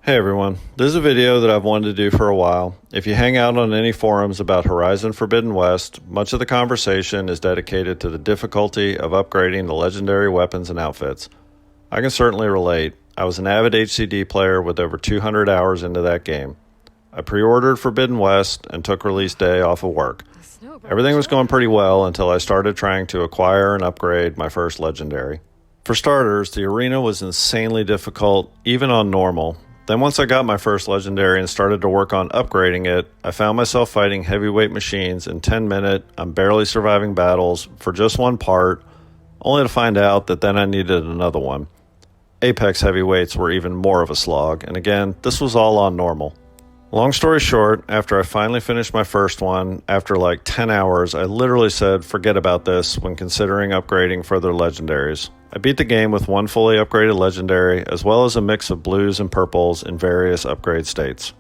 Hey everyone, this is a video that I've wanted to do for a while. If you hang out on any forums about Horizon Forbidden West, much of the conversation is dedicated to the difficulty of upgrading the legendary weapons and outfits. I can certainly relate. I was an avid HCD player with over 200 hours into that game. I pre-ordered Forbidden West and took release day off of work. Everything was going pretty well until I started trying to acquire and upgrade my first legendary. For starters, the arena was insanely difficult, even on normal. Then once I got my first legendary and started to work on upgrading it, I found myself fighting heavyweight machines in 10-minute, I'm barely surviving battles for just one part, only to find out that then I needed another one. Apex heavyweights were even more of a slog, and again, this was all on normal. Long story short, after I finally finished my first one, after like 10 hours, I literally said forget about this when considering upgrading further legendaries. I beat the game with one fully upgraded legendary, as well as a mix of blues and purples in various upgrade states.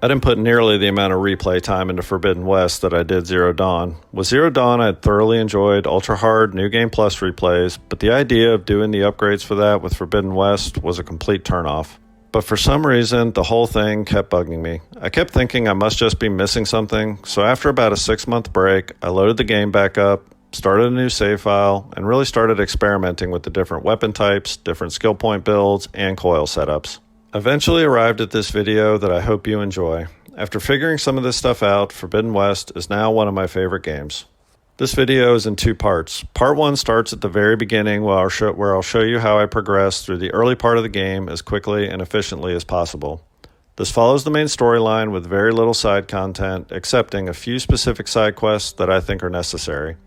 I didn't put nearly the amount of replay time into Forbidden West that I did Zero Dawn. With Zero Dawn, I had thoroughly enjoyed Ultra Hard New Game Plus replays, but the idea of doing the upgrades for that with Forbidden West was a complete turnoff. But for some reason, the whole thing kept bugging me. I kept thinking I must just be missing something, so after about a 6-month break, I loaded the game back up, started a new save file, and really started experimenting with the different weapon types, different skill point builds, and coil setups. Eventually arrived at this video that I hope you enjoy. After figuring some of this stuff out, Forbidden West is now one of my favorite games. This video is in 2 parts. Part 1 starts at the very beginning where I'll show you how I progress through the early part of the game as quickly and efficiently as possible. This follows the main storyline with very little side content, excepting a few specific side quests that I think are necessary.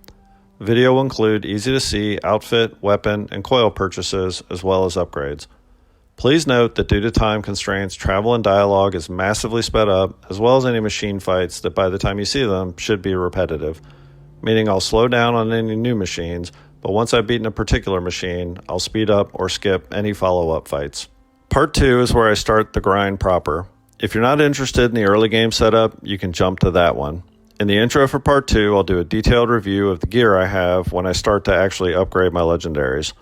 The video will include easy-to-see outfit, weapon, and coil purchases, as well as upgrades. Please note that due to time constraints, travel and dialogue is massively sped up, as well as any machine fights that by the time you see them should be repetitive. Meaning I'll slow down on any new machines, but once I've beaten a particular machine, I'll speed up or skip any follow-up fights. Part 2 is where I start the grind proper. If you're not interested in the early game setup, you can jump to that one. In the intro for Part 2, I'll do a detailed review of the gear I have when I start to actually upgrade my legendaries.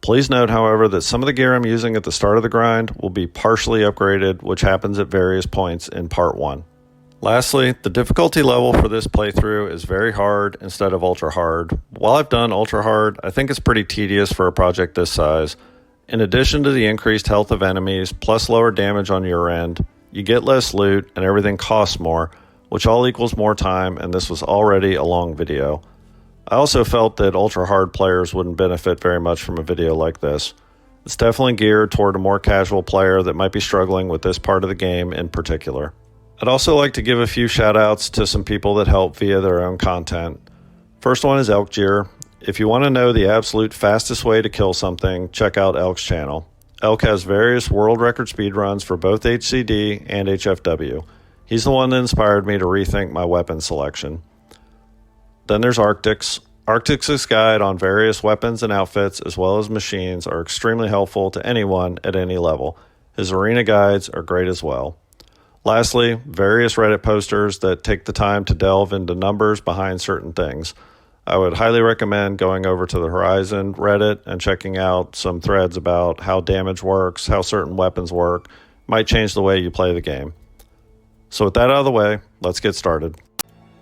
Please note, however, that some of the gear I'm using at the start of the grind will be partially upgraded, which happens at various points in Part 1. Lastly, the difficulty level for this playthrough is very hard instead of ultra hard. While I've done ultra hard, I think it's pretty tedious for a project this size. In addition to the increased health of enemies, plus lower damage on your end, you get less loot and everything costs more, which all equals more time, and this was already a long video. I also felt that ultra hard players wouldn't benefit very much from a video like this. It's definitely geared toward a more casual player that might be struggling with this part of the game in particular. I'd also like to give a few shout outs to some people that help via their own content. First one is Elkjeer. If you want to know the absolute fastest way to kill something, check out Elk's channel. Elk has various world record speedruns for both HCD and HFW. He's the one that inspired me to rethink my weapon selection. Then there's Arctix. Arctix's guide on various weapons and outfits as well as machines are extremely helpful to anyone at any level. His arena guides are great as well. Lastly, various Reddit posters that take the time to delve into numbers behind certain things. I would highly recommend going over to the Horizon Reddit and checking out some threads about how damage works, how certain weapons work, might change the way you play the game. So with that out of the way, let's get started.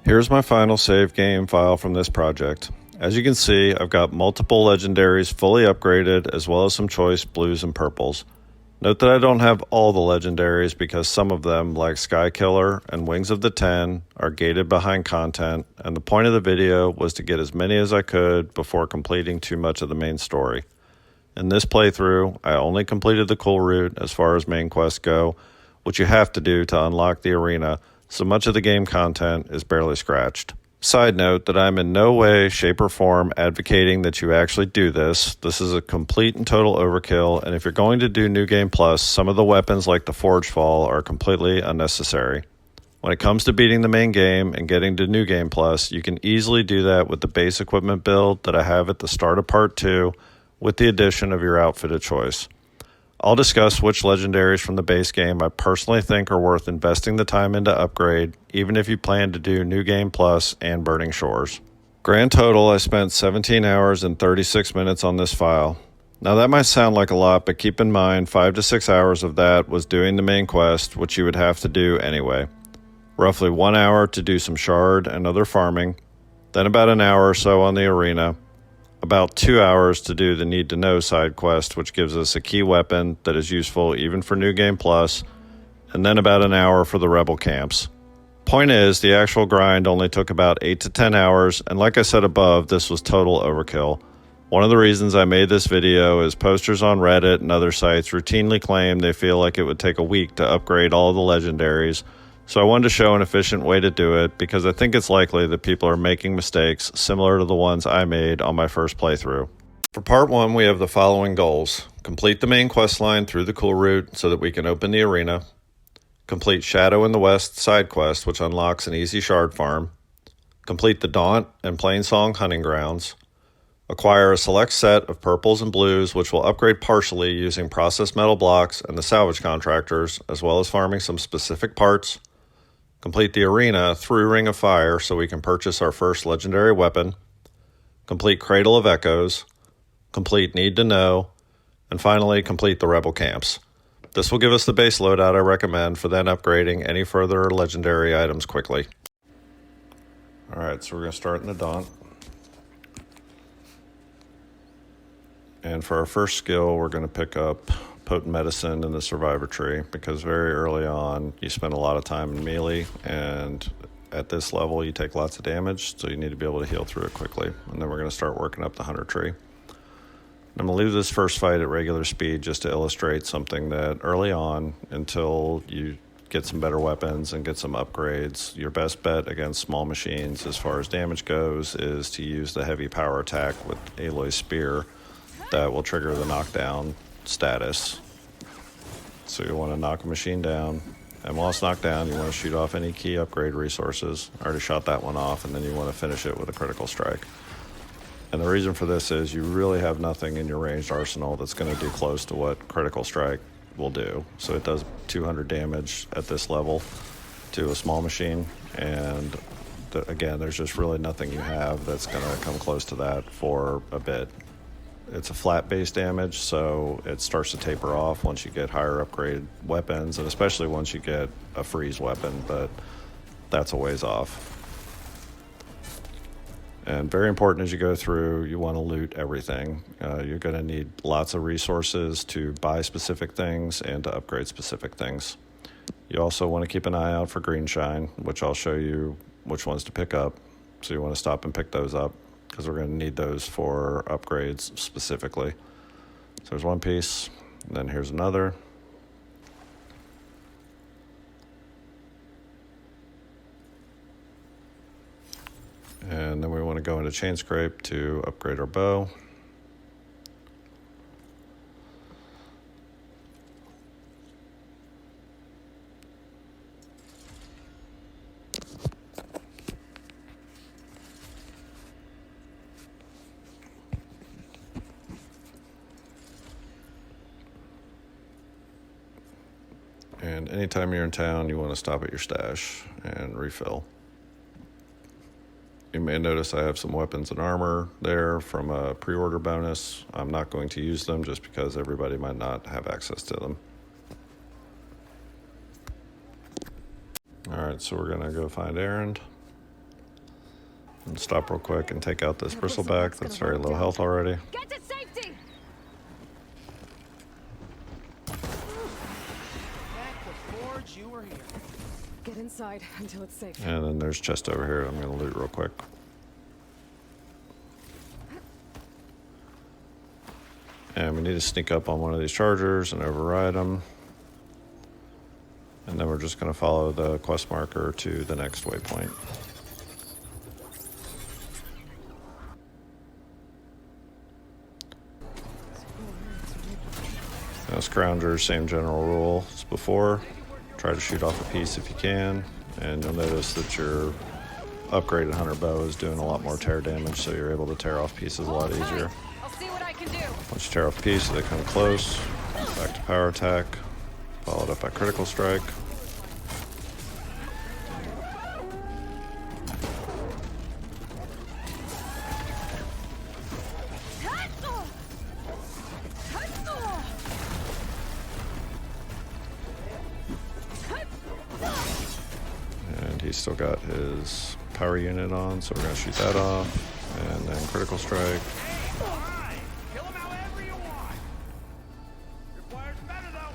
Here's my final save game file from this project. As you can see, I've got multiple legendaries fully upgraded as well as some choice blues and purples. Note that I don't have all the legendaries because some of them, like Sky Killer and Wings of the Ten, are gated behind content, and the point of the video was to get as many as I could before completing too much of the main story. In this playthrough, I only completed the Kulrut as far as main quests go, which you have to do to unlock the arena, so much of the game content is barely scratched. Side note that I'm in no way, shape, or form advocating that you actually do this. This is a complete and total overkill, and if you're going to do New Game Plus, some of the weapons like the Forge Fall are completely unnecessary. When it comes to beating the main game and getting to New Game Plus, you can easily do that with the base equipment build that I have at the start of Part 2 with the addition of your outfit of choice. I'll discuss which legendaries from the base game I personally think are worth investing the time into upgrade, even if you plan to do New Game Plus and Burning Shores. Grand total, I spent 17 hours and 36 minutes on this file. Now that might sound like a lot, but keep in mind 5 to 6 hours of that was doing the main quest, which you would have to do anyway. Roughly 1 hour to do some shard and other farming, then about an hour or so on the arena, about 2 hours to do the Need to Know side quest, which gives us a key weapon that is useful even for New Game Plus, and then about an hour for the rebel camps. Point is, the actual grind only took about 8 to 10 hours, and like I said above, this was total overkill. One of the reasons I made this video is posters on Reddit and other sites routinely claim they feel like it would take a week to upgrade all of the legendaries, so I wanted to show an efficient way to do it because I think it's likely that people are making mistakes similar to the ones I made on my first playthrough. For part 1, we have the following goals. Complete the main quest line through the Kulrut so that we can open the arena. Complete Shadow in the West side quest, which unlocks an easy shard farm. Complete the Daunt and Plainsong hunting grounds. Acquire a select set of purples and blues, which will upgrade partially using processed metal blocks and the salvage contractors, as well as farming some specific parts. Complete the arena through Ring of Fire so we can purchase our first legendary weapon. Complete Cradle of Echoes. Complete Need to Know. And finally, complete the Rebel camps. This will give us the base loadout I recommend for then upgrading any further legendary items quickly. Alright, so we're going to start in the Daunt. And for our first skill, we're going to pick up Potent Medicine in the Survivor tree because very early on you spend a lot of time in melee, and at this level you take lots of damage, so you need to be able to heal through it quickly. And then we're going to start working up the Hunter tree. I'm going to leave this first fight at regular speed just to illustrate something that early on, until you get some better weapons and get some upgrades, your best bet against small machines as far as damage goes is to use the heavy power attack with Aloy's Spear that will trigger the knockdown status. So you want to knock a machine down, and while it's knocked down you want to shoot off any key upgrade resources. I already shot that one off, and then you want to finish it with a critical strike. And the reason for this is you really have nothing in your ranged arsenal that's going to do close to what critical strike will do. So it does 200 damage at this level to a small machine, and again, there's just really nothing you have that's going to come close to that for a bit. It's a flat base damage, so it starts to taper off once you get higher upgrade weapons, and especially once you get a freeze weapon, but that's a ways off. And very important as you go through, you want to loot everything. You're going to need lots of resources to buy specific things and to upgrade specific things. You also want to keep an eye out for green shine, which I'll show you which ones to pick up. So you want to stop and pick those up, because we're going to need those for upgrades specifically. So there's one piece, and then here's another. And then we want to go into Chain Scrape to upgrade our bow. And anytime you're in town, you want to stop at your stash and refill. You may notice I have some weapons and armor there from a pre-order bonus. I'm not going to use them just because everybody might not have access to them. Alright, so we're going to go find Errand. And stop real quick and take out this bristleback that's very low health already. Get to safety! You were here. Get inside until it's safe. And then there's chest over here I'm going to loot real quick. And we need to sneak up on one of these chargers and override them. And then we're just going to follow the quest marker to the next waypoint. Now, Scrounger, same general rule as before. Try to shoot off a piece if you can, and you'll notice that your upgraded hunter bow is doing a lot more tear damage, so you're able to tear off pieces a lot easier. I'll see what I can do. Once you tear off a piece, they come close. Back to power attack, followed up by critical strike. he's still got his power unit on, so we're going to shoot that off. And then critical strike. Kill him however you want. Your fire's better though.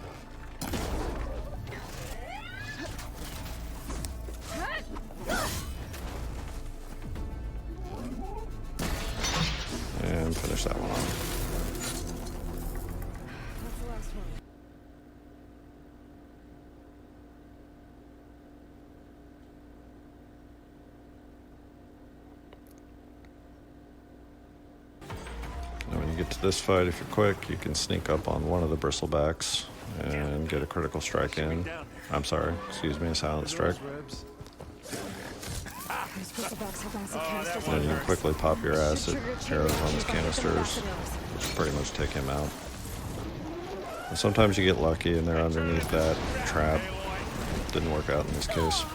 And finish that one off. That's the last one. And when you get to this fight, if you're quick, you can sneak up on one of the bristlebacks and get a critical strike in. I'm sorry, excuse me, a silent strike. Those bristlebacks have acid canisters And then on you them. can quickly pop your acid Trigger chain arrows on his reaction effect of canisters, acid arrows. which will pretty much take him out. And sometimes you get lucky and they're underneath that trap. Didn't work out in this case.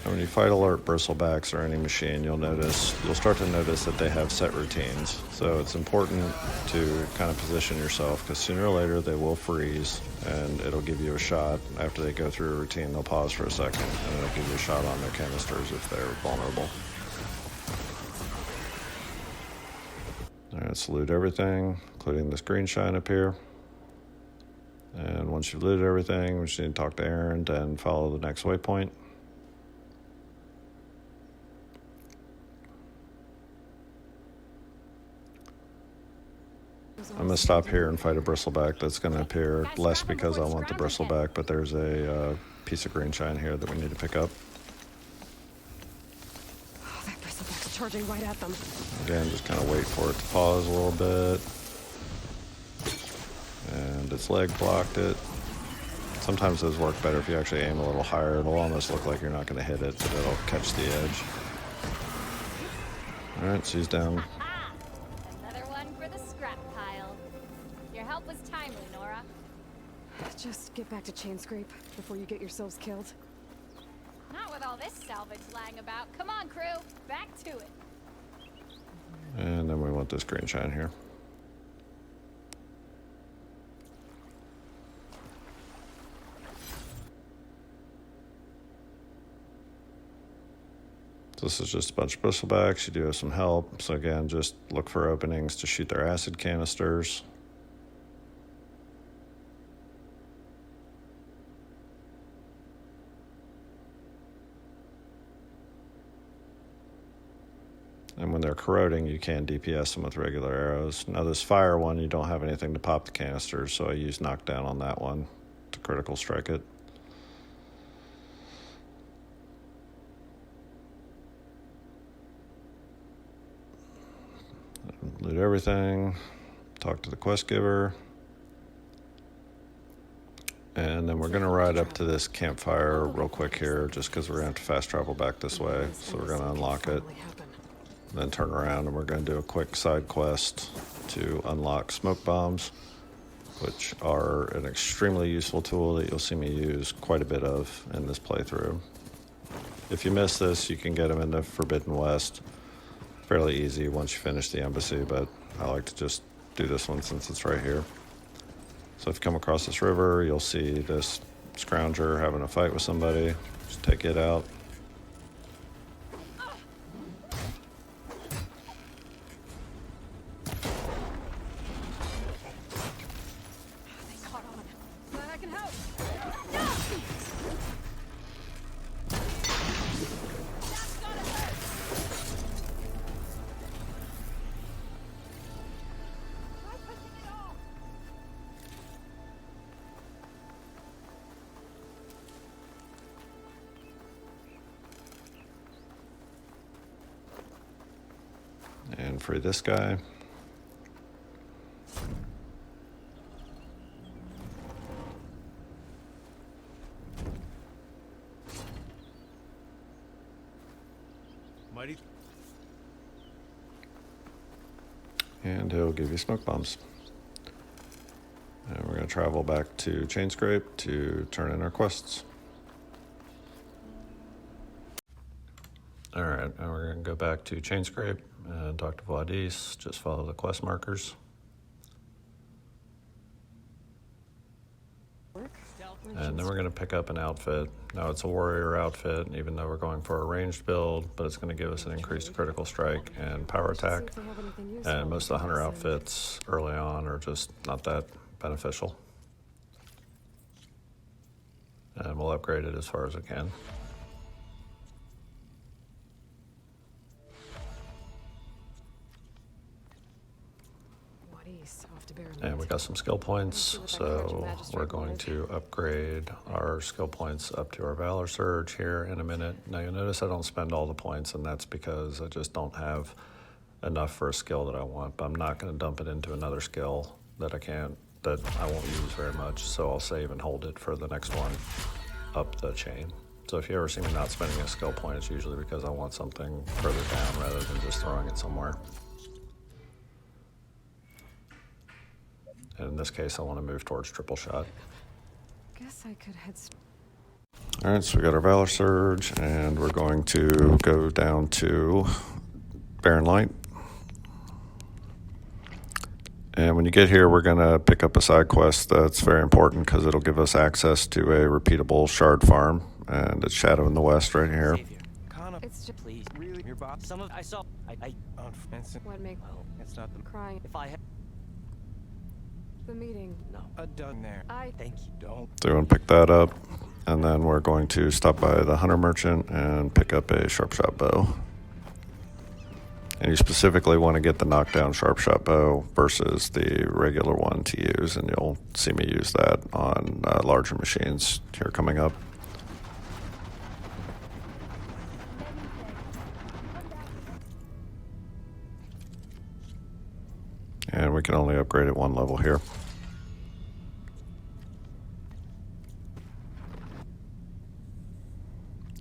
When you fight alert bristlebacks or any machine, you'll start to notice that they have set routines. So it's important to kind of position yourself, because sooner or later they will freeze and it'll give you a shot. After they go through a routine, they'll pause for a second and it'll give you a shot on their canisters if they're vulnerable. Alright, let's loot everything, including this green shine up here. And once you've looted everything, we just need to talk to Aaron and follow the next waypoint. I'm going to stop here and fight a bristleback that's going to appear, less because I want the bristleback, but there's a piece of green shine here that we need to pick up. Oh, that bristleback's charging right at them. Again, just kind of wait for it to pause a little bit. And its leg blocked it. Sometimes those work better if you actually aim a little higher. It'll almost look like you're not going to hit it, but it'll catch the edge. Alright, so he's down. Another one for the scrap pile. Your help was timely, Nora. Just get back to chain scrape before you get yourselves killed. Not with all this salvage lying about. Come on, crew. Back to it. And then we want this green shine here. So this is just a bunch of bristlebacks. You do have some help. So again, just look for openings to shoot their acid canisters. And when they're corroding, you can DPS them with regular arrows. Now this fire one, you don't have anything to pop the canisters, so I use knockdown on that one to critical strike it. Loot everything, talk to the quest giver, and then we're going to ride up to this campfire real quick here, just because we're going to have to fast travel back this way. So we're going to unlock it, then turn around, and we're going to do a quick side quest to unlock smoke bombs, which are an extremely useful tool that you'll see me use quite a bit of in this playthrough. If you miss this, you can get them in the Forbidden West. Fairly easy once you finish the embassy, but I like to just do this one since it's right here. So if you come across this river, you'll see this scrounger having a fight with somebody. Just take it out. They caught on. Glad I can help. That's gotta hurt. Try pushing it off. And free this guy. and he'll give you smoke bombs. And we're going to travel back to Chain Scrape to turn in our quests. Alright, now we're going to go back to Chain Scrape and talk to Vladis. Just follow the quest markers. And then we're going to pick up an outfit. Now it's a warrior outfit, even though we're going for a ranged build, but it's going to give us an increased critical strike and power attack. And most of the hunter outfits early on are just not that beneficial. And we'll upgrade it as far as we can. And we got some skill points, so we're going to upgrade our skill points up to our Valor Surge here in a minute. Now you'll notice I don't spend all the points, and that's because I just don't have enough for a skill that I want, but I'm not going to dump it into another skill that I won't use very much, so I'll save and hold it for the next one up the chain. So if you ever see me not spending a skill point, it's usually because I want something further down rather than just throwing it somewhere. And in this case, I want to move towards triple shot. Guess I could head. All right, so we got our Valor Surge, and we're going to go down to Barren Light. And when you get here, we're going to pick up a side quest that's very important because it'll give us access to a repeatable shard farm, and it's Shadow in the West right here. It's just Please, really, your boss. Some of I saw. what make Well, it's not the crying. If I had The meeting. no, done there. Thank you. Don't. So we want to pick that up, and then we're going to stop by the Hunter Merchant and pick up a sharp shot bow. And you specifically want to get the knockdown sharp shot bow versus the regular one to use, and you'll see me use that on larger machines here coming up. And we can only upgrade at one level here.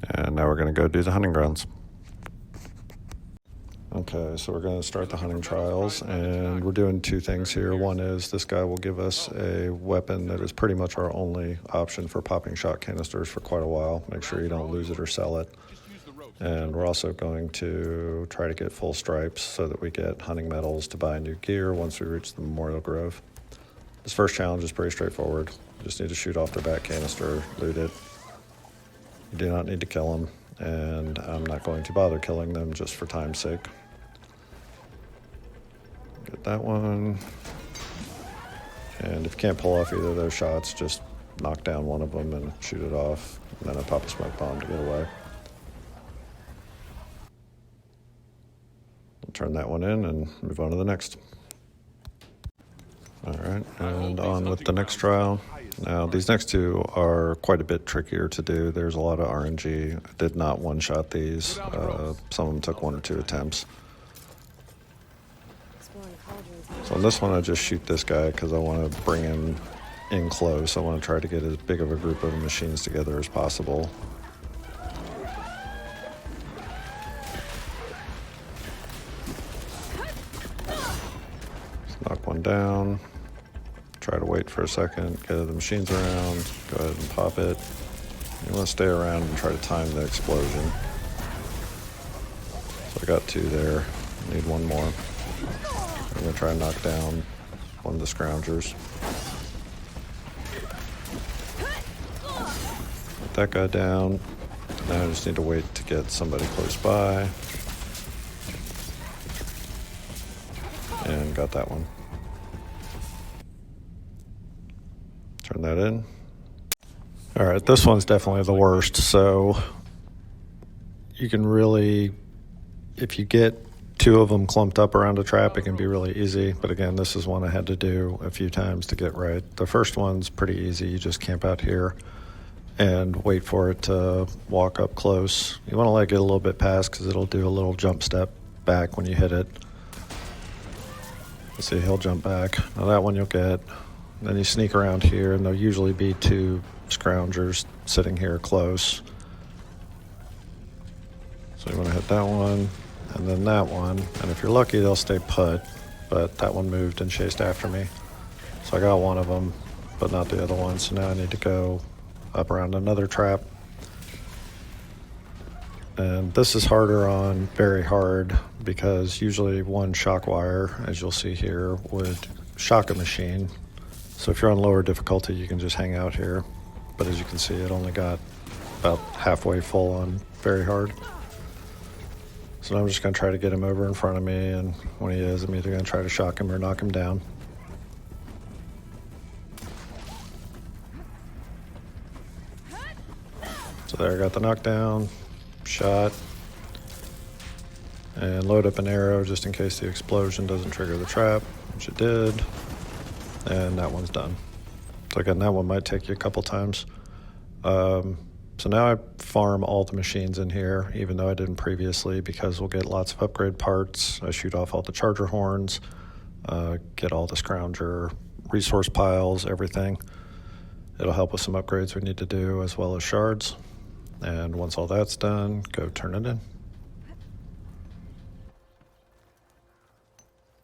And now we're going to go do the hunting grounds. Okay, so we're going to start the hunting trials, and we're doing two things here. One is this guy will give us a weapon that is pretty much our only option for popping shot canisters for quite a while. Make sure you don't lose it or sell it. And we're also going to try to get full stripes so that we get hunting medals to buy new gear once we reach the Memorial Grove. This first challenge is pretty straightforward. You just need to shoot off their back canister, loot it. You do not need to kill them, and I'm not going to bother killing them just for time's sake. Get that one. And if you can't pull off either of those shots, just knock down one of them and shoot it off, and then I pop a smoke bomb to get away. Turn that one in and move on to the next. All right, and on with the next trial. Now, these next two are quite a bit trickier to do. There's a lot of RNG. I did not one-shot these. Some of them took 1 or 2 attempts. So on this one, I just shoot this guy because I want to bring him in close. I want to try to get as big of a group of machines together as possible. Knock one down, try to wait for a second, get the machines around, go ahead and pop it. You want to stay around and try to time the explosion. So I got 2 there, need 1 more. I'm going to try and knock down one of the scroungers. Get that guy down. Now I just need to wait to get somebody close by. And got that one. Turn that in. All right, this one's definitely the worst. So you can really, if you get 2 of them clumped up around a trap, it can be really easy. But again, this is one I had to do a few times to get right. The first one's pretty easy. You just camp out here and wait for it to walk up close. You want to let it get a little bit past because it'll do a little jump step back when you hit it. See, he'll jump back. Now that one you'll get. Then you sneak around here, and there'll usually be 2 scroungers sitting here close. So you want to hit that one, and then that one. And if you're lucky, they'll stay put. but that one moved and chased after me. So I got one of them, but not the other one. So now I need to go up around another trap. And this is harder on very hard because usually one shock wire, as you'll see here, would shock a machine. So if you're on lower difficulty, you can just hang out here. But as you can see, it only got about halfway full on very hard. So now I'm just going to try to get him over in front of me, and when he is, I'm either going to try to shock him or knock him down. So there, I got the knockdown, shot, and load up an arrow just in case the explosion doesn't trigger the trap, which it did, and that one's done. So again, that one might take you a couple times. So now I farm all the machines in here, even though I didn't previously, because we'll get lots of upgrade parts. I shoot off all the charger horns, get all the scrounger resource piles, everything. It'll help with some upgrades we need to do, as well as shards. And once all that's done, go turn it in.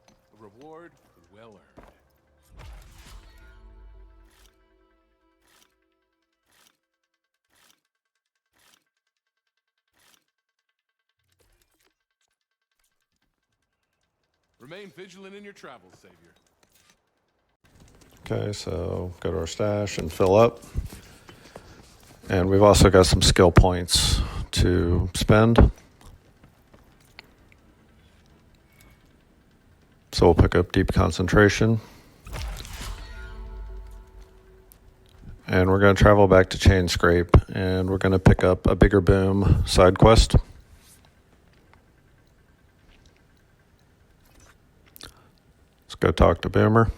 A reward well earned. Remain vigilant in your travels, Savior. Okay, so go to our stash and fill up. And we've also got some skill points to spend. So we'll pick up Deep Concentration. And we're going to travel back to Chain Scrape, and we're going to pick up a Bigger Boom side quest. Let's go talk to Boomer.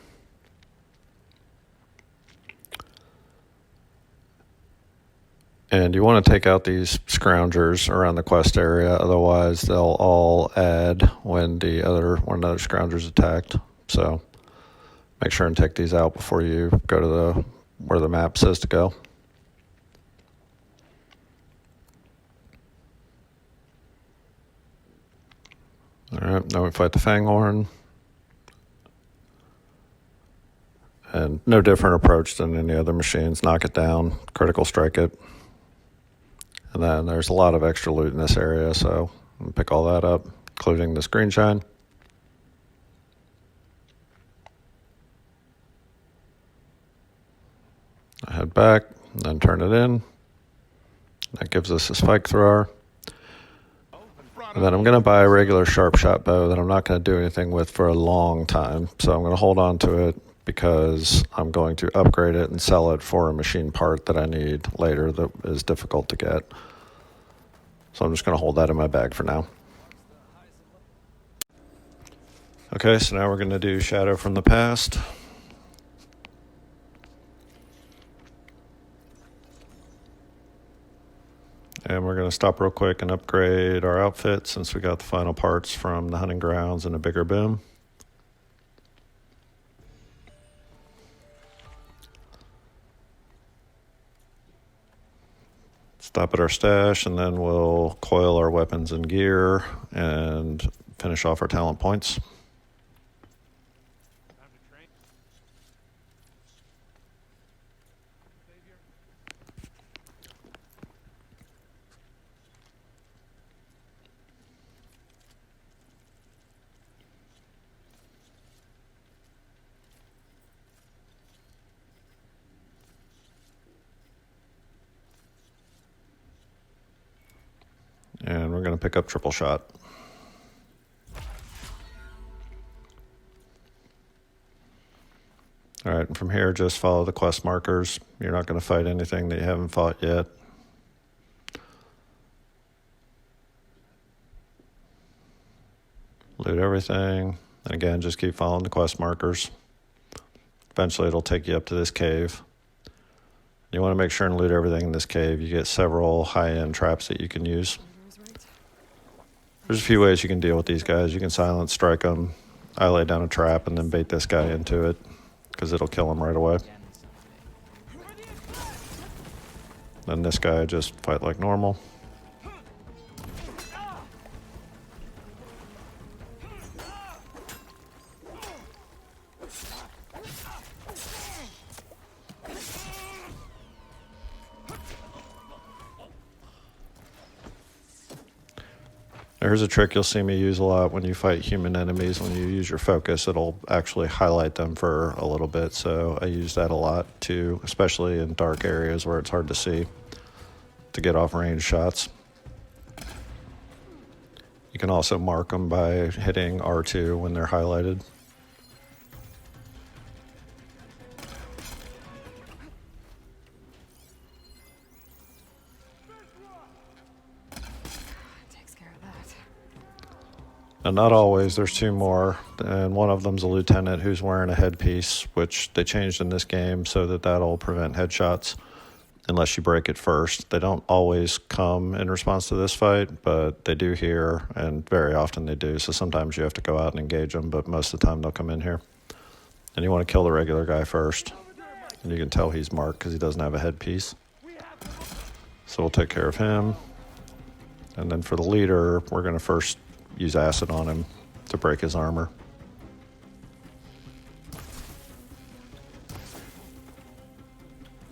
And you want to take out these scroungers around the quest area, otherwise they'll all add when another scrounger's attacked. So make sure and take these out before you go to where the map says to go. Alright, now we fight the Fanghorn. And no different approach than any other machines. Knock it down, critical strike it. And then there's a lot of extra loot in this area, so I'm going to pick all that up, including this green shine. I head back, and then turn it in. That gives us a spike thrower. And then I'm going to buy a regular sharp shot bow that I'm not going to do anything with for a long time. So I'm going to hold on to it because I'm going to upgrade it and sell it for a machine part that I need later that is difficult to get. So I'm just going to hold that in my bag for now. Okay, so now we're going to do Shadow from the Past. And we're going to stop real quick and upgrade our outfit since we got the final parts from the hunting grounds and a Bigger Boom. Stop at our stash, and then we'll coil our weapons and gear and finish off our talent points. And we're going to pick up triple shot. All right, and from here, just follow the quest markers. You're not going to fight anything that you haven't fought yet. Loot everything. And again, just keep following the quest markers. Eventually, it'll take you up to this cave. You want to make sure and loot everything in this cave. You get several high-end traps that you can use. There's a few ways you can deal with these guys. You can silence strike them. I lay down a trap and then bait this guy into it because it'll kill him right away. Then this guy just fight like normal. Here's a trick you'll see me use a lot when you fight human enemies. When you use your focus, it'll actually highlight them for a little bit. So I use that a lot too, especially in dark areas where it's hard to see, to get off range shots. You can also mark them by hitting R2 when they're highlighted. And not always, there's two more, and one of them's a lieutenant who's wearing a headpiece, which they changed in this game so that that'll prevent headshots unless you break it first. They don't always come in response to this fight, but they do here, and very often they do. So sometimes you have to go out and engage them, but most of the time they'll come in here. And you want to kill the regular guy first. And you can tell he's marked because he doesn't have a headpiece. So we'll take care of him. And then for the leader, we're going to first use acid on him to break his armor.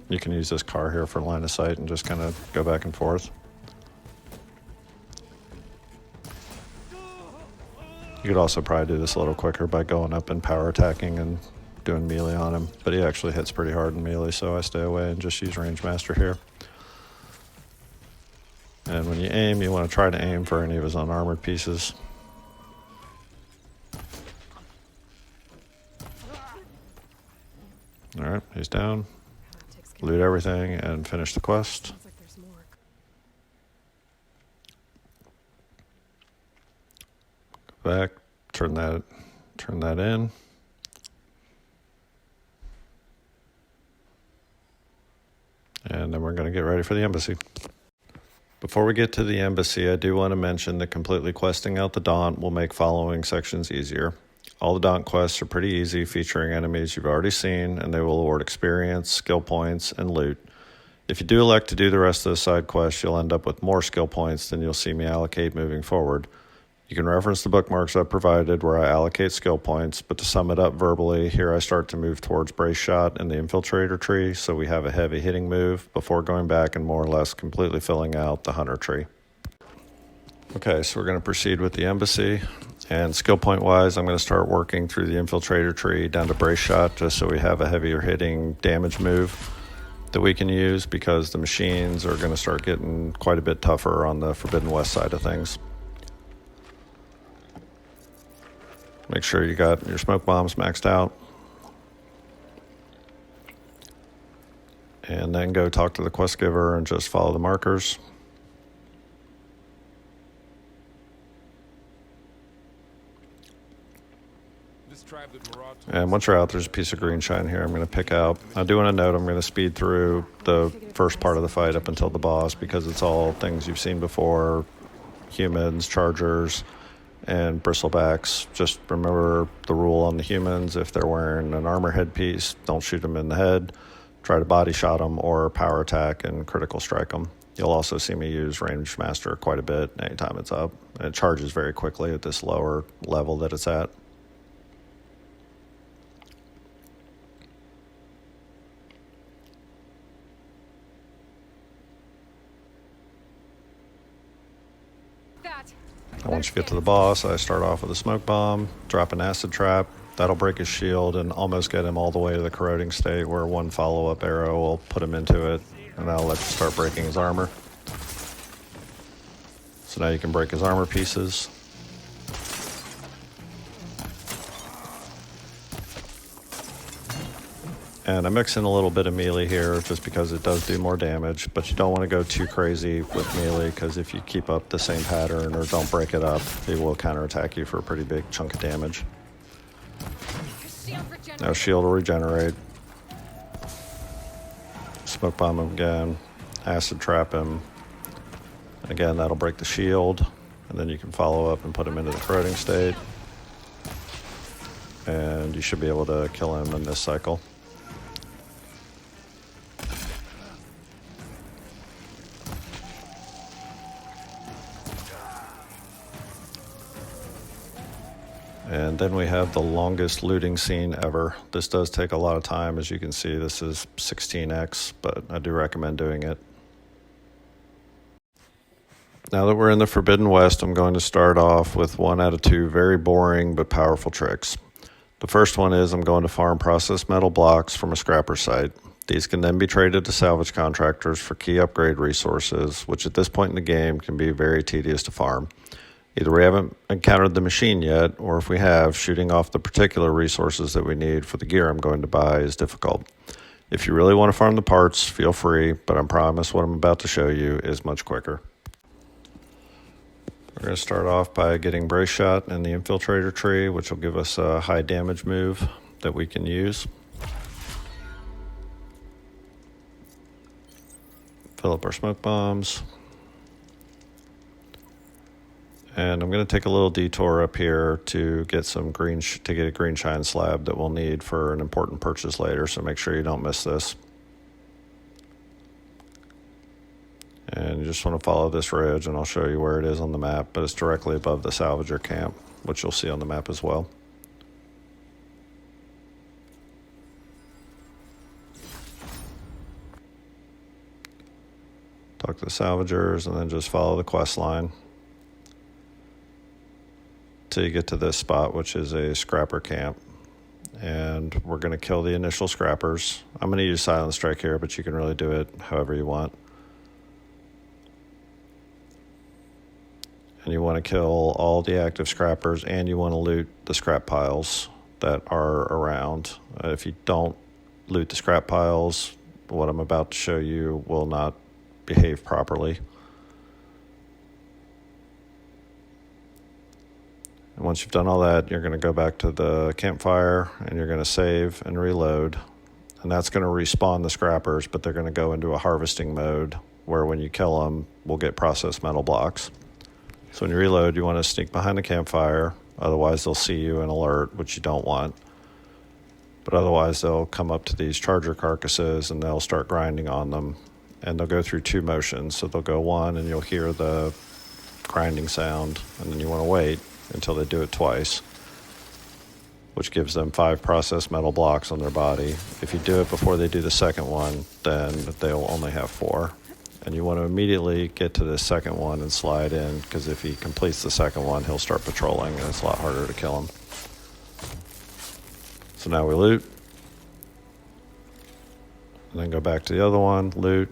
You can use this car here for line of sight and just kind of go back and forth. You could also probably do this a little quicker by going up and power attacking and doing melee on him, but he actually hits pretty hard in melee, so I stay away and just use Range Master here. And when you aim, you want to try to aim for any of his unarmored pieces. Alright, he's down. Loot everything and finish the quest. Go back, turn that in. And then we're going to get ready for the embassy. Before we get to the embassy, I do want to mention that completely questing out the Daunt will make following sections easier. All the Daunt quests are pretty easy, featuring enemies you've already seen, and they will award experience, skill points, and loot. If you do elect to do the rest of the side quests, you'll end up with more skill points than you'll see me allocate moving forward. You can reference the bookmarks I've provided where I allocate skill points, but to sum it up verbally, here I start to move towards Brace Shot and the Infiltrator tree, so we have a heavy hitting move before going back and more or less completely filling out the Hunter tree. Okay, so we're going to proceed with the embassy, and skill point wise, I'm going to start working through the Infiltrator tree down to Brace Shot, just so we have a heavier hitting damage move that we can use, because the machines are going to start getting quite a bit tougher on the Forbidden West side of things. Make sure you got your smoke bombs maxed out. And then go talk to the quest giver and just follow the markers. And once you're out, there's a piece of green shine here I'm going to pick out. I do want to note I'm going to speed through the first part of the fight up until the boss, because it's all things you've seen before. Humans, chargers, and bristlebacks. Just remember the rule on the humans: if they're wearing an armor headpiece, don't shoot them in the head. Try to body shot them or power attack and critical strike them. You'll also see me use Range Master quite a bit anytime it's up. And it charges very quickly at this lower level that it's at. And once you get to the boss, I start off with a smoke bomb, drop an acid trap. That'll break his shield and almost get him all the way to the corroding state, where one follow-up arrow will put him into it, and that'll let you start breaking his armor. So now you can break his armor pieces. And I mix in a little bit of melee here just because it does do more damage, but you don't want to go too crazy with melee, because if you keep up the same pattern or don't break it up, it will counterattack you for a pretty big chunk of damage. Now shield will regenerate. Smoke bomb him again. Acid trap him. Again, that'll break the shield, and then you can follow up and put him into the corroding state. And you should be able to kill him in this cycle. And then we have the longest looting scene ever. This does take a lot of time. As you can see, this is 16x, but I do recommend doing it. Now that we're in the Forbidden West, I'm going to start off with one out of two very boring but powerful tricks. The first one is I'm going to farm processed metal blocks from a scrapper site. These can then be traded to salvage contractors for key upgrade resources, which at this point in the game can be very tedious to farm. Either we haven't encountered the machine yet, or if we have, shooting off the particular resources that we need for the gear I'm going to buy is difficult. If you really want to farm the parts, feel free, but I promise what I'm about to show you is much quicker. We're going to start off by getting Brace Shot in the Infiltrator tree, which will give us a high damage move that we can use. Fill up our smoke bombs. And I'm going to take a little detour up here to get some green to get a green shine slab that we'll need for an important purchase later, so make sure you don't miss this. And you just want to follow this ridge, and I'll show you where it is on the map, but it's directly above the salvager camp, which you'll see on the map as well. Talk to the salvagers, and then just follow the quest line till you get to this spot, which is a scrapper camp. And we're going to kill the initial scrappers. I'm going to use Silent Strike here, but you can really do it however you want. And you want to kill all the active scrappers, and you want to loot the scrap piles that are around. If you don't loot the scrap piles, what I'm about to show you will not behave properly. And once you've done all that, you're going to go back to the campfire, and you're going to save and reload. And that's going to respawn the scrappers, but they're going to go into a harvesting mode where when you kill them, we'll get processed metal blocks. So when you reload, you want to sneak behind the campfire. Otherwise, they'll see you and alert, which you don't want. But otherwise, they'll come up to these charger carcasses, and they'll start grinding on them. And they'll go through two motions. So they'll go one, and you'll hear the grinding sound, and then you want to wait until they do it twice, which gives them 5 processed metal blocks on their body. If you do it before they do the second one, then they'll only have 4. And you want to immediately get to the second one and slide in, because if he completes the second one, he'll start patrolling, and it's a lot harder to kill him. So now we loot, and then go back to the other one, loot,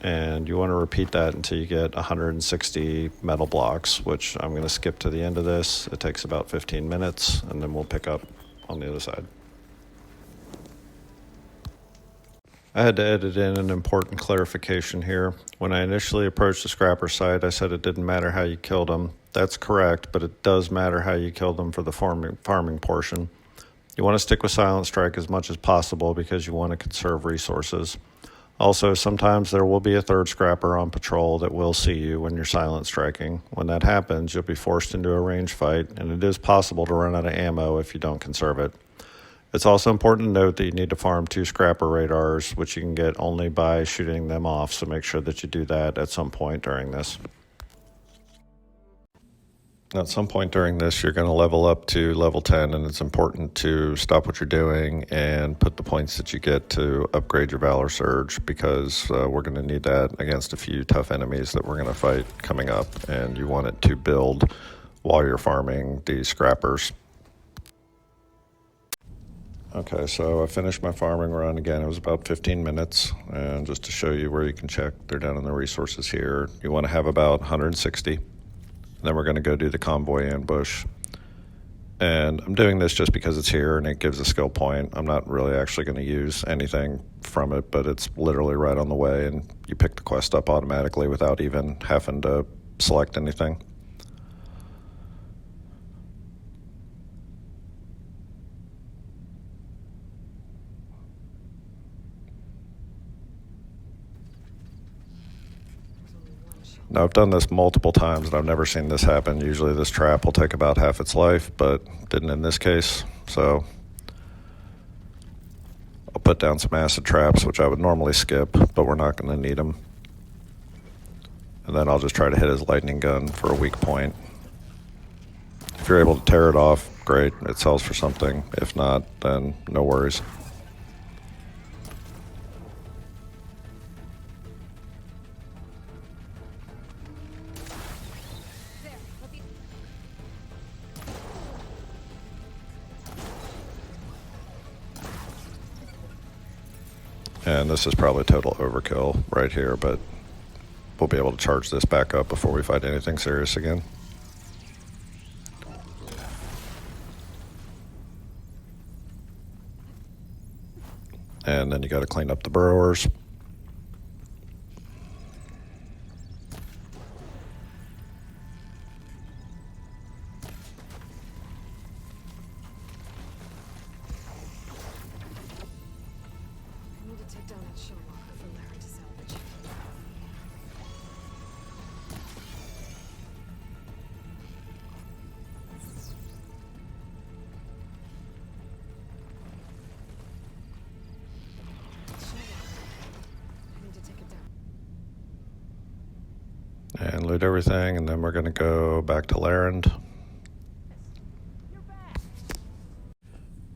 and you want to repeat that until you get 160 metal blocks, which I'm going to skip to the end of this. It takes about 15 minutes, and then we'll pick up on the other side. I had to edit in an important clarification here. When I initially approached the scrapper site, I said it didn't matter how you killed them. That's correct, but it does matter how you killed them for the farming portion. You want to stick with Silent Strike as much as possible because you want to conserve resources. Also, sometimes there will be a third scrapper on patrol that will see you when you're silent striking. When that happens, you'll be forced into a range fight, and it is possible to run out of ammo if you don't conserve it. It's also important to note that you need to farm 2 scrapper radars, which you can get only by shooting them off, so make sure that you do that at some point during this. At some point during this, you're going to level up to level 10, and it's important to stop what you're doing and put the points that you get to upgrade your Valor Surge, because we're going to need that against a few tough enemies that we're going to fight coming up, and you want it to build while you're farming these scrappers. Okay, so I finished my farming run. Again, it was about 15 minutes, and just to show you where you can check, they're down in the resources here. You want to have about 160. Then we're going to go do the convoy ambush. And I'm doing this just because it's here and it gives a skill point. I'm not really actually going to use anything from it, but it's literally right on the way, and you pick the quest up automatically without even having to select anything. Now, I've done this multiple times, and I've never seen this happen. Usually this trap will take about half its life, but didn't in this case. So I'll put down some acid traps, which I would normally skip, but we're not going to need them. And then I'll just try to hit his lightning gun for a weak point. If you're able to tear it off, great. It sells for something. If not, then no worries. And this is probably total overkill right here, but we'll be able to charge this back up before we fight anything serious again. And then you got to clean up the burrowers. I need to take down that shell locker for Larry to salvage. I need to take it down. And loot everything, and then we're going to go back to Larend.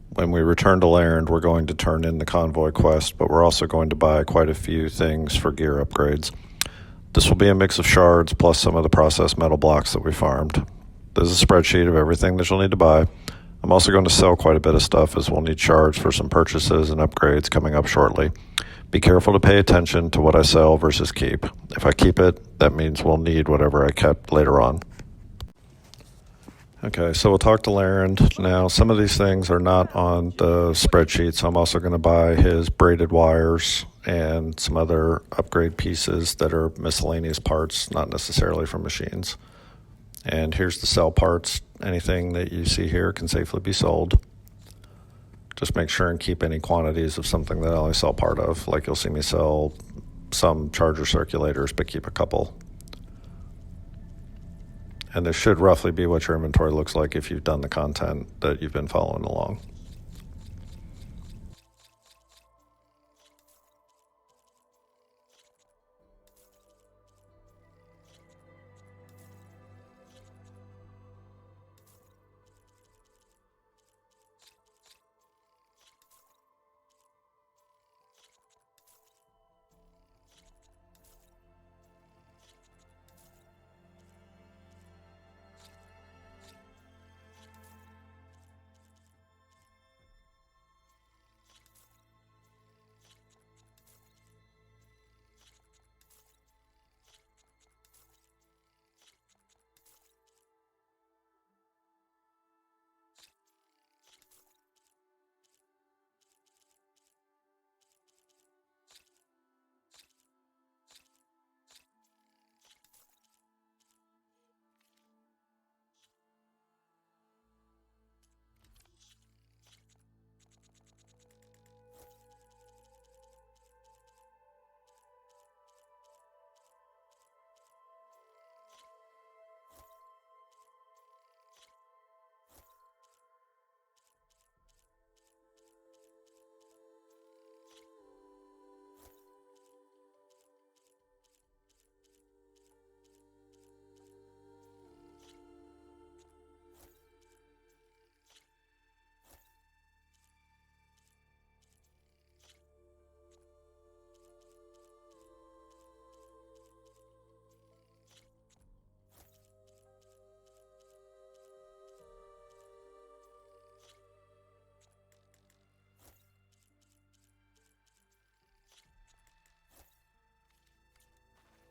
When we return to Larend, we're going to turn in the convoy quest, but we're also going to buy quite a few things for gear upgrades. This will be a mix of shards plus some of the processed metal blocks that we farmed. There's a spreadsheet of everything that you'll need to buy. I'm also going to sell quite a bit of stuff as we'll need shards for some purchases and upgrades coming up shortly. Be careful to pay attention to what I sell versus keep. If I keep it, that means we'll need whatever I kept later on. Okay, so we'll talk to Larend. Now, some of these things are not on the spreadsheet, so I'm also going to buy his braided wires and some other upgrade pieces that are miscellaneous parts, not necessarily from machines. And here's the sell parts. Anything that you see here can safely be sold. Just make sure and keep any quantities of something that I only sell part of. Like you'll see me sell some charger circulators, but keep a couple. And this should roughly be what your inventory looks like if you've done the content that you've been following along.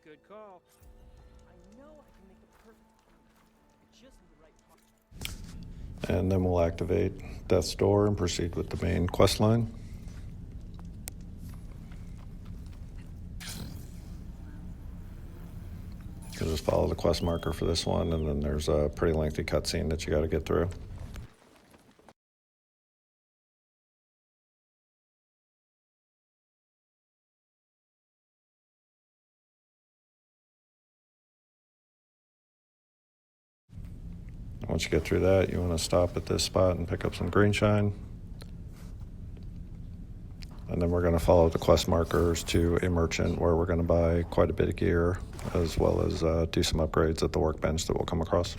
Good call. I know I can make the perfect. I just need the right part. And then we'll activate Death's Door and proceed with the main quest line. You'll just follow the quest marker for this one, and then there's a pretty lengthy cutscene that you got to get through. Once you get through that, you want to stop at this spot and pick up some green shine. And then we're going to follow the quest markers to a merchant where we're going to buy quite a bit of gear, as well as do some upgrades at the workbench that we'll come across.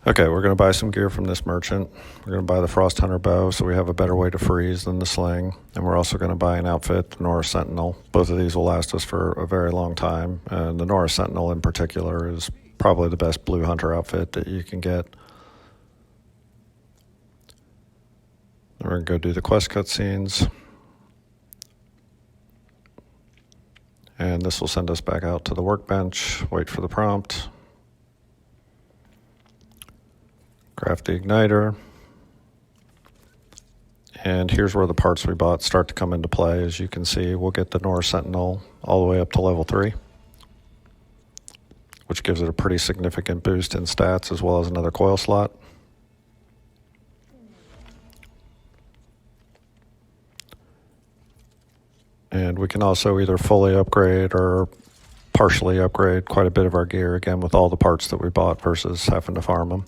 Okay, we're going to buy some gear from this merchant. We're going to buy the Frost Hunter bow so we have a better way to freeze than the sling. And we're also going to buy an outfit, the Norris Sentinel. Both of these will last us for a very long time. And the Norris Sentinel in particular is probably the best blue hunter outfit that you can get. Then we're going to go do the quest cutscenes. And this will send us back out to the workbench, wait for the prompt, craft the igniter. And here's where the parts we bought start to come into play. As you can see, we'll get the Nora Sentinel all the way up to level 3, which gives it a pretty significant boost in stats as well as another coil slot. And we can also either fully upgrade or partially upgrade quite a bit of our gear, again, with all the parts that we bought versus having to farm them.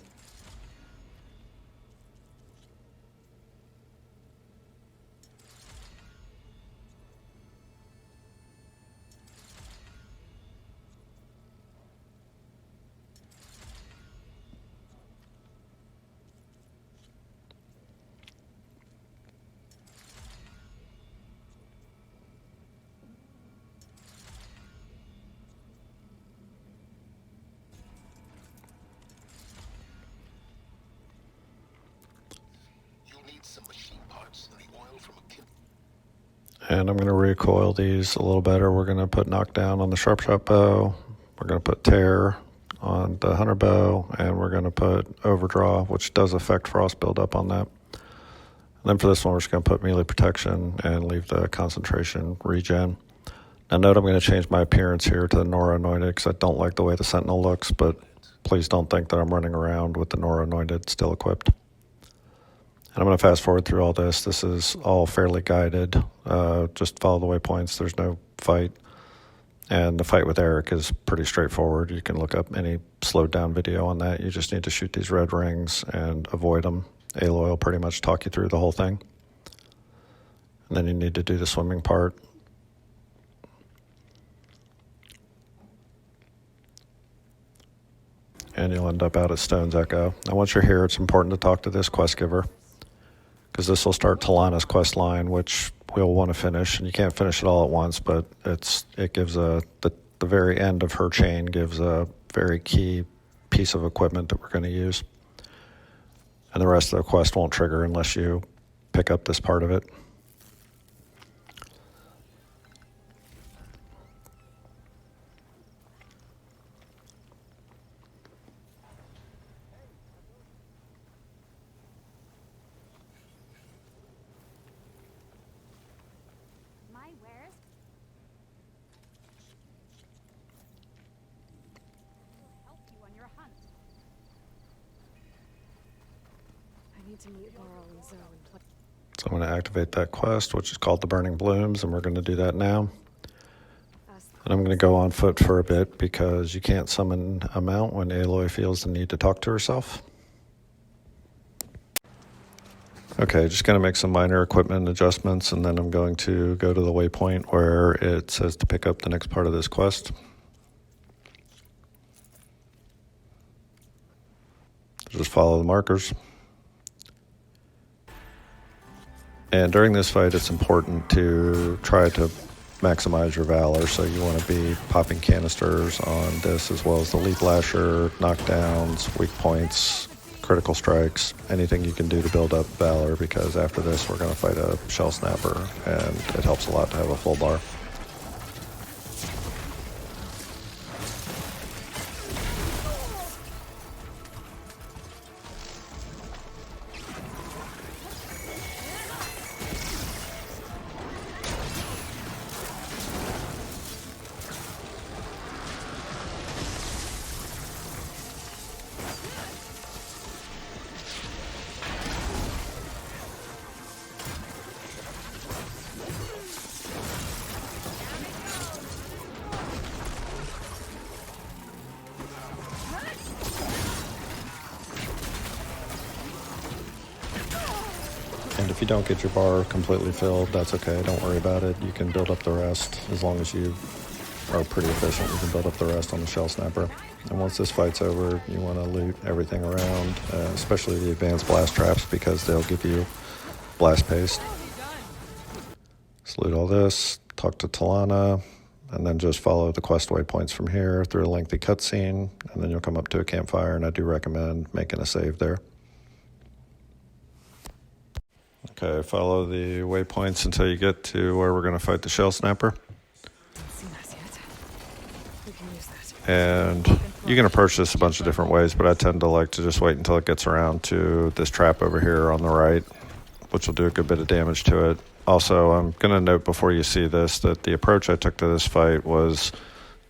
And I'm going to recoil these a little better. We're going to put knockdown on the sharp shot bow. We're going to put tear on the hunter bow, and we're going to put overdraw, which does affect frost buildup on that. And then for this one, we're just going to put melee protection and leave the concentration regen. Now note I'm going to change my appearance here to the Nora Anointed because I don't like the way the Sentinel looks, but please don't think that I'm running around with the Nora Anointed still equipped. And I'm going to fast forward through all this. This is all fairly guided. Just follow the waypoints. There's no fight. And the fight with Eric is pretty straightforward. You can look up any slowed down video on that. You just need to shoot these red rings and avoid them. Aloy will pretty much talk you through the whole thing. And then you need to do the swimming part. And you'll end up out at Stone's Echo. Now once you're here, it's important to talk to this quest giver, because this will start Talana's quest line, which we'll want to finish. And you can't finish it all at once, but it gives the very end of her chain gives a very key piece of equipment that we're going to use. And the rest of the quest won't trigger unless you pick up this part of it. To meet Brawl and Zoe and play. So I'm going to activate that quest, which is called the Burning Blooms, and we're going to do that now. And I'm going to go on foot for a bit because you can't summon a mount when Aloy feels the need to talk to herself. Okay, just going to make some minor equipment adjustments, and then I'm going to go to the waypoint where it says to pick up the next part of this quest. Just follow the markers. And during this fight, it's important to try to maximize your valor. So you want to be popping canisters on this, as well as the Leaf Lasher, knockdowns, weak points, critical strikes, anything you can do to build up valor, because after this, we're going to fight a Shell Snapper, and it helps a lot to have a full bar. And if you don't get your bar completely filled, that's okay. Don't worry about it. You can build up the rest. As long as you are pretty efficient, you can build up the rest on the Shell Snapper. And once this fight's over, you want to loot everything around, especially the advanced blast traps, because they'll give you blast paste. So loot all this, talk to Talana, and then just follow the quest waypoints from here through a lengthy cutscene, and then you'll come up to a campfire, and I do recommend making a save there. Okay, follow the waypoints until you get to where we're going to fight the Shell Snapper. Haven't seen us yet. And you can approach this a bunch of different ways, but I tend to like to just wait until it gets around to this trap over here on the right, which will do a good bit of damage to it. Also, I'm going to note before you see this that the approach I took to this fight was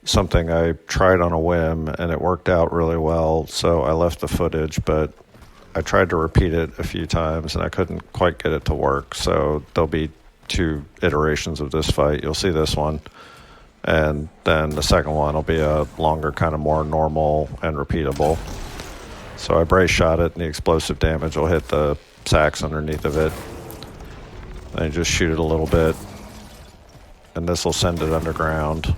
something I tried on a whim, and it worked out really well, so I left the footage, but I tried to repeat it a few times, and I couldn't quite get it to work, so there'll be 2 iterations of this fight. You'll see this one, and then the second one will be a longer, kind of more normal and repeatable. So I brace shot it, and the explosive damage will hit the sacks underneath of it. Then you just shoot it a little bit, and this will send it underground.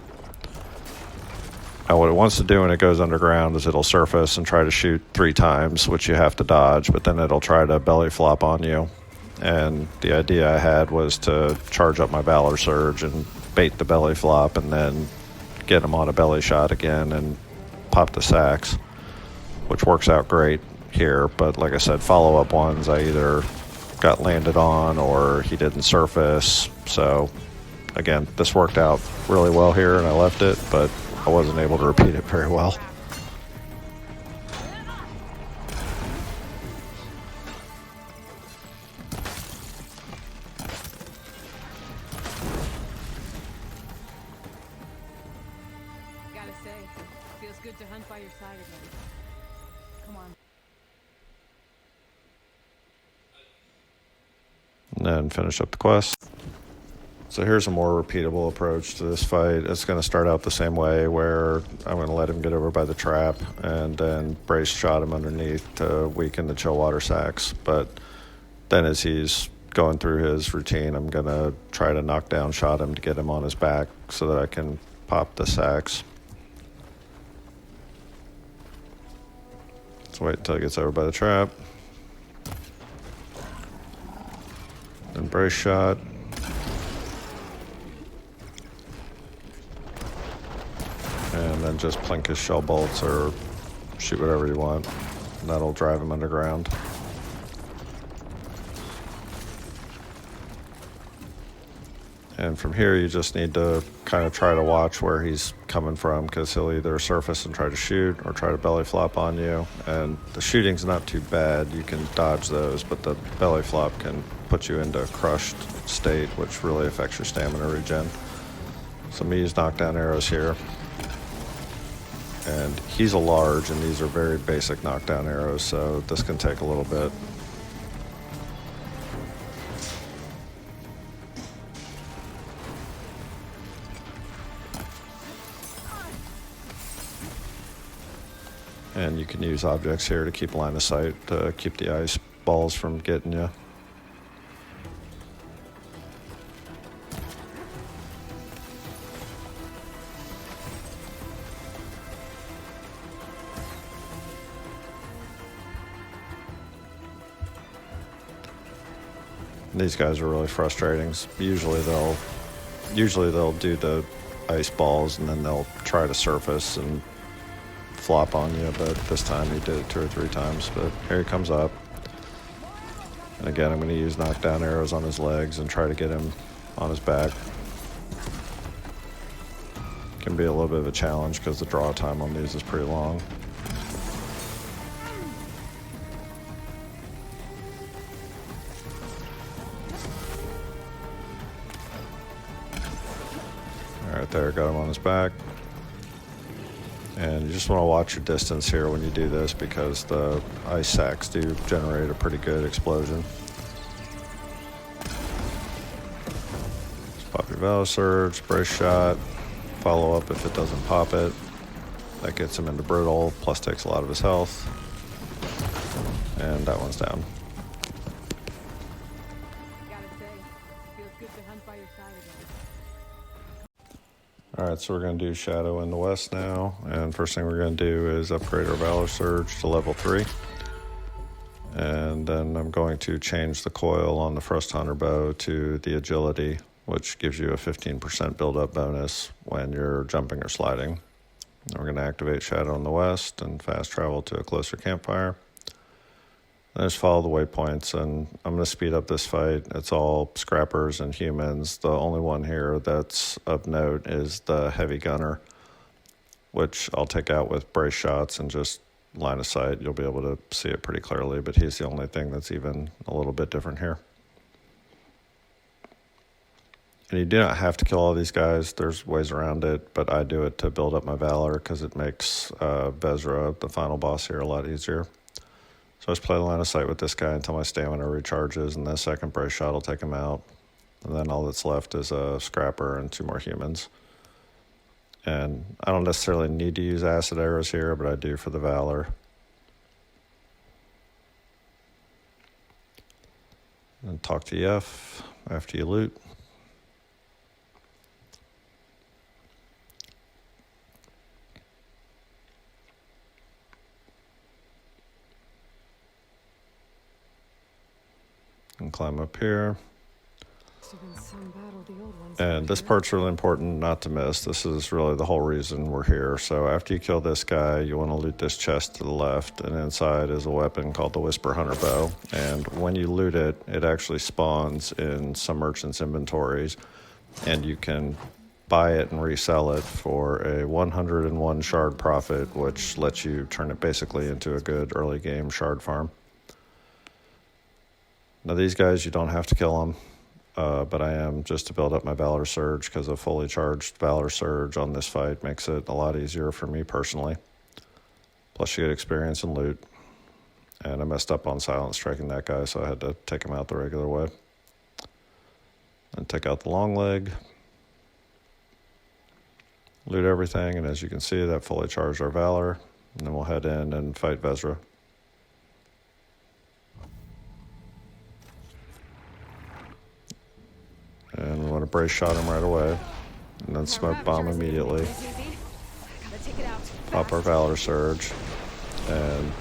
Now what it wants to do when it goes underground is it'll surface and try to shoot 3 times, which you have to dodge, but then it'll try to belly flop on you. And the idea I had was to charge up my Valor Surge and bait the belly flop and then get him on a belly shot again and pop the sacks, which works out great here. But like I said, follow-up ones I either got landed on or he didn't surface. So again, this worked out really well here and I left it, but I wasn't able to repeat it very well. Gotta say, feels good to hunt by your side again. Come on. And then finish up the quest. So here's a more repeatable approach to this fight. It's going to start out the same way, where I'm going to let him get over by the trap and then brace shot him underneath to weaken the chill water sacks. But then as he's going through his routine, I'm going to try to knock down shot him to get him on his back so that I can pop the sacks. Let's wait until he gets over by the trap. Then brace shot. And then just plink his shell bolts or shoot whatever you want. And that'll drive him underground. And from here you just need to kind of try to watch where he's coming from, because he'll either surface and try to shoot or try to belly flop on you. And the shooting's not too bad, you can dodge those, but the belly flop can put you into a crushed state, which really affects your stamina regen. So I'm gonna use knockdown arrows here. And he's a large, and these are very basic knockdown arrows, so this can take a little bit. And you can use objects here to keep line of sight, to keep the ice balls from getting you. These guys are really frustrating. Usually they'll do the ice balls and then they'll try to surface and flop on you, but this time he did it 2 or 3 times. But here he comes up. And again, I'm going to use knockdown arrows on his legs and try to get him on his back. Can be a little bit of a challenge because the draw time on these is pretty long. Right there, got him on his back. And you just want to watch your distance here when you do this, because the ice sacks do generate a pretty good explosion. Just pop your Valor Surge, brace shot, follow up if it doesn't pop it. That gets him into brittle, plus takes a lot of his health. And that one's down. Gotta say, feels good to hunt by your side again. Alright, so we're going to do Shadow in the West now, and first thing we're going to do is upgrade our Valor Surge to level 3. And then I'm going to change the coil on the Frost Hunter bow to the Agility, which gives you a 15% build-up bonus when you're jumping or sliding. And we're going to activate Shadow in the West and fast travel to a closer campfire. Then just follow the waypoints, and I'm going to speed up this fight. It's all scrappers and humans. The only one here that's of note is the heavy gunner. which I'll take out with brace shots and just line of sight. You'll be able to see it pretty clearly, but he's the only thing that's even a little bit different here. And you do not have to kill all these guys. There's ways around it, but I do it to build up my Valor because it makes Vezra, the final boss here, a lot easier. So I just play the line of sight with this guy until my stamina recharges, and then second brace shot will take him out. And then all that's left is a Scrapper and 2 more humans. And I don't necessarily need to use acid arrows here, but I do for the Valor. And talk to Yef after you loot. And climb up here. And this part's really important not to miss. This is really the whole reason we're here. So after you kill this guy, you want to loot this chest to the left, and inside is a weapon called the Whisper Hunter Bow. And when you loot it, it actually spawns in some merchants' inventories, and you can buy it and resell it for a 101 shard profit, which lets you turn it basically into a good early game shard farm. Now these guys, you don't have to kill them, but I am just to build up my Valor Surge, because a fully charged Valor Surge on this fight makes it a lot easier for me personally. Plus you get experience and loot. And I messed up on silent striking that guy, so I had to take him out the regular way. And take out the long leg. Loot everything, and as you can see, that fully charged our Valor. And then we'll head in and fight Vezra. And we want to brace shot him right away, and then smoke bomb immediately. Pop our Valor Surge, and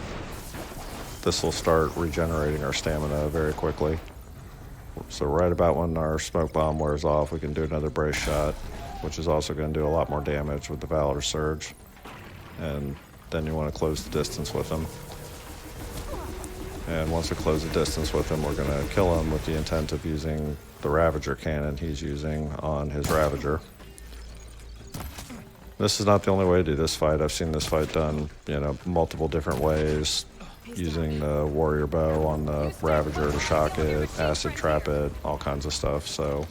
this will start regenerating our stamina very quickly. So right about when our smoke bomb wears off, we can do another brace shot, which is also going to do a lot more damage with the Valor Surge. And then you want to close the distance with him. And once we close the distance with him, we're going to kill him with the intent of using the Ravager cannon he's using on his Ravager. This is not the only way to do this fight. I've seen this fight done, multiple different ways, using the Warrior Bow on the Ravager to shock it, acid trap it, all kinds of stuff. So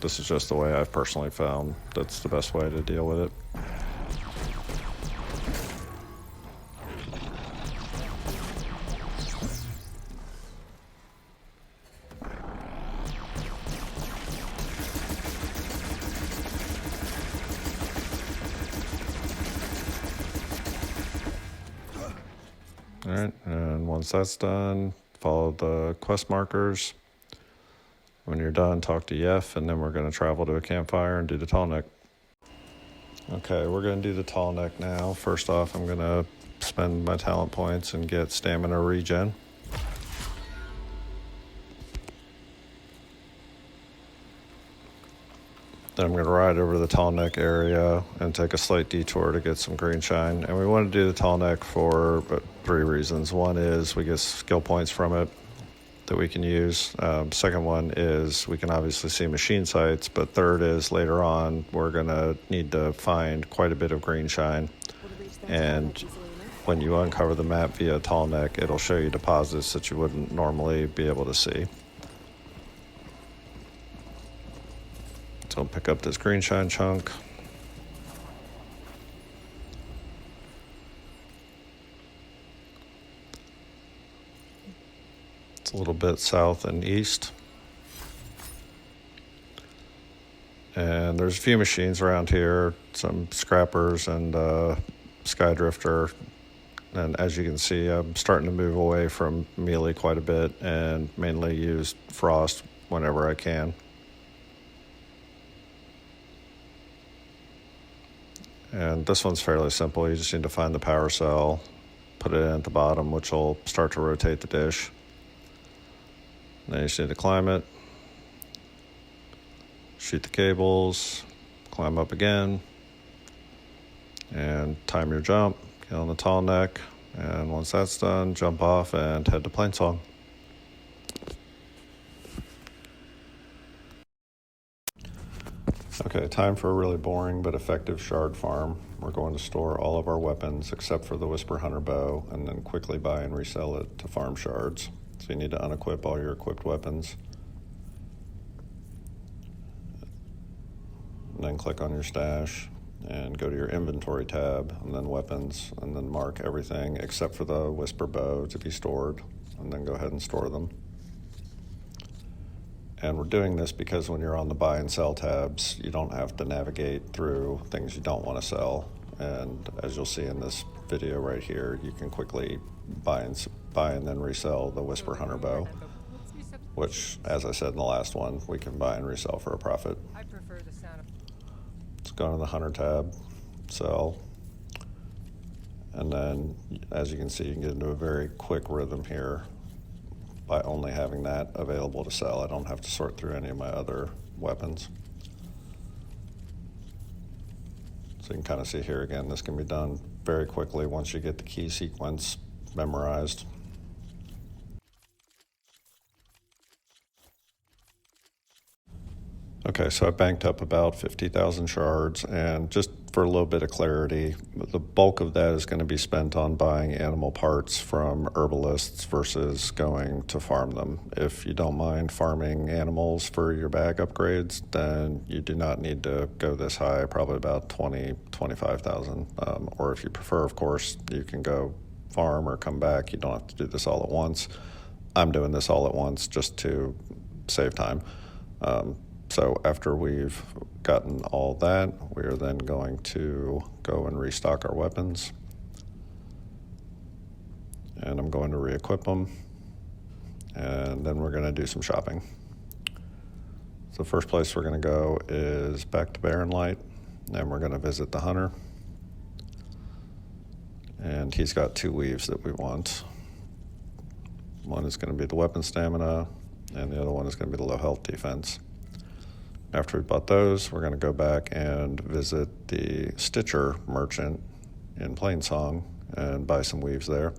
this is just the way I've personally found that's the best way to deal with it. Alright, and once that's done, follow the quest markers. When you're done, talk to Yef, and then we're going to travel to a campfire and do the tall neck. Okay, we're going to do the tall neck now. First off, I'm going to spend my talent points and get stamina regen. Then I'm going to ride over to the tall neck area and take a slight detour to get some green shine. And we want to do the tall neck for 3 reasons. One is we get skill points from it that we can use. Second one is we can obviously see machine sights, but third is later on we're going to need to find quite a bit of green shine. And when you uncover the map via tall neck, it'll show you deposits that you wouldn't normally be able to see. So I'll pick up this green shine chunk. It's a little bit south and east. And there's a few machines around here, some scrappers and Skydrifter. And as you can see, I'm starting to move away from melee quite a bit and mainly use frost whenever I can. And this one's fairly simple. You just need to find the power cell, put it in at the bottom, which will start to rotate the dish. Then you just need to climb it, shoot the cables, climb up again, and time your jump, get on the tall neck, and once that's done, jump off and head to Plainsong. Okay, time for a really boring but effective shard farm. We're going to store all of our weapons except for the Whisper Hunter bow and then quickly buy and resell it to farm shards. So you need to unequip all your equipped weapons. And then click on your stash and go to your inventory tab and then weapons and then mark everything except for the Whisper bow to be stored and then go ahead and store them. And we're doing this because when you're on the buy and sell tabs, you don't have to navigate through things you don't want to sell. And as you'll see in this video right here, you can quickly buy and then resell the Whisper Hunter bow, which, as I said in the last one, we can buy and resell for a profit. I prefer the sound of Let's go to the Hunter tab, sell, and then as you can see, you can get into a very quick rhythm here by only having that available to sell. I don't have to sort through any of my other weapons. So you can kind of see here again, this can be done very quickly once you get the key sequence memorized. Okay, so I banked up about 50,000 shards, and just for a little bit of clarity, the bulk of that is going to be spent on buying animal parts from herbalists versus going to farm them. If you don't mind farming animals for your bag upgrades, then you do not need to go this high, probably about 25,000. Or if you prefer, of course, you can go farm or come back. You don't have to do this all at once. I'm doing this all at once just to save time. So after we've gotten all that, we are then going to go and restock our weapons. And I'm going to re-equip them. And then we're going to do some shopping. So the first place we're going to go is back to Barren Light, and we're going to visit the Hunter. And he's got 2 weaves that we want. One is going to be the weapon stamina, and the other one is going to be the low health defense. After we bought those, we're going to go back and visit the Stitcher merchant in Plainsong and buy some weaves there.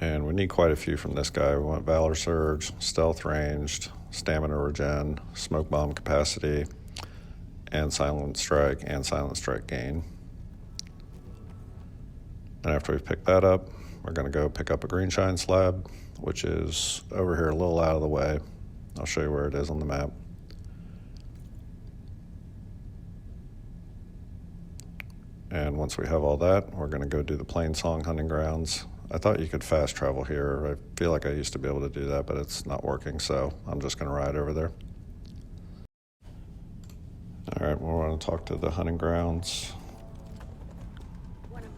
And we need quite a few from this guy. We want Valor Surge, Stealth Ranged, Stamina Regen, Smoke Bomb Capacity, and Silent Strike Gain. And after we've picked that up, we're going to go pick up a Green Shine Slab, which is over here a little out of the way. I'll show you where it is on the map. And once we have all that, we're going to go do the Plainsong hunting grounds. I thought you could fast travel here. I feel like I used to be able to do that, but it's not working, so I'm just going to ride over there. All right, we're going to talk to the hunting grounds.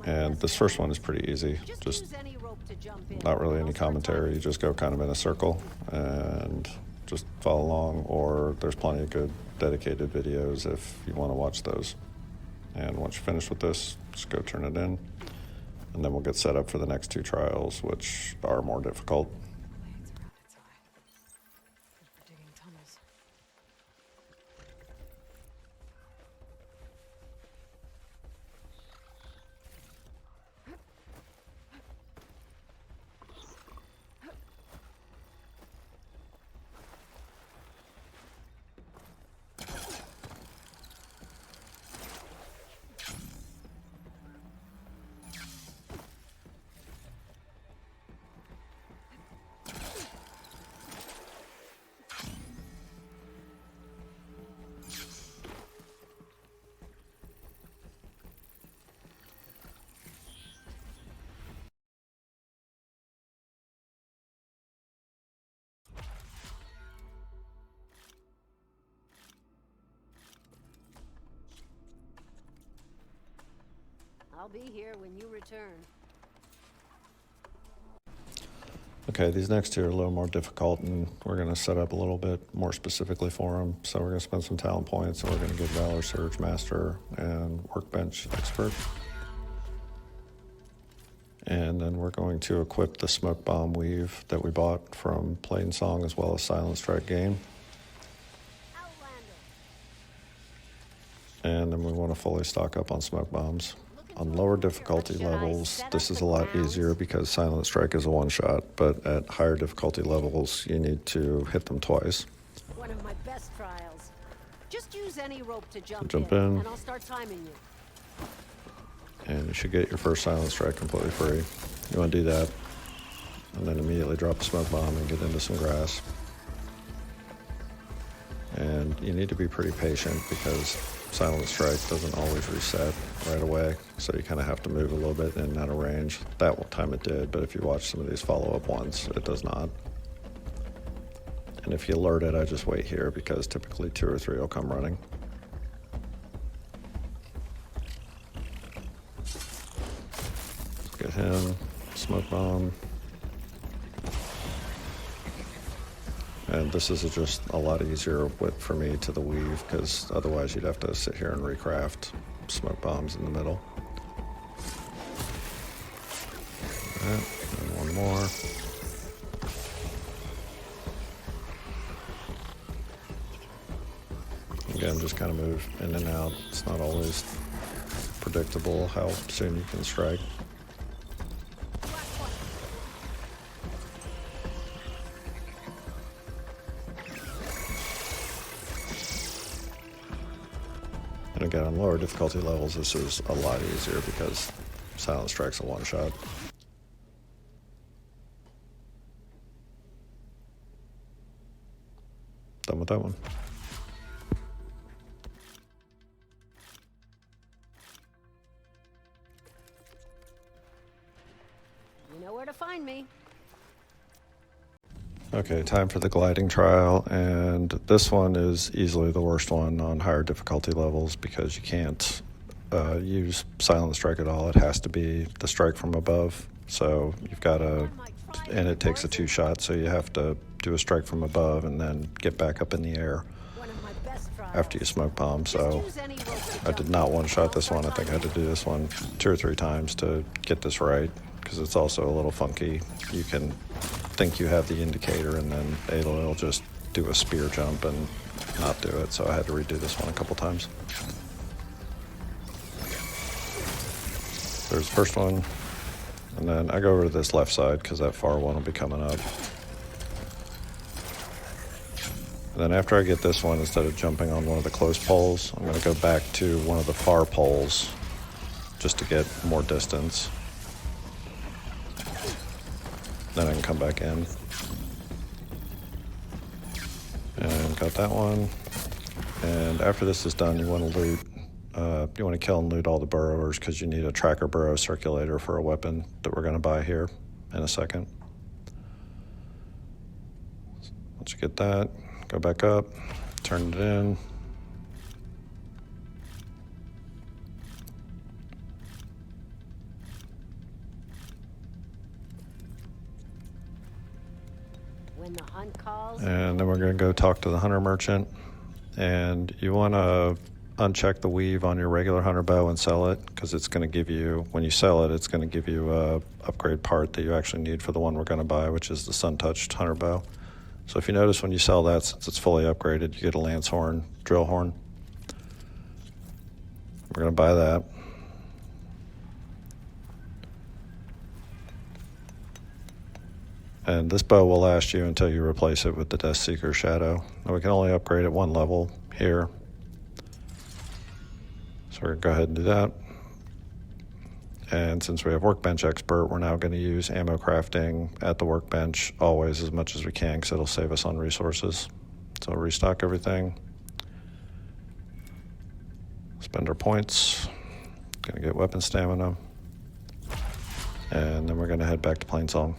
And this first one is pretty easy. Just not really any commentary. You just go kind of in a circle and just follow along, or there's plenty of good dedicated videos if you want to watch those. And once you're finished with this, just go turn it in, and then we'll get set up for the next 2 trials, which are more difficult. I'll be here when you return. Okay, these next 2 are a little more difficult, and we're going to set up a little bit more specifically for them. So we're going to spend some talent points, and we're going to get Valor Surge Master and Workbench Expert. And then we're going to equip the Smoke Bomb Weave that we bought from Plainsong, as well as Silent Strike Gain. And then we want to fully stock up on Smoke Bombs. On lower difficulty levels, this is a lot easier because Silent Strike is a one-shot, but at higher difficulty levels, you need to hit them twice. One of my best trials. Just use any rope to jump Jump in, in. and I'll start timing you. And you should get your first Silent Strike completely free. You want to do that, and then immediately drop a smoke bomb and get into some grass. And you need to be pretty patient because Silent Strike doesn't always reset right away, so you kind of have to move a little bit in and out of range. That one time it did, but if you watch some of these follow-up ones, it does not. And if you alert it, I just wait here because typically 2 or 3 will come running. Get him, smoke bomb. And this is just a lot easier for me to the weave, because otherwise you'd have to sit here and recraft smoke bombs in the middle. Alright, and one more. Again, just kind of move in and out. It's not always predictable how soon you can strike. And again, on lower difficulty levels, this is a lot easier because Silent Strike's a one-shot. Done with that one. You know where to find me. Okay, time for the gliding trial, and this one is easily the worst one on higher difficulty levels because you can't use Silent Strike at all. It has to be the strike from above, so you've got to, and it takes a 2-shot, so you have to do a strike from above and then get back up in the air after you smoke bomb. So I did not one-shot this one. I think I had to do this one 2 or 3 times to get this right because it's also a little funky. You can think you have the indicator and then it'll just do a spear jump and not do it, so I had to redo this one a couple times. There's the first one, and then I go over to this left side because that far one will be coming up. And then after I get this one, instead of jumping on one of the close poles, I'm going to go back to one of the far poles just to get more distance. Then I can come back in. And got that one. And after this is done, you want to loot. You want to kill and loot all the burrowers because you need a tracker burrow circulator for a weapon that we're going to buy here in a second. Once you get that, go back up, turn it in. When the hunt calls. And then we're going to go talk to the hunter merchant. And you want to uncheck the weave on your regular hunter bow and sell it, because it's going to give you, when you sell it, it's going to give you a upgrade part that you actually need for the one we're going to buy, which is the sun-touched hunter bow. So if you notice when you sell that, since it's fully upgraded, you get a lance horn, drill horn. We're going to buy that. And this bow will last you until you replace it with the Death Seeker Shadow. Now we can only upgrade at 1 level here. So we're going to go ahead and do that. And since we have Workbench Expert, we're now going to use ammo crafting at the workbench always as much as we can because it'll save us on resources. So restock everything. Spend our points. Going to get weapon stamina. And then we're going to head back to Plainsong.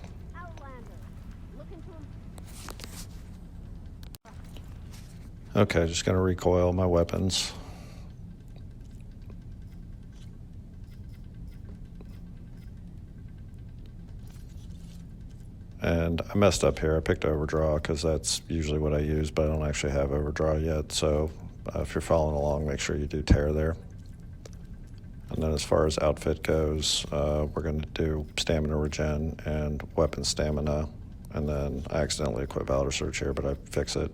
Okay, just going to recoil my weapons. And I messed up here. I picked overdraw because that's usually what I use, but I don't actually have overdraw yet. So if you're following along, make sure you do tear there. And then as far as outfit goes, we're going to do stamina regen and weapon stamina. And then I accidentally equip Valor Surge here, but I fix it.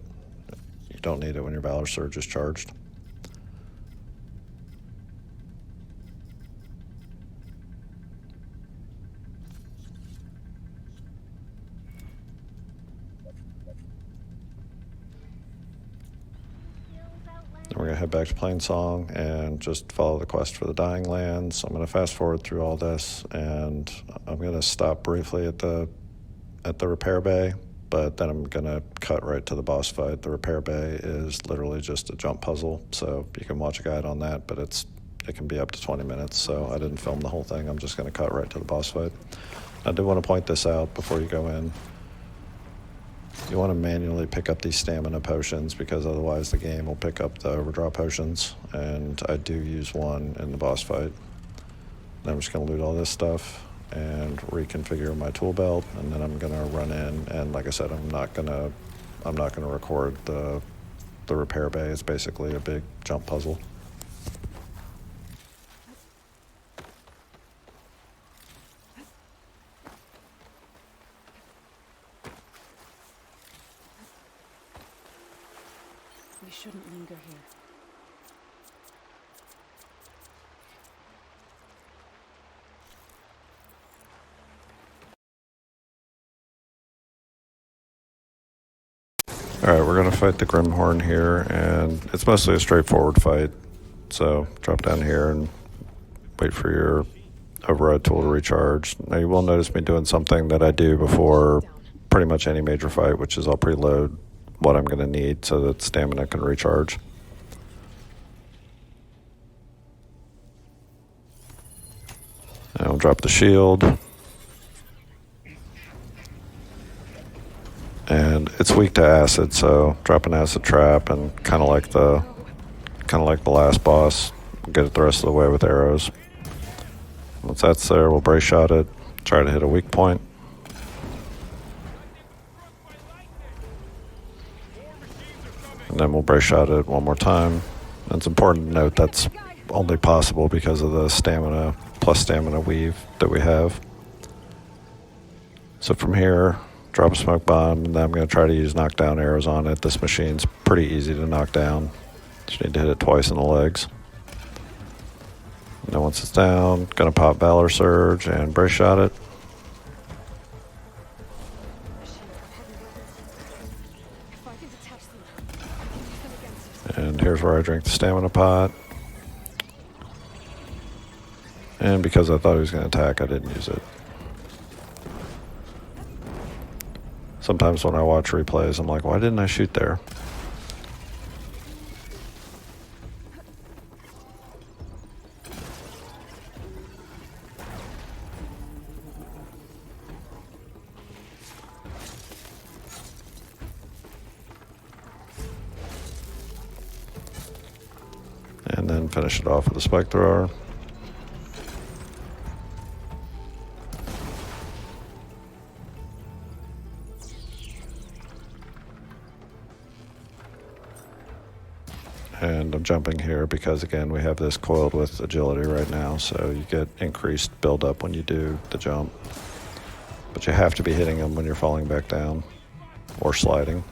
You don't need it when your Valor Surge is charged. head back to Plainsong and just follow the quest for the Dying Lands. I'm going to fast forward through all this, and I'm going to stop briefly at the repair bay, but then I'm going to cut right to the boss fight. The repair bay is literally just a jump puzzle, so you can watch a guide on that, but it can be up to 20 minutes, so I didn't film the whole thing. I'm just going to cut right to the boss fight. I do want to point this out before you go in. You want to manually pick up these stamina potions, because otherwise the game will pick up the overdraw potions, and I do use one in the boss fight. Then I'm just going to loot all this stuff and reconfigure my tool belt, and then I'm going to run in, and like I said, I'm not going to record the repair bay. It's basically a big jump puzzle. We shouldn't linger here. Alright, we're going to fight the Grimhorn here, and it's mostly a straightforward fight. So drop down here and wait for your override tool to recharge. Now you will notice me doing something that I do before pretty much any major fight, which is I'll preload what I'm going to need so that stamina can recharge. And I'll drop the shield. And it's weak to acid, so drop an acid trap, and kind of like the last boss, get it the rest of the way with arrows. Once that's there, we'll brace shot it, try to hit a weak point. And then we'll brace shot it one more time. And it's important to note that's only possible because of the stamina plus stamina weave that we have. So from here, drop a smoke bomb, and then I'm going to try to use knockdown arrows on it. This machine's pretty easy to knock down. Just need to hit it twice in the legs. And then once it's down, going to pop Valor Surge and brace shot it. And here's where I drink the stamina pot. And because I thought he was going to attack, I didn't use it. Sometimes when I watch replays, I'm like, why didn't I shoot there? And then finish it off with a spike thrower. And I'm jumping here because, again, we have this coiled with agility right now, so you get increased buildup when you do the jump. But you have to be hitting them when you're falling back down or sliding.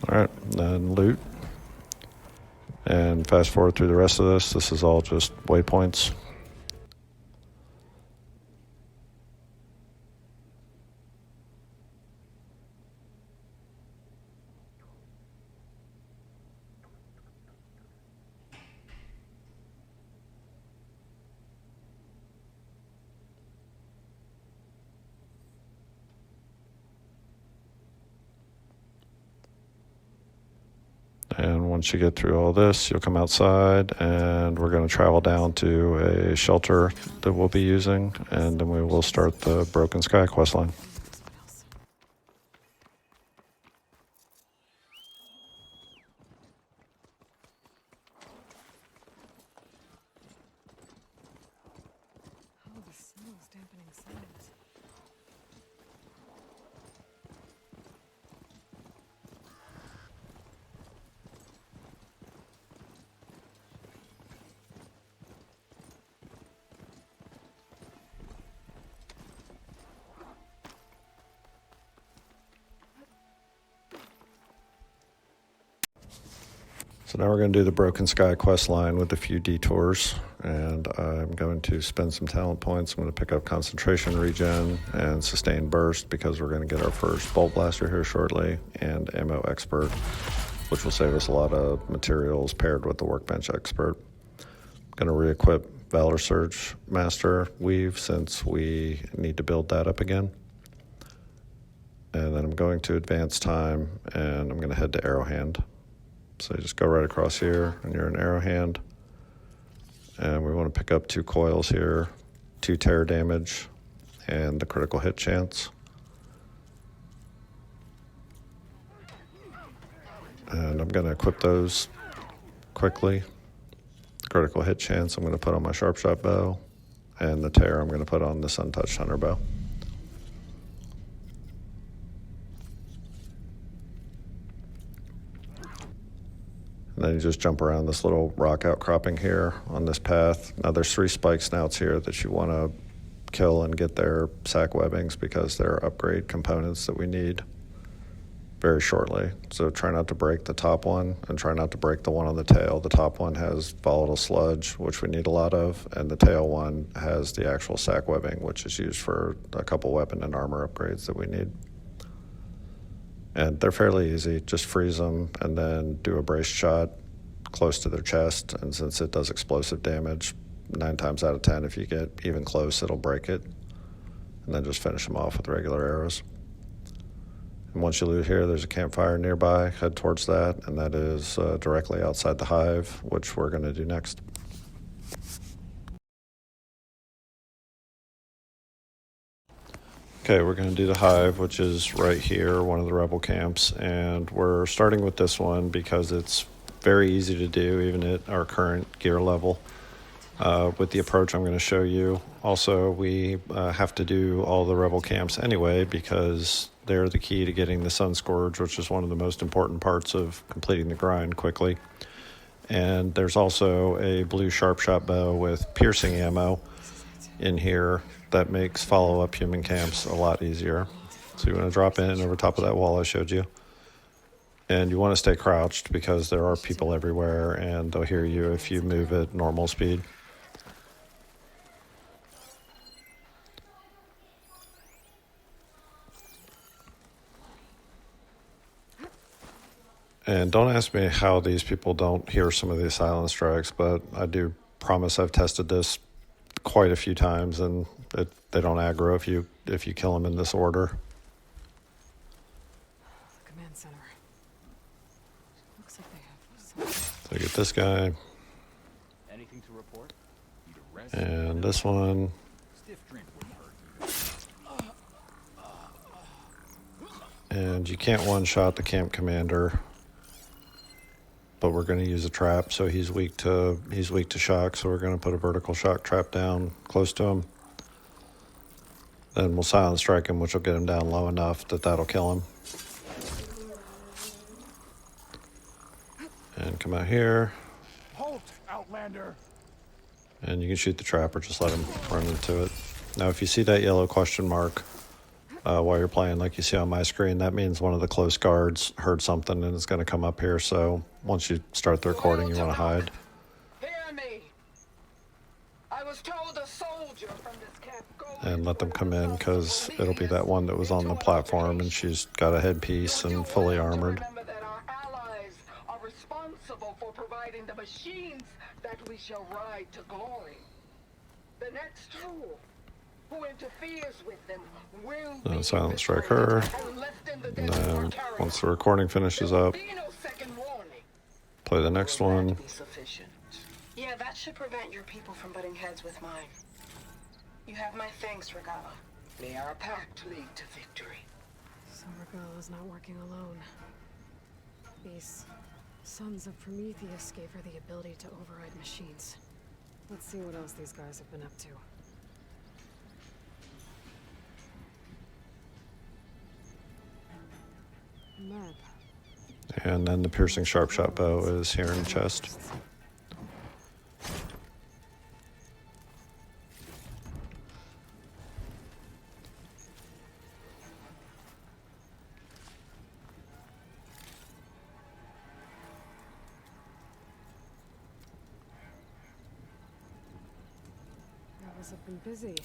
Alright, then loot. And fast forward through the rest of this. This is all just waypoints. And once you get through all this, you'll come outside, and we're going to travel down to a shelter that we'll be using, and then we will start the Broken Sky questline. Oh, the smell's dampening sounds. So now we're going to do the Broken Sky quest line with a few detours, and I'm going to spend some talent points. I'm going to pick up concentration regen and sustained burst because we're going to get our first bolt blaster here shortly, and ammo expert, which will save us a lot of materials paired with the workbench expert. I'm going to re-equip Valor Surge Master Weave since we need to build that up again. And then I'm going to advance time, and I'm going to head to Arrow Hand. So you just go right across here, and you're in Arrow Hand. And we want to pick up 2 coils here, 2 tear damage, and the critical hit chance. And I'm going to equip those quickly. The critical hit chance I'm going to put on my sharp shot bow, and the tear I'm going to put on this untouched hunter bow. And then you just jump around this little rock outcropping here on this path. Now there's 3 spike snouts here that you want to kill and get their sack webbings because they're upgrade components that we need very shortly. So try not to break the top one and try not to break the one on the tail. The top one has volatile sludge, which we need a lot of, and the tail one has the actual sack webbing, which is used for a couple weapon and armor upgrades that we need. And they're fairly easy. Just freeze them and then do a brace shot close to their chest. And since it does explosive damage, 9 times out of 10, if you get even close, it'll break it. And then just finish them off with regular arrows. And once you loot here, there's a campfire nearby. Head towards that, and that is directly outside the hive, which we're going to do next. Okay, we're going to do the hive, which is right here, one of the rebel camps, and we're starting with this one because it's very easy to do, even at our current gear level, with the approach I'm going to show you. Also, we have to do all the rebel camps anyway because they're the key to getting the Sun Scourge, which is one of the most important parts of completing the grind quickly. And there's also a blue sharp shot bow with piercing ammo in here that makes follow-up human camps a lot easier. So you want to drop in over top of that wall I showed you. And you want to stay crouched because there are people everywhere and they'll hear you if you move at normal speed. And don't ask me how these people don't hear some of these silent strikes, but I do promise I've tested this quite a few times, and they don't aggro if you kill them in this order. Command center. Looks like they have some... So get this guy. Anything to report? Need a rest? And this one. Stiff drink wouldn't hurt. And you can't one-shot the camp commander, but we're going to use a trap, so he's weak to shock, so we're going to put a vertical shock trap down close to him. Then we'll silent strike him, which will get him down low enough that that'll kill him. And come out here. Halt, Outlander! And you can shoot the trap or just let him run into it. Now, if you see that yellow question mark while you're playing, like you see on my screen, that means one of the close guards heard something and it's going to come up here. So once you start the recording, you want to hide. Hear me. I was told a soldier from this camp And let them come in because it'll be that one that was on the platform and she's got a headpiece and fully armored. Remember that our allies are responsible for providing the machines that we shall ride to glory. The next fool who interferes with them will be silent strike her. And then once the recording finishes up, play the next one. Yeah, that should prevent your people from butting heads with mine. You have my thanks, Regala. May our pact lead to victory. So Regala's not working alone. These sons of Prometheus gave her the ability to override machines. Let's see what else these guys have been up to. Map. And then the piercing sharp shot bow is here in the chest. Rebels have been busy.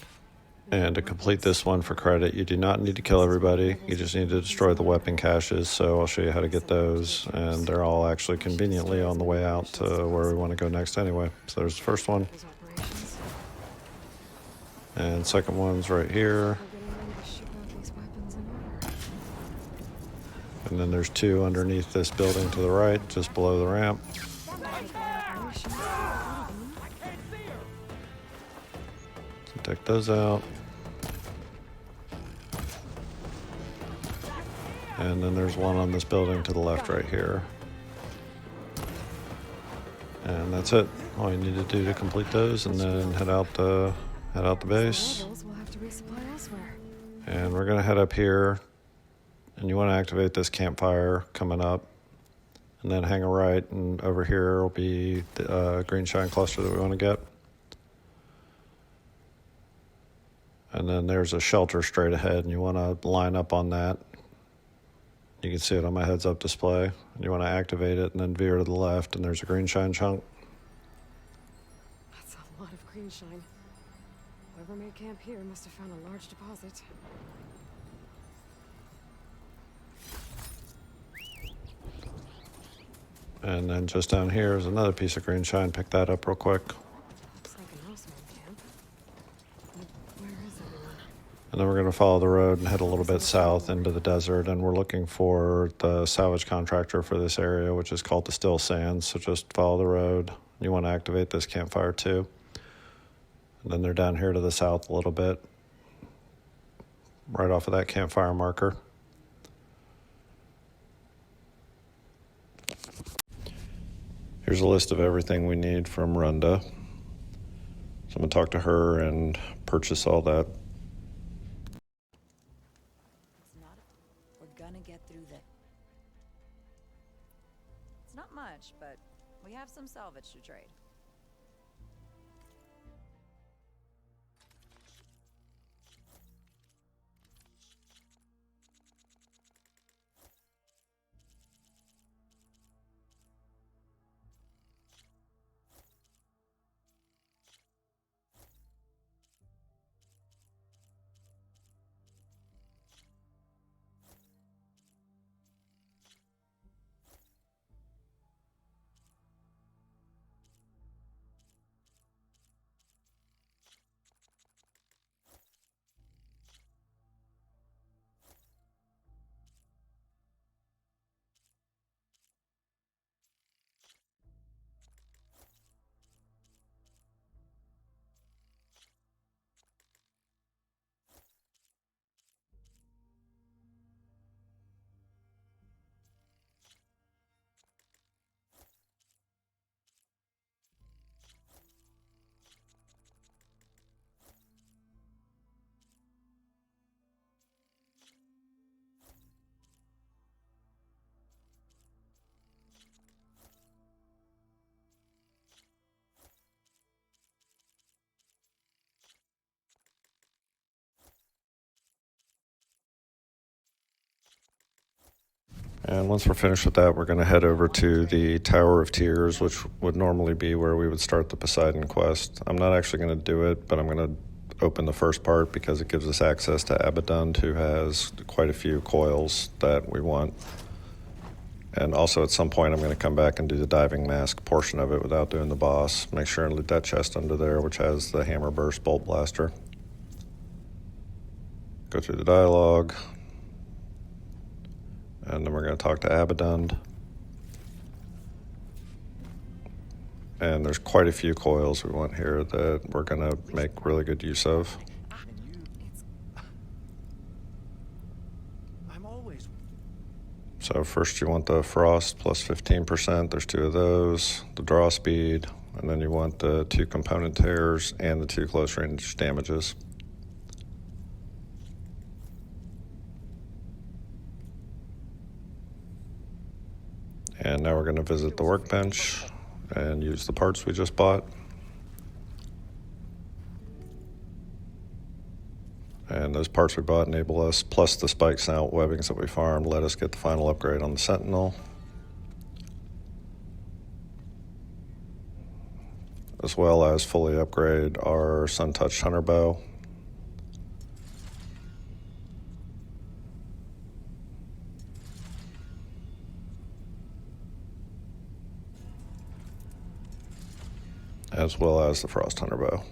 And to complete this one for credit, you do not need to kill everybody. You just need to destroy the weapon caches. So I'll show you how to get those. And they're all actually conveniently on the way out to where we want to go next anyway. So there's the first one. Those operations. And second one's right here. We're getting ready to ship out these weapons in order. And then there's two underneath this building to the right, just below the ramp. Operations. So take those out. And then there's one on this building to the left right here. And that's it. All you need to do to complete those, and then head out the base. Rebels will have to resupply elsewhere. And we're gonna head up here, and you want to activate this campfire coming up, and then hang a right, and over here will be the green shine cluster that we want to get. And then there's a shelter straight ahead, and you want to line up on that. You can see it on my heads up display. And you want to activate it and then veer to the left, and there's a green shine chunk. That's a lot of green shine. Whoever made camp here must have found a large deposit. And then just down here is another piece of green shine. Pick that up real quick. Looks like an awesome camp. Where is everyone? And then we're going to follow the road and head a little bit south into the desert. And we're looking for the salvage contractor for this area, which is called the Still Sands. So just follow the road. You want to activate this campfire too. And then they're down here to the south a little bit, right off of that campfire marker. Here's a list of everything we need from Runda. So I'm going to talk to her and purchase all that. We're gonna get through that. It's not much, but we have some salvage to trade. And once we're finished with that, we're going to head over to the Tower of Tears, which would normally be where we would start the Poseidon quest. I'm not actually going to do it, but I'm going to open the first part because it gives us access to Abaddon, who has quite a few coils that we want. And also at some point I'm going to come back and do the diving mask portion of it without doing the boss. Make sure and loot that chest under there, which has the Hammer Burst Bolt Blaster. Go through the dialogue. And then we're going to talk to Abaddon. And there's quite a few coils we want here that we're going to make really good use of. I'm always. So first you want the Frost plus 15%. There's two of those. The draw speed. And then you want the 2 component tears and the 2 close range damages. And now we're going to visit the workbench and use the parts we just bought. And those parts we bought enable us, plus the spikes and out webbings that we farmed, let us get the final upgrade on the Sentinel. This well as fully upgrade our Sun-Touched Hunter Bow. As well as the Frost Hunter Bow.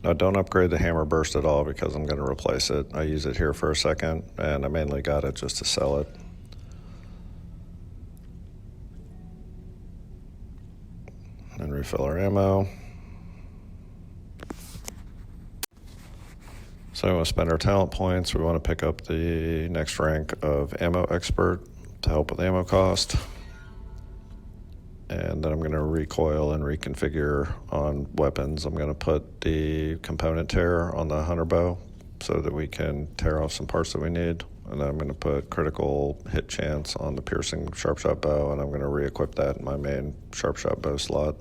Now don't upgrade the Hammer Burst at all because I'm going to replace it. I use it here for a second, and I mainly got it just to sell it. And refill our ammo. So we want to spend our talent points. We want to pick up the next rank of Ammo Expert to help with ammo cost. And then I'm going to recoil and reconfigure on weapons. I'm going to put the component tear on the Hunter Bow so that we can tear off some parts that we need. And then I'm going to put critical hit chance on the piercing sharpshot bow, and I'm going to re-equip that in my main sharpshot bow slot.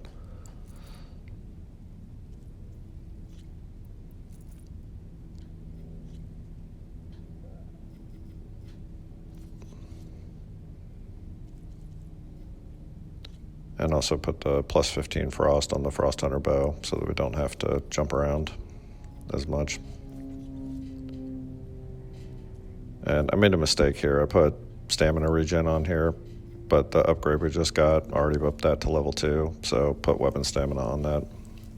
And also put the plus 15 frost on the Frost Hunter Bow so that we don't have to jump around as much. And I made a mistake here. I put stamina regen on here, but the upgrade we just got already upped that to level 2, so put weapon stamina on that.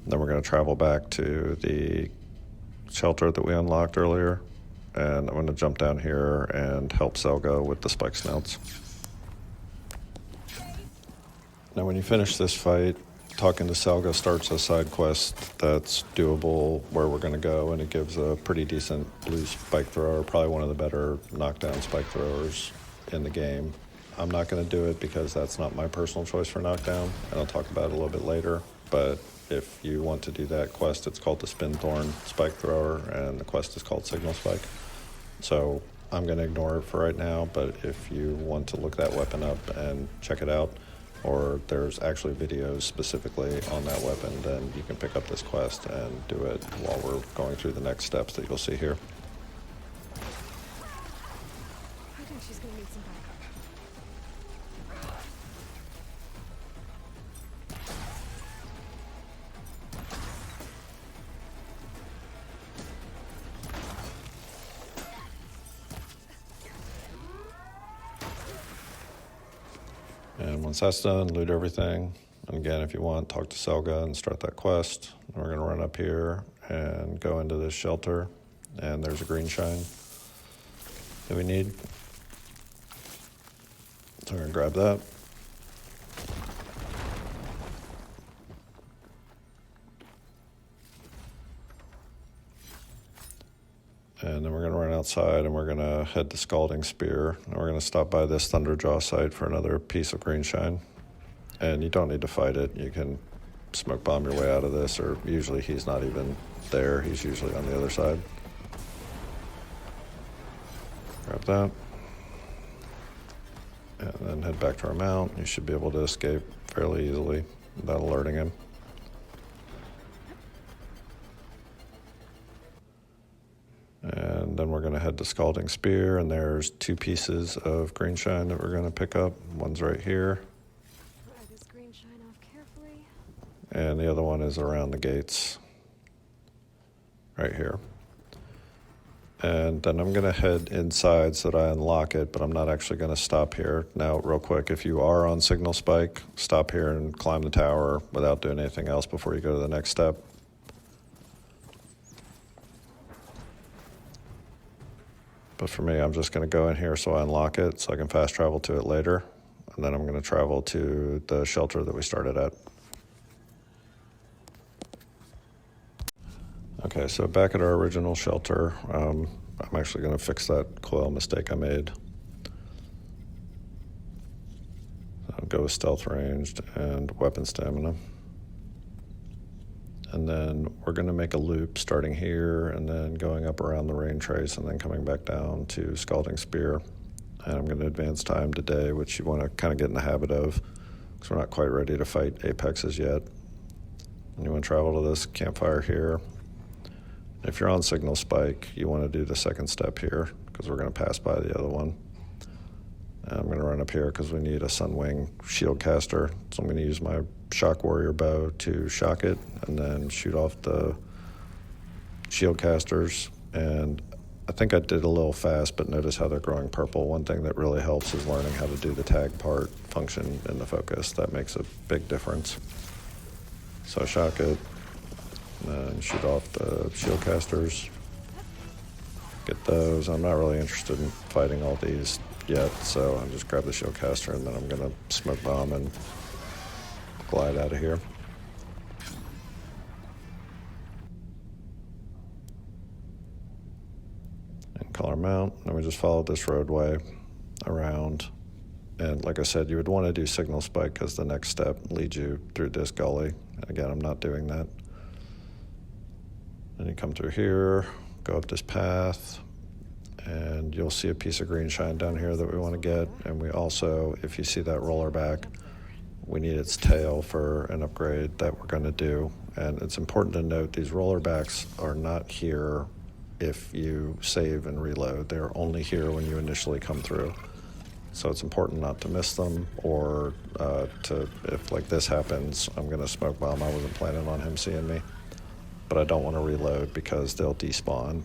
Then we're going to travel back to the shelter that we unlocked earlier, and I'm going to jump down here and help Selga with the spike snouts. Now when you finish this fight, talking to Selga starts a side quest that's doable where we're going to go, and it gives a pretty decent blue spike thrower, probably one of the better knockdown spike throwers in the game. I'm not going to do it because that's not my personal choice for knockdown, and I'll talk about it a little bit later, but if you want to do that quest, it's called the Spin Thorn Spike Thrower, and the quest is called Signal Spike. So I'm going to ignore it for right now, but if you want to look that weapon up and check it out, or there's actually videos specifically on that weapon, then you can pick up this quest and do it while we're going through the next steps that you'll see here. I think she's gonna need some backup. And once that's done, loot everything. And again, if you want, talk to Selga and start that quest. And we're going to run up here and go into this shelter. And there's a green shine that we need. So we're going to grab that. And then we're going to run outside and we're going to head to Scalding Spear. And we're going to stop by this Thunderjaw site for another piece of green shine. And you don't need to fight it. You can smoke bomb your way out of this, or usually he's not even there. He's usually on the other side. Grab that. And then head back to our mount. You should be able to escape fairly easily without alerting him. And then we're going to head to Scalding Spear, and there's 2 pieces of green shine that we're going to pick up. One's right here, Pry this green shine off carefully. and the other one is around the gates, right here. And then I'm going to head inside so that I unlock it, but I'm not actually going to stop here. Now, real quick, if you are on Signal Spike, stop here and climb the tower without doing anything else before you go to the next step. But for me, I'm just going to go in here so I unlock it so I can fast travel to it later. And then I'm going to travel to the shelter that we started at. Okay, so back at our original shelter, I'm actually going to fix that coil mistake I made. I'll go with stealth ranged and weapon stamina. And then we're going to make a loop starting here and then going up around the rain trace and then coming back down to Scalding Spear. And I'm going to advance time today, which you want to kind of get in the habit of because we're not quite ready to fight apexes yet. And you want to travel to this campfire here. If you're on Signal Spike, you want to do the second step here because we're going to pass by the other one. I'm going to run up here because we need a Sunwing shield caster. So I'm going to use my Shock Warrior bow to shock it and then shoot off the shield casters. And I think I did a little fast, but notice how they're growing purple. One thing that really helps is learning how to do the tag part function in the focus. That makes a big difference. So shock it, and then shoot off the shield casters. Get those. I'm not really interested in fighting all these yet, so I'll just grab the shield caster and then I'm going to smoke bomb and glide out of here. And color mount, and we just follow this roadway around. And like I said, you would want to do signal spike because the next step leads you through this gully. Again, I'm not doing that. Then you come through here, go up this path, and you'll see a piece of green shine down here that we want to get. And we also, if you see that roller back, we need its tail for an upgrade that we're going to do. And it's important to note these roller backs are not here if you save and reload. They're only here when you initially come through. So it's important not to miss them, or if like this happens, I'm going to smoke bomb. I wasn't planning on him seeing me, but I don't want to reload because they'll despawn.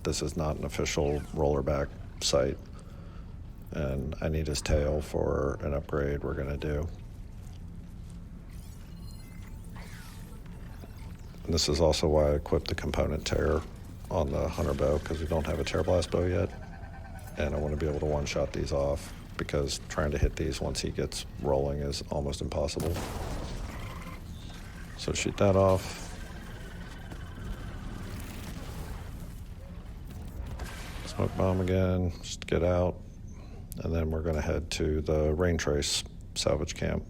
This is not an official rollerback site, and I need his tail for an upgrade we're going to do. And this is also why I equipped the component tear on the hunter bow, because we don't have a tear blast bow yet. And I want to be able to one-shot these off because trying to hit these once he gets rolling is almost impossible. So shoot that off. Smoke bomb again, just get out. And then we're going to head to the Rain Trace salvage camp.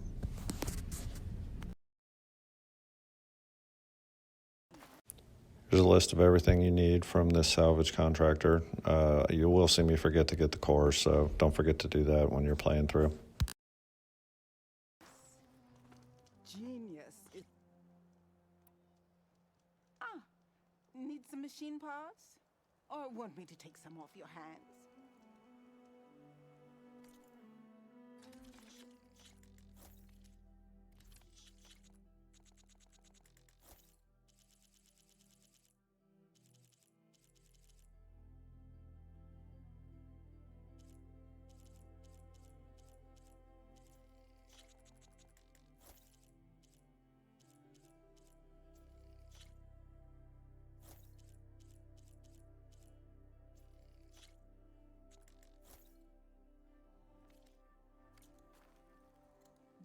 Here's a list of everything you need from this salvage contractor. You will see me forget to get the cores, so don't forget to do that when you're playing through. Genius. Need some machine parts? Or want me to take some off your hands?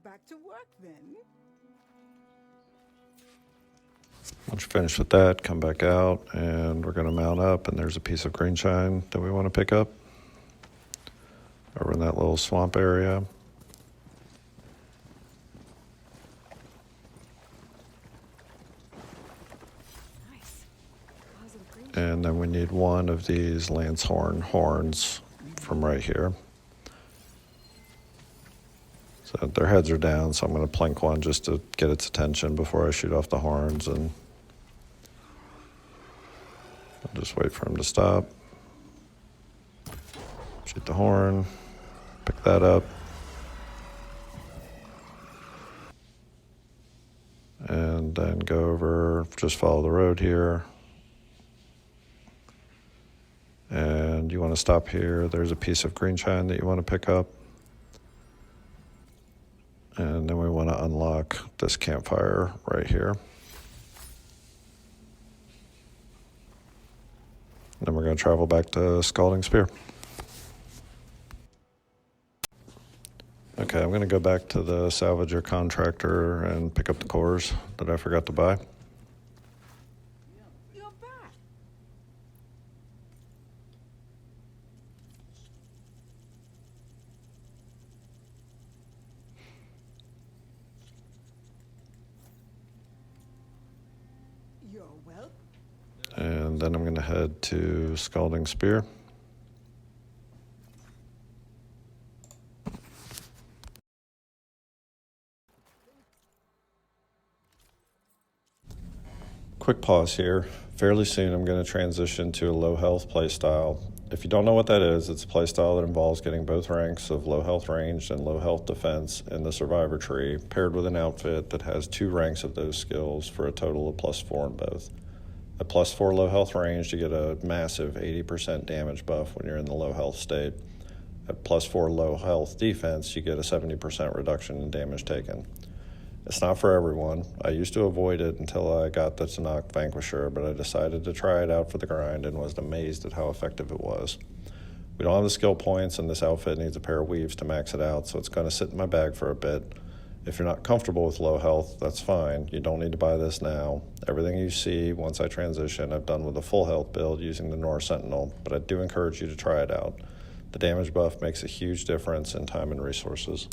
Back to work then. Once you're finished with that, come back out and we're going to mount up, and there's a piece of green shine that we want to pick up over in that little swamp area. Nice. Positive green. And then we need one of these lance horns from right here. So their heads are down, so I'm going to plink one just to get its attention before I shoot off the horns, and I'll just wait for him to stop. Shoot the horn, pick that up, and then go over, just follow the road here. And you want to stop here. There's a piece of green shine that you want to pick up. And then we want to unlock this campfire right here. And then we're going to travel back to Scalding Spear. Okay, I'm going to go back to the salvager contractor and pick up the cores that I forgot to buy. You're back. You're welcome. And then I'm going to head to Scalding Spear. Quick pause here. Fairly soon I'm going to transition to a low health playstyle, If you don't know what that is, it's a playstyle that involves getting both ranks of low health ranged and low health defense in the survivor tree, paired with an outfit that has 2 ranks of those skills for a total of +4 in both. At +4 low health range, you get a massive 80% damage buff when you're in the low health state. At +4 low health defense, you get a 70% reduction in damage taken. It's not for everyone. I used to avoid it until I got the Tenakth Vanquisher, but I decided to try it out for the grind and was amazed at how effective it was. We don't have the skill points, and this outfit needs a pair of weaves to max it out, so it's going to sit in my bag for a bit. If you're not comfortable with low health, that's fine. You don't need to buy this now. Everything you see once I transition, I've done with a full health build using the Nora Sentinel, but I do encourage you to try it out. The damage buff makes a huge difference in time and resources.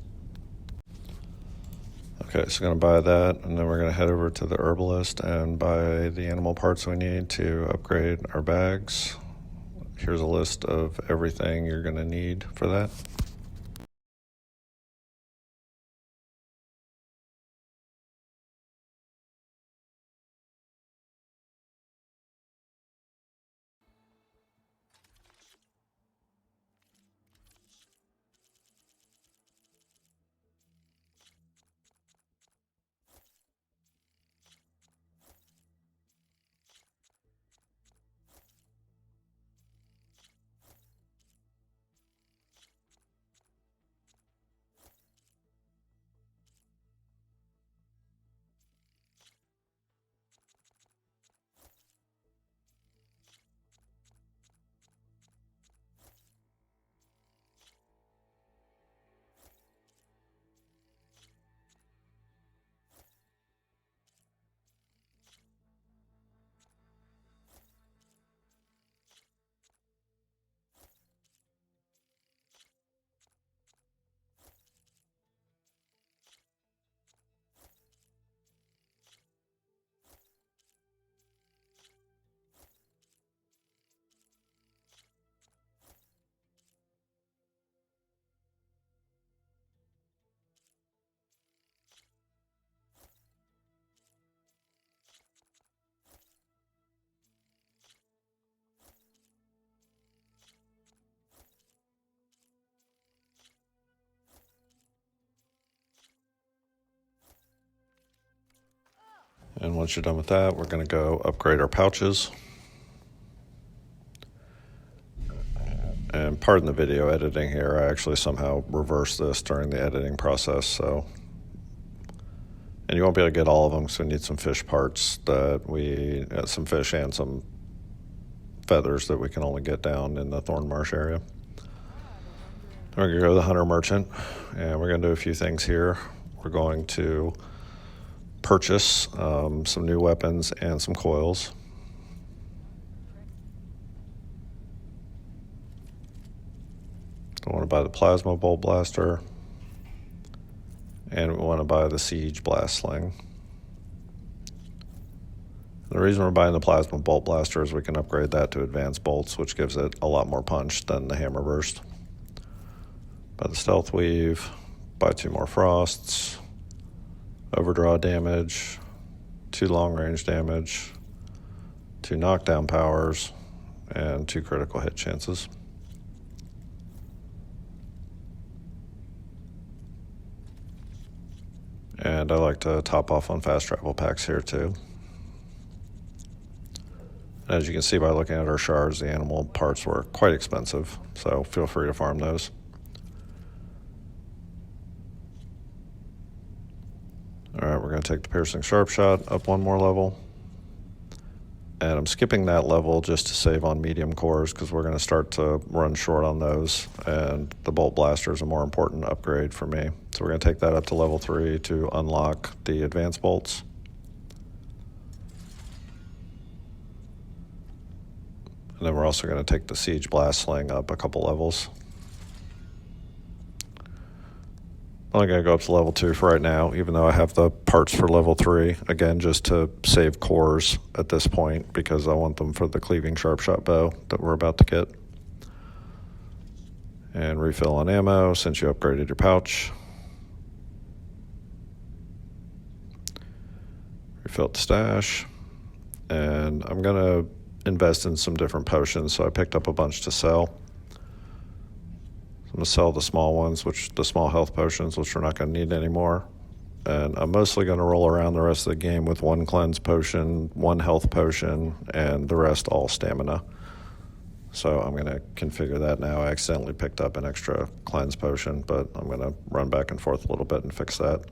Okay, so going to buy that, and then we're going to head over to the herbalist and buy the animal parts we need to upgrade our bags. Here's a list of everything you're going to need for that. And once you're done with that, we're going to go upgrade our pouches. And pardon the video editing here, I actually somehow reversed this during the editing process, and you won't be able to get all of them because we need some fish parts some fish and some feathers that we can only get down in the Thornmarsh area. We're going to go to the Hunter Merchant, and we're going to do a few things here. We're going to purchase some new weapons and some coils. We want to buy the Plasma Bolt Blaster, and we want to buy the Siege Blast Sling. The reason we're buying the Plasma Bolt Blaster is we can upgrade that to Advanced Bolts, which gives it a lot more punch than the Hammer Burst. Buy the Stealth Weave, buy 2 more Frosts, Overdraw damage, 2 long range damage, 2 knockdown powers, and 2 critical hit chances. And I like to top off on fast travel packs here too. As you can see by looking at our shards, the animal parts were quite expensive, so feel free to farm those. Alright, we're going to take the Piercing Sharp Shot up 1 more level. And I'm skipping that level just to save on medium cores because we're going to start to run short on those, and the Bolt Blaster is a more important upgrade for me. So we're going to take that up to level 3 to unlock the Advanced Bolts. And then we're also going to take the Siege Blast Sling up a couple levels. I'm only going to go up to level 2 for right now, even though I have the parts for level 3. Again, just to save cores at this point, because I want them for the Cleaving Sharpshot Bow that we're about to get. And refill on ammo since you upgraded your pouch. Refill the stash. And I'm going to invest in some different potions, so I picked up a bunch to sell. I'm going to sell the small ones, the small health potions, which we're not going to need anymore. And I'm mostly going to roll around the rest of the game with 1 cleanse potion, 1 health potion, and the rest all stamina. So I'm going to configure that now. I accidentally picked up an extra cleanse potion, but I'm going to run back and forth a little bit and fix that.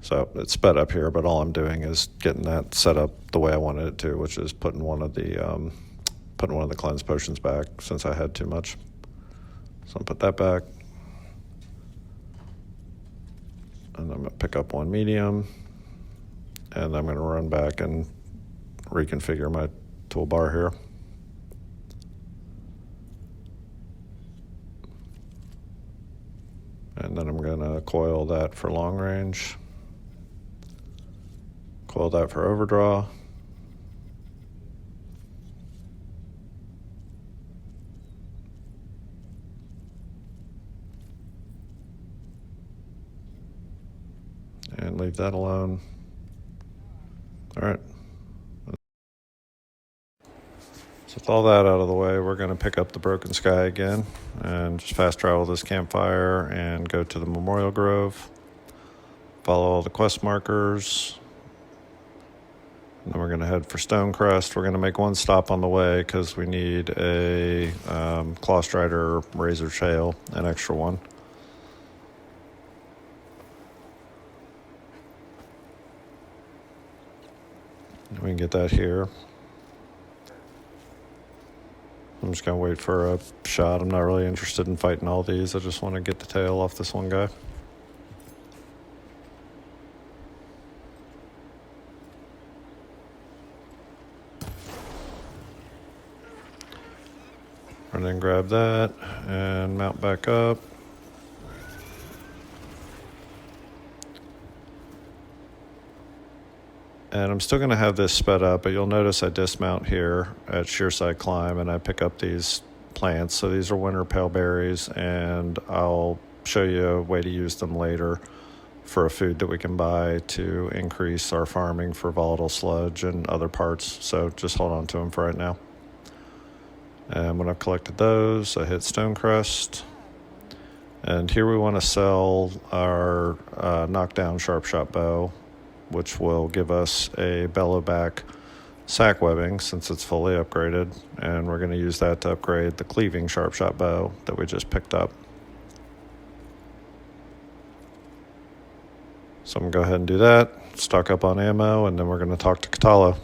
So it's sped up here, but all I'm doing is getting that set up the way I wanted it to, which is putting one of the cleanse potions back since I had too much. So I'll put that back. And I'm going to pick up 1 medium. And I'm going to run back and reconfigure my toolbar here. And then I'm going to coil that for long range. Coil that for overdraw. And leave that alone. All right. So with all that out of the way, we're going to pick up the Broken Sky again and just fast travel this campfire and go to the Memorial Grove. Follow all the quest markers. And then we're going to head for Stonecrest. We're going to make 1 stop on the way because we need a Claw Strider Razor Trail, an extra one. We can get that here. I'm just going to wait for a shot. I'm not really interested in fighting all these. I just want to get the tail off this one guy. And then grab that and mount back up. And I'm still going to have this sped up, but you'll notice I dismount here at Shearside Climb and I pick up these plants. So these are winter pale berries, and I'll show you a way to use them later for a food that we can buy to increase our farming for volatile sludge and other parts. So just hold on to them for right now. And when I've collected those, I hit Stonecrest. And here we want to sell our knockdown sharp shot bow, which will give us a Bellow back sack webbing since it's fully upgraded. And we're going to use that to upgrade the cleaving sharp shot bow that we just picked up. So I'm going to go ahead and do that, stock up on ammo, and then we're going to talk to Katalo.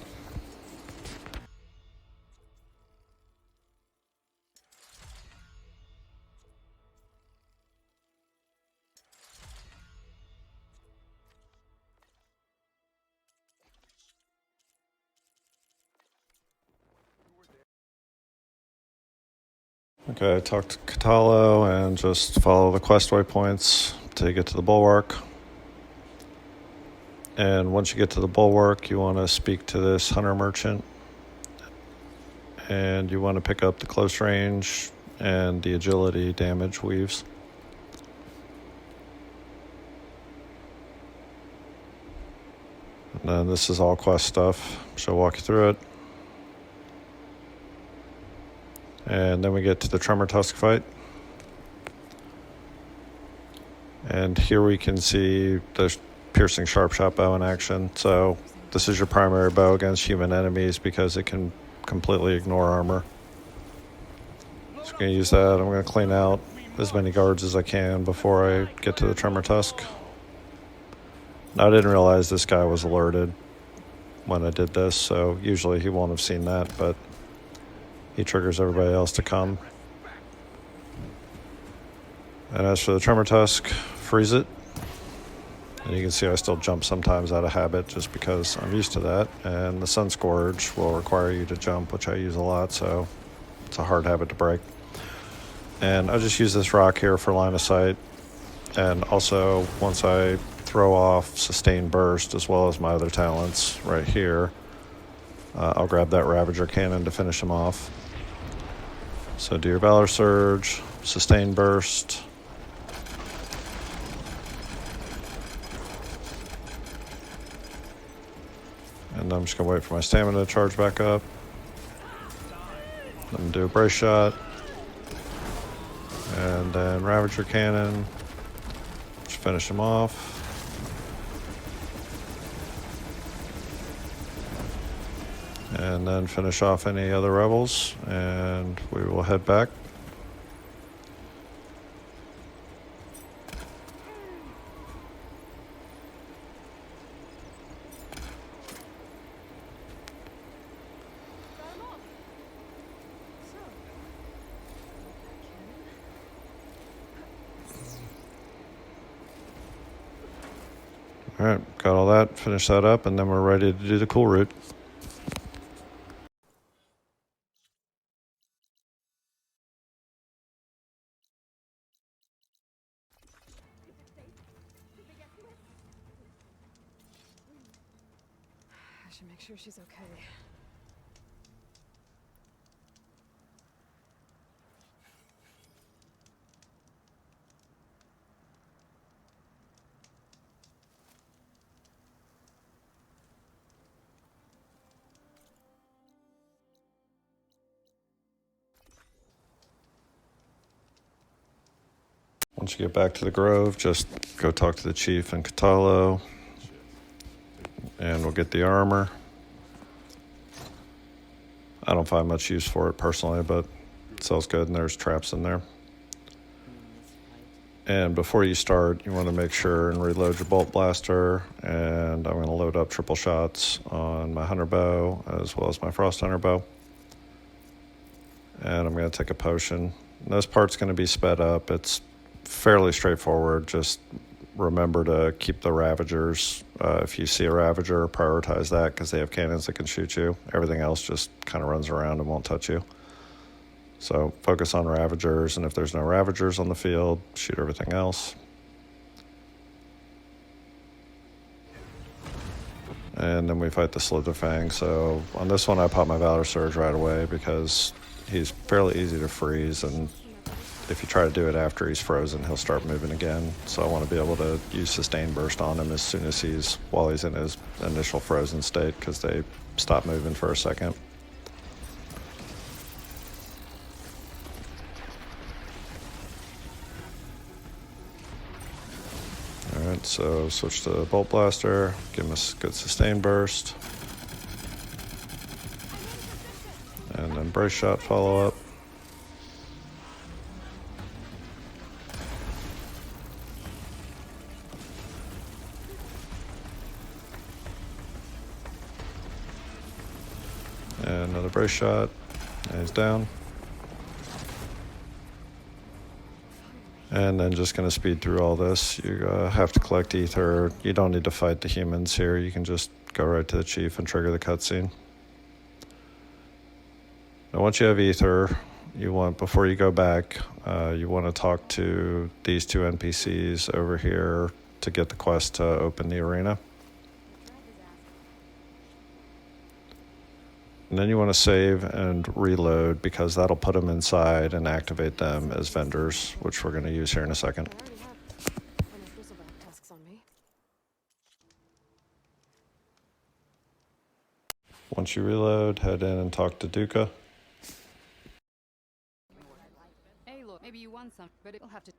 Okay, I talked to Katalo and just follow the quest waypoints to get to the bulwark. And once you get to the bulwark, you want to speak to this hunter merchant. And you want to pick up the close range and the agility damage weaves. And then this is all quest stuff. She'll walk you through it. And then we get to the Tremor Tusk fight. And here we can see the piercing sharp shot bow in action. So this is your primary bow against human enemies because it can completely ignore armor. So I'm going to use that. I'm going to clean out as many guards as I can before I get to the Tremor Tusk. Now, I didn't realize this guy was alerted when I did this, so usually he won't have seen that, but he triggers everybody else to come. And as for the Tremor Tusk, freeze it. And you can see I still jump sometimes out of habit just because I'm used to that. And the Sun Scourge will require you to jump, which I use a lot, so it's a hard habit to break. And I just use this rock here for line of sight. And also, once I throw off Sustained Burst, as well as my other talents right here, I'll grab that Ravager Cannon to finish him off. So do your Valor Surge, Sustained Burst. And And I'm just going to wait for my stamina to charge back up. I'm going to do a brace shot. And then Ravager Cannon. Just finish him off. And then finish off any other rebels. And we will head back. Alright, got all that, finish that up, and then we're ready to do the Kulrut. I should make sure she's okay. Once you get back to the Grove, just go talk to the Chief and Katalo, and we'll get the armor. I don't find much use for it personally, but it sells good and there's traps in there. And before you start, you want to make sure and reload your bolt blaster, and I'm going to load up triple shots on my hunter bow as well as my frost hunter bow. And I'm going to take a potion. And this part's going to be sped up. It's fairly straightforward. Just remember to keep the Ravagers. If you see a Ravager, prioritize that because they have cannons that can shoot you. Everything else just kind of runs around and won't touch you. So focus on Ravagers, and if there's no Ravagers on the field, shoot everything else. And then we fight the Slitherfang. So on this one, I pop my Valor Surge right away because he's fairly easy to freeze, and if you try to do it after he's frozen, he'll start moving again. So I want to be able to use Sustain Burst on him as soon as while he's in his initial frozen state, because they stop moving for a second. Alright, so switch to Bolt Blaster, give him a good Sustain Burst. And then Brace Shot follow up. And another Brace Shot, and he's down. And then just going to speed through all this. You have to collect ether. You don't need to fight the humans here. You can just go right to the Chief and trigger the cutscene. Now once you have ether, before you go back, you want to talk to these two NPCs over here to get the quest to open the arena. And then you want to save and reload, because that'll put them inside and activate them as vendors, which we're going to use here in a second. I already have enough bristleback tusks on me. Once you reload, head in and talk to Duca. Hey, look, maybe you want some, but it'll have to.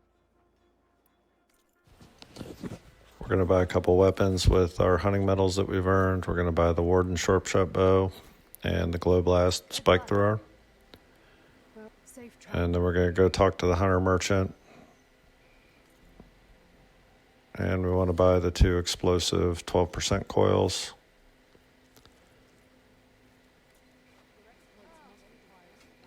We're going to buy a couple weapons with our hunting medals that we've earned. We're going to buy the Warden Sharpshot Bow and the Glow Blast Spike Thrower. Well, safe trip. And then we're going to go talk to the Hunter Merchant. And we want to buy the 2 explosive 12% coils.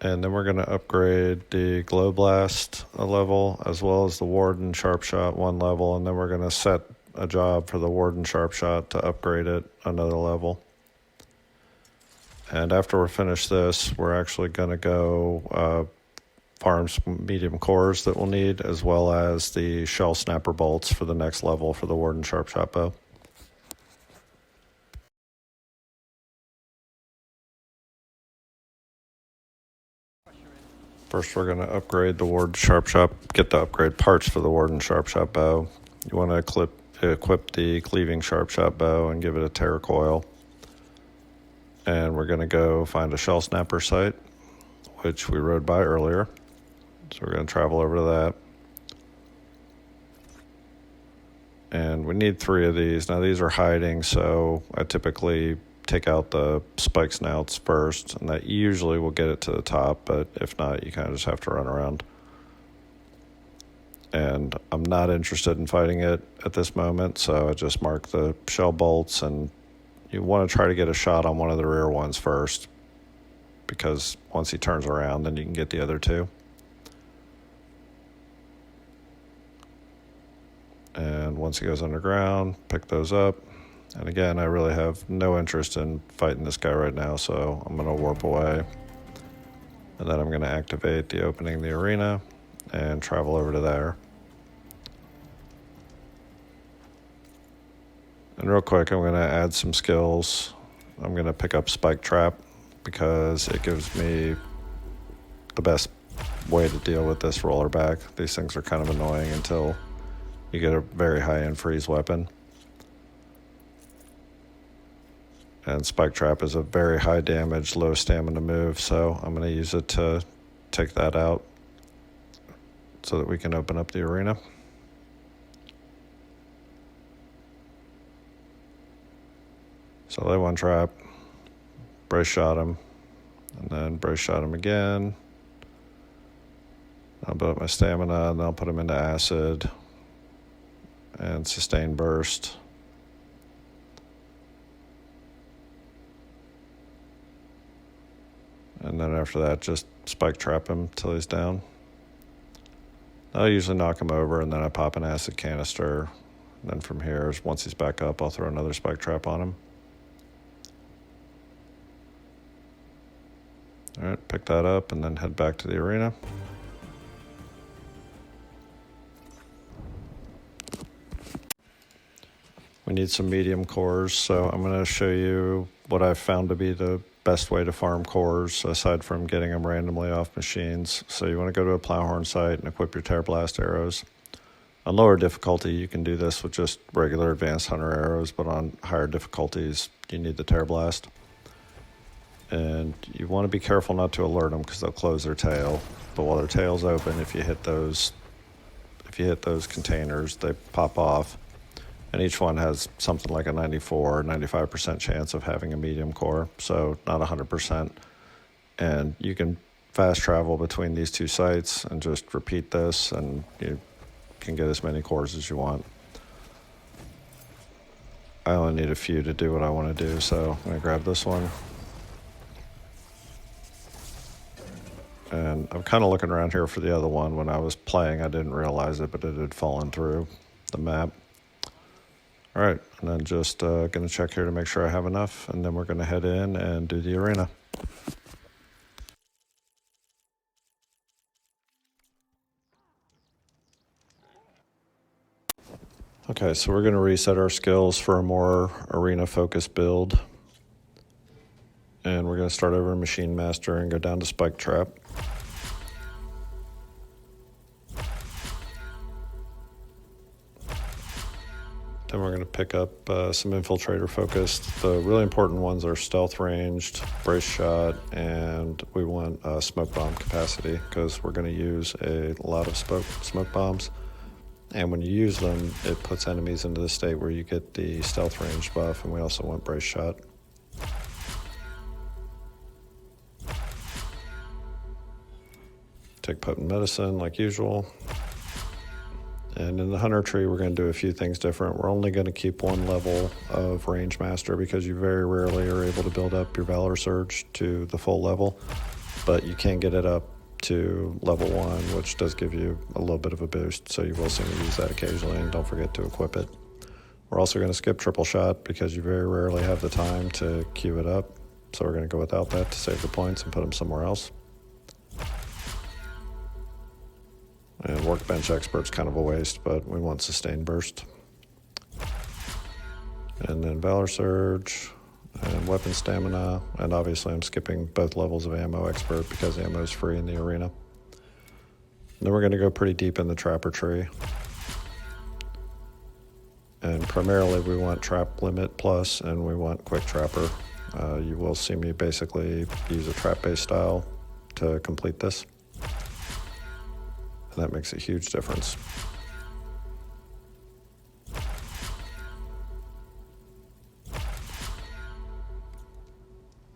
And then we're going to upgrade the Glow Blast a level, as well as the Warden Sharpshot 1 level. And then we're going to set a job for the Warden Sharpshot to upgrade it another level. And after we're finished this, we're actually going to go farm some medium cores that we'll need, as well as the shell snapper bolts for the next level for the Warden Sharpshot Bow. First, we're going to upgrade the Warden Sharpshot, get the upgrade parts for the Warden Sharpshot Bow. You want to equip the Cleaving Sharpshot Bow and give it a Terra Coil. And we're going to go find a shell snapper site, which we rode by earlier. So we're going to travel over to that. And we need 3 of these. Now these are hiding, so I typically take out the spike snouts first, and that usually will get it to the top, but if not, you kind of just have to run around. And I'm not interested in fighting it at this moment, so I just mark the shell bolts, and you want to try to get a shot on one of the rear ones first, because once he turns around, then you can get the other 2. And once he goes underground, pick those up. And again, I really have no interest in fighting this guy right now, so I'm going to warp away. And then I'm going to activate the opening of the arena and travel over to there. And real quick, I'm going to add some skills. I'm going to pick up Spike Trap because it gives me the best way to deal with this roller back. These things are kind of annoying until you get a very high-end freeze weapon. And Spike Trap is a very high damage, low stamina move, so I'm going to use it to take that out so that we can open up the arena. So lay 1 trap, brace shot him, and then brace shot him again. I'll build up my stamina, and then I'll put him into acid and sustain burst. And then after that, just spike trap him till he's down. I'll usually knock him over, and then I pop an acid canister. And then from here, once he's back up, I'll throw another spike trap on him. All right, pick that up, and then head back to the arena. We need some medium cores, so I'm going to show you what I've found to be the best way to farm cores, aside from getting them randomly off machines. So you want to go to a plowhorn site and equip your Tear Blast arrows. On lower difficulty, you can do this with just regular advanced hunter arrows, but on higher difficulties, you need the Tear Blast. And you want to be careful not to alert them because they'll close their tail. But while their tail's open, if you hit those containers, they pop off. And each one has something like a 94 95% chance of having a medium core, so not 100%. And you can fast travel between these 2 sites and just repeat this, and you can get as many cores as you want. I only need a few to do what I want to do, so I'm going to grab this one. And I'm kind of looking around here for the other one. When I was playing, I didn't realize it, but it had fallen through the map. All right, and then just going to check here to make sure I have enough, and then we're going to head in and do the arena. Okay, so we're going to reset our skills for a more arena-focused build. And we're going to start over in Machine Master and go down to Spike Trap. Then we're going to pick up some Infiltrator focused. The really important ones are Stealth Ranged, Brace Shot, and we want Smoke Bomb capacity because we're going to use a lot of smoke bombs. And when you use them, it puts enemies into the state where you get the Stealth Range buff, and we also want Brace Shot. Take Potent Medicine like usual. And in the Hunter tree, we're going to do a few things different. We're only going to keep 1 level of Range Master because you very rarely are able to build up your Valor Surge to the full level. But you can get it up to level 1, which does give you a little bit of a boost. So you will see me use that occasionally, and don't forget to equip it. We're also going to skip Triple Shot because you very rarely have the time to queue it up. So we're going to go without that to save the points and put them somewhere else. And Workbench Expert's kind of a waste, but we want Sustained Burst. And then Valor Surge, and Weapon Stamina, and obviously I'm skipping both levels of Ammo Expert because ammo is free in the arena. And then we're going to go pretty deep in the Trapper tree. And primarily we want Trap Limit Plus, and we want Quick Trapper. You will see me basically use a trap-based style to complete this. And that makes a huge difference.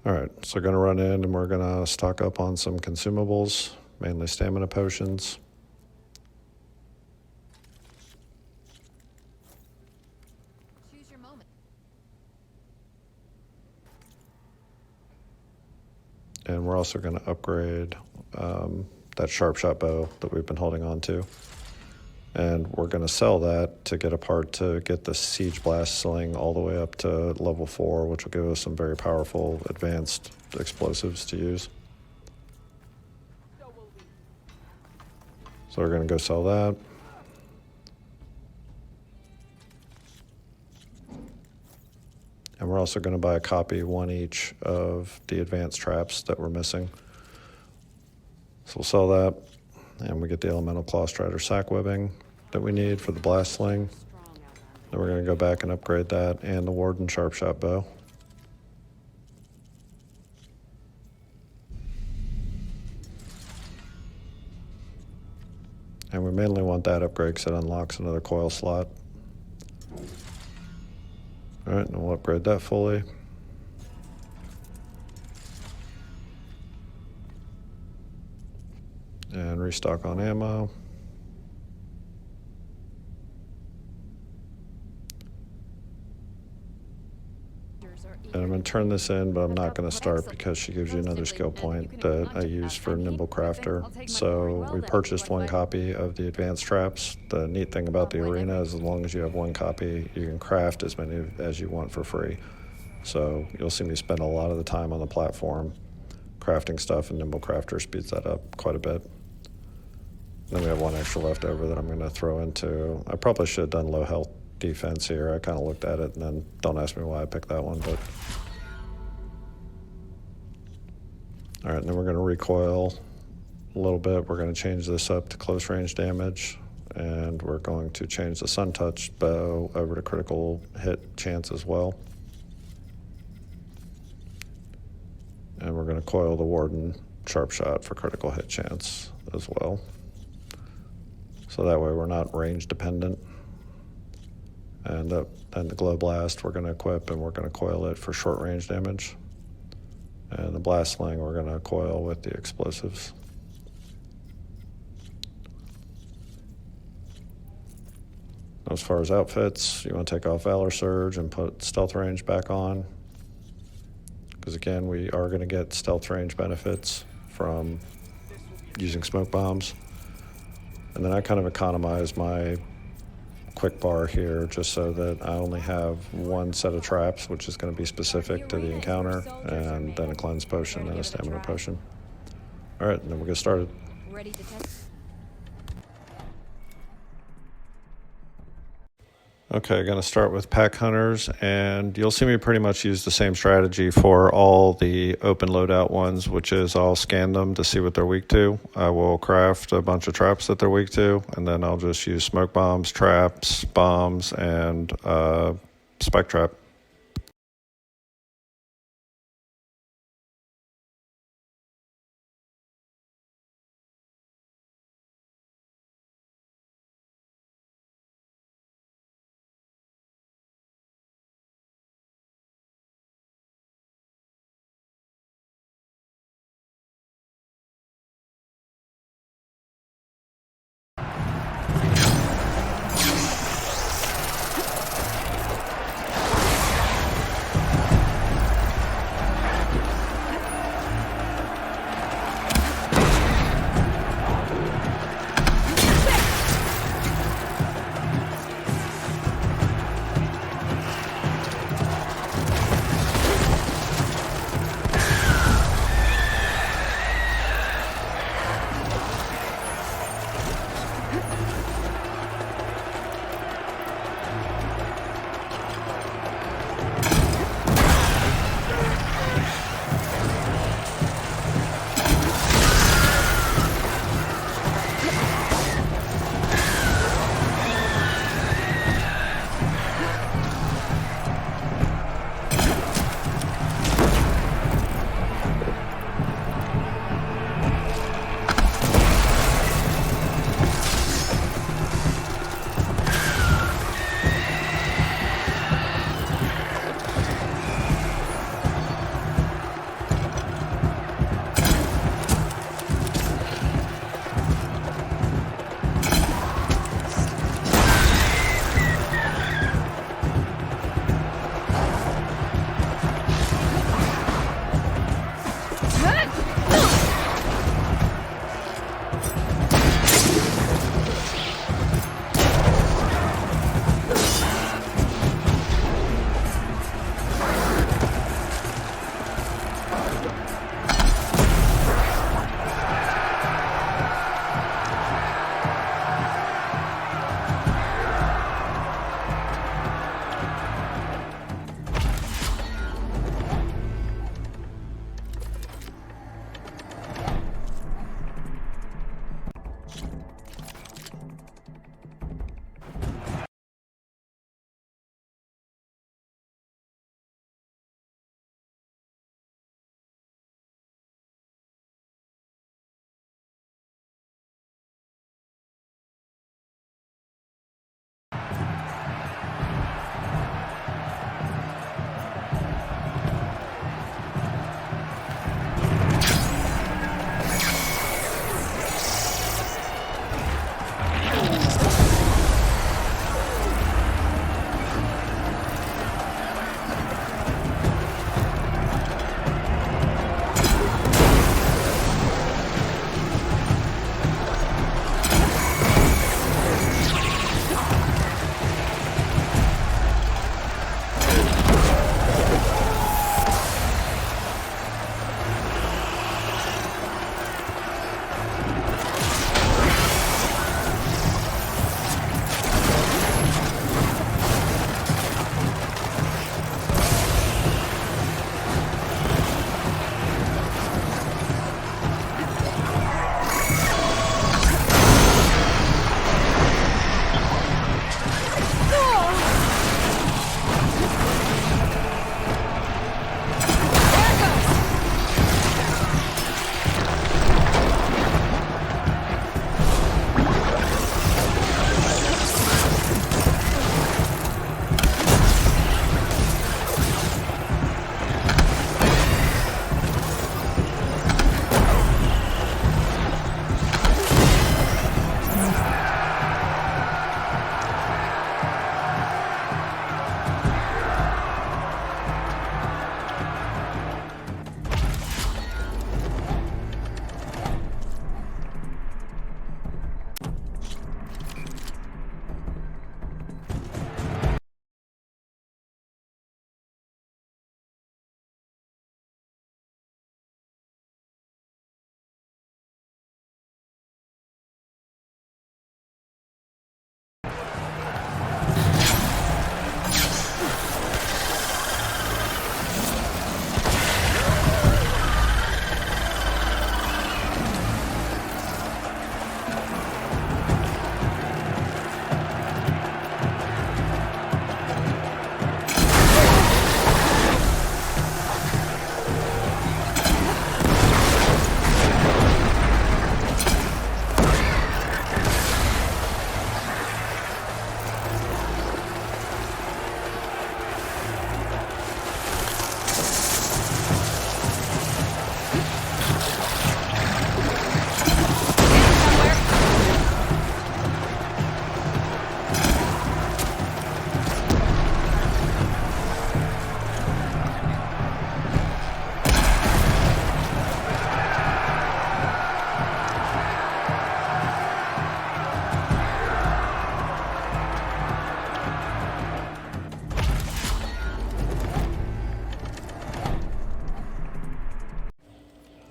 Alright, so we're going to run in and we're going to stock up on some consumables, mainly stamina potions. Choose your moment. And we're also going to upgrade that sharp shot bow that we've been holding on to. And we're going to sell that to get a part to get the Siege Blast Sling all the way up to level 4, which will give us some very powerful advanced explosives to use. So we're going to go sell that. And we're also going to buy a copy, one each, of the advanced traps that we're missing. So we'll sell that, and we get the Elemental Claw Strider sack webbing that we need for the Blast Sling. Then we're going to go back and upgrade that and the Warden Sharp Shot Bow. And we mainly want that upgrade because it unlocks another coil slot. Alright, and we'll upgrade that fully. And restock on ammo. And I'm going to turn this in, but I'm not going to start because she gives you another skill point that I use for Nimble Crafter. So we purchased one copy of the advanced traps. The neat thing about the arena is as long as you have one copy, you can craft as many as you want for free. So you'll see me spend a lot of the time on the platform crafting stuff, and Nimble Crafter speeds that up quite a bit. Then we have one extra left over that I'm going to throw into. I probably should have done low health defense here. I kind of looked at it, and then don't ask me why I picked that one, but all right, and then we're going to recoil a little bit. We're going to change this up to close range damage, and we're going to change the Sun Touch bow over to critical hit chance as well. And we're going to coil the Warden Sharp Shot for critical hit chance as well. So that way we're not range dependent. And then the Glow Blast we're going to equip, and we're going to coil it for short range damage. And the Blast Sling we're going to coil with the explosives. As far as outfits, you want to take off Valor Surge and put Stealth Range back on. Because again, we are going to get stealth range benefits from using smoke bombs. And then I kind of economize my quick bar here just so that I only have one set of traps, which is going to be specific to the encounter, and then a cleanse potion and a stamina potion. All right, and then we'll get started. Ready to test? Okay, going to start with pack hunters, and you'll see me pretty much use the same strategy for all the open loadout ones, which is I'll scan them to see what they're weak to. I will craft a bunch of traps that they're weak to, and then I'll just use smoke bombs, traps, bombs, and spike trap.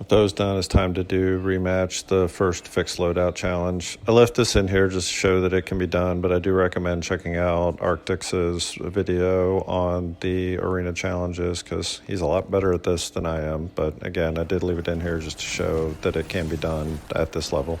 With those done, it's time to do rematch the first fixed loadout challenge. I left this in here just to show that it can be done, but I do recommend checking out Arctix's video on the arena challenges because he's a lot better at this than I am. But again, I did leave it in here just to show that it can be done at this level.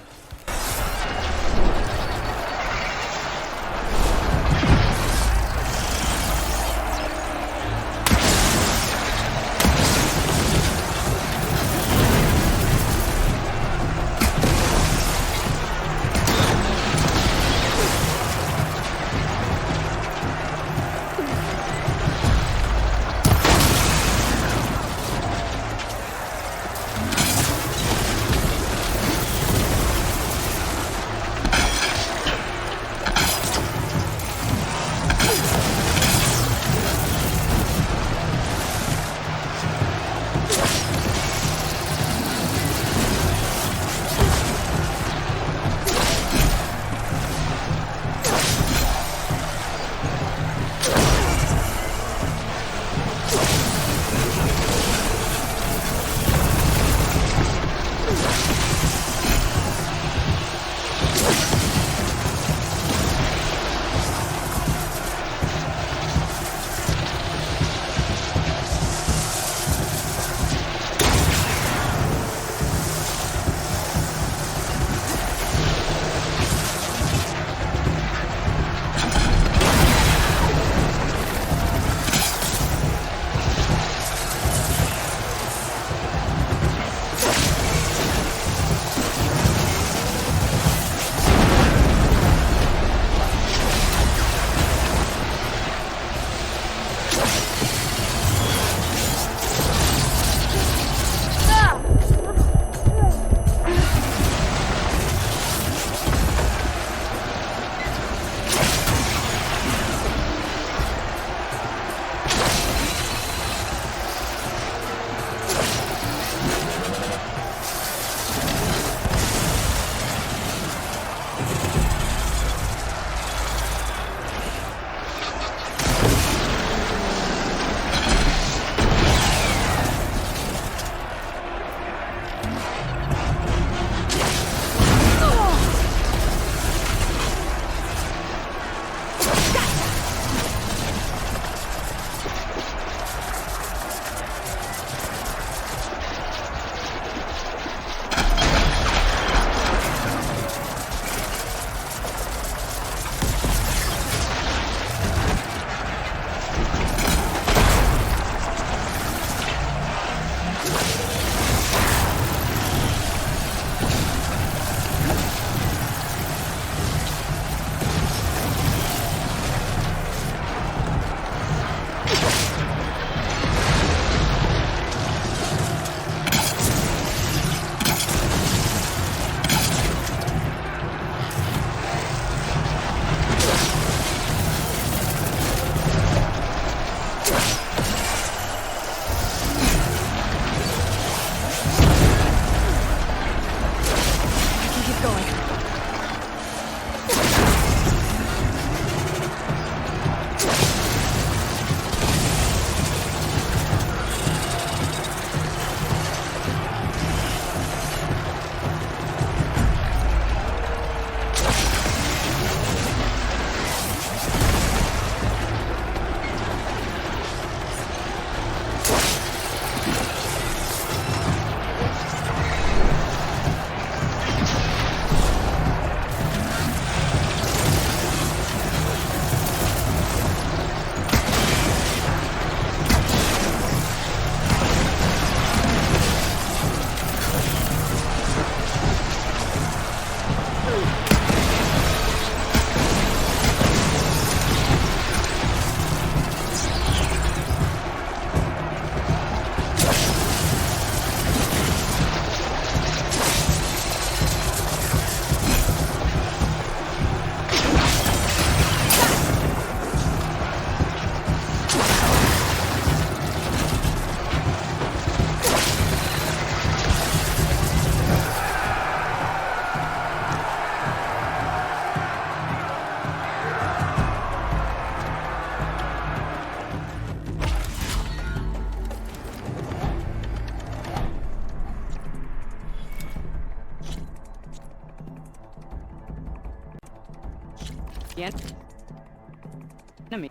enemy.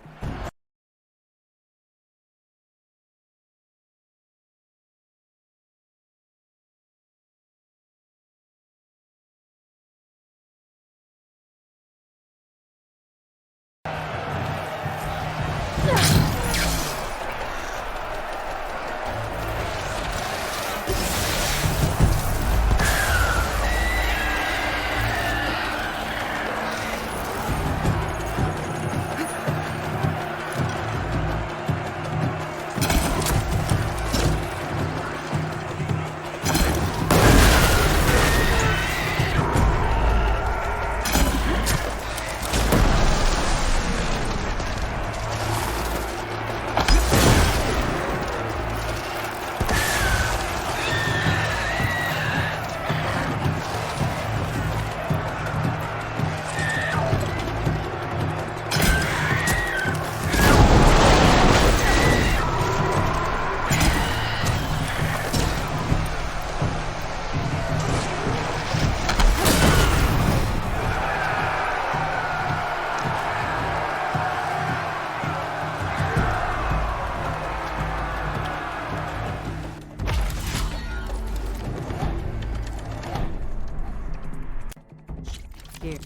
Here.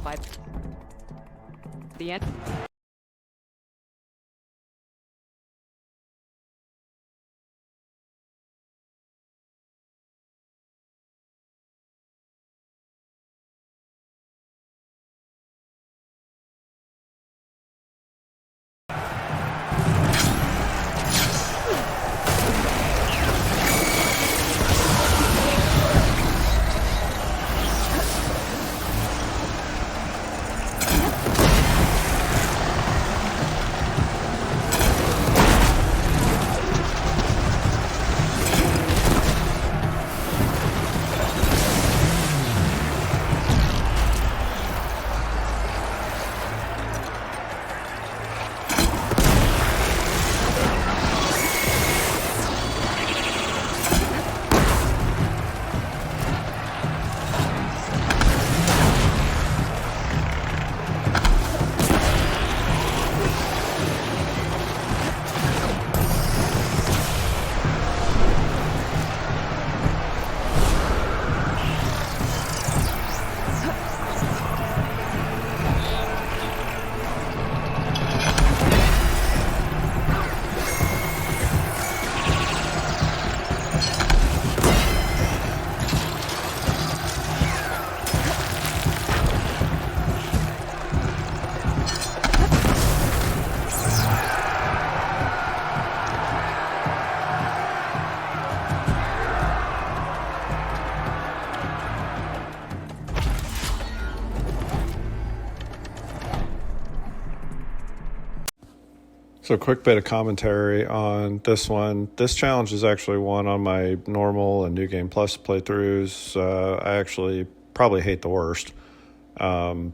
By the end. So a quick bit of commentary on this one. This challenge is actually one on my normal and New Game Plus playthroughs. I actually probably hate the worst. But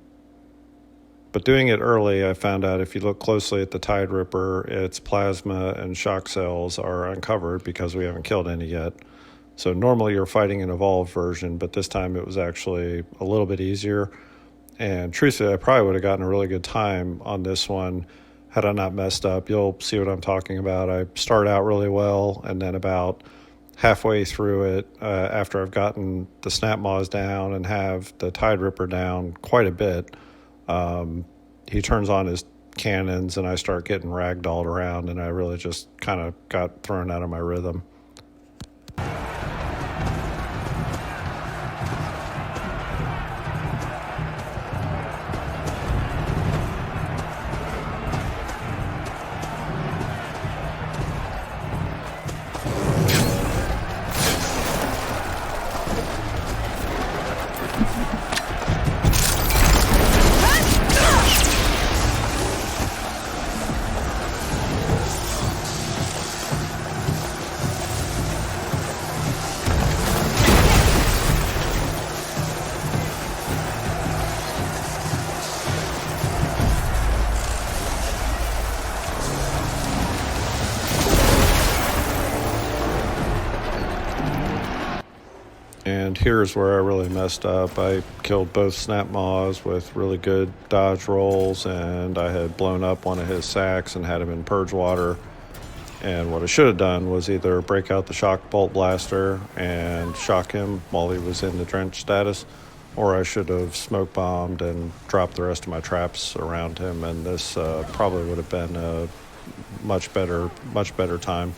doing it early, I found out if you look closely at the Tide Ripper, its plasma and shock cells are uncovered because we haven't killed any yet. So normally you're fighting an evolved version, but this time it was actually a little bit easier. And truthfully, I probably would have gotten a really good time on this one had I not messed up. You'll see what I'm talking about. I start out really well, and then about halfway through it, after I've gotten the snap maws down and have the Tide Ripper down quite a bit, he turns on his cannons and I start getting ragdolled around, and I really just kind of got thrown out of my rhythm. And here's where I really messed up. I killed both snap maws with really good dodge rolls, and I had blown up one of his sacks and had him in purge water. And what I should have done was either break out the shock bolt blaster and shock him while he was in the drench status, or I should have smoke bombed and dropped the rest of my traps around him, and this probably would have been a much better time.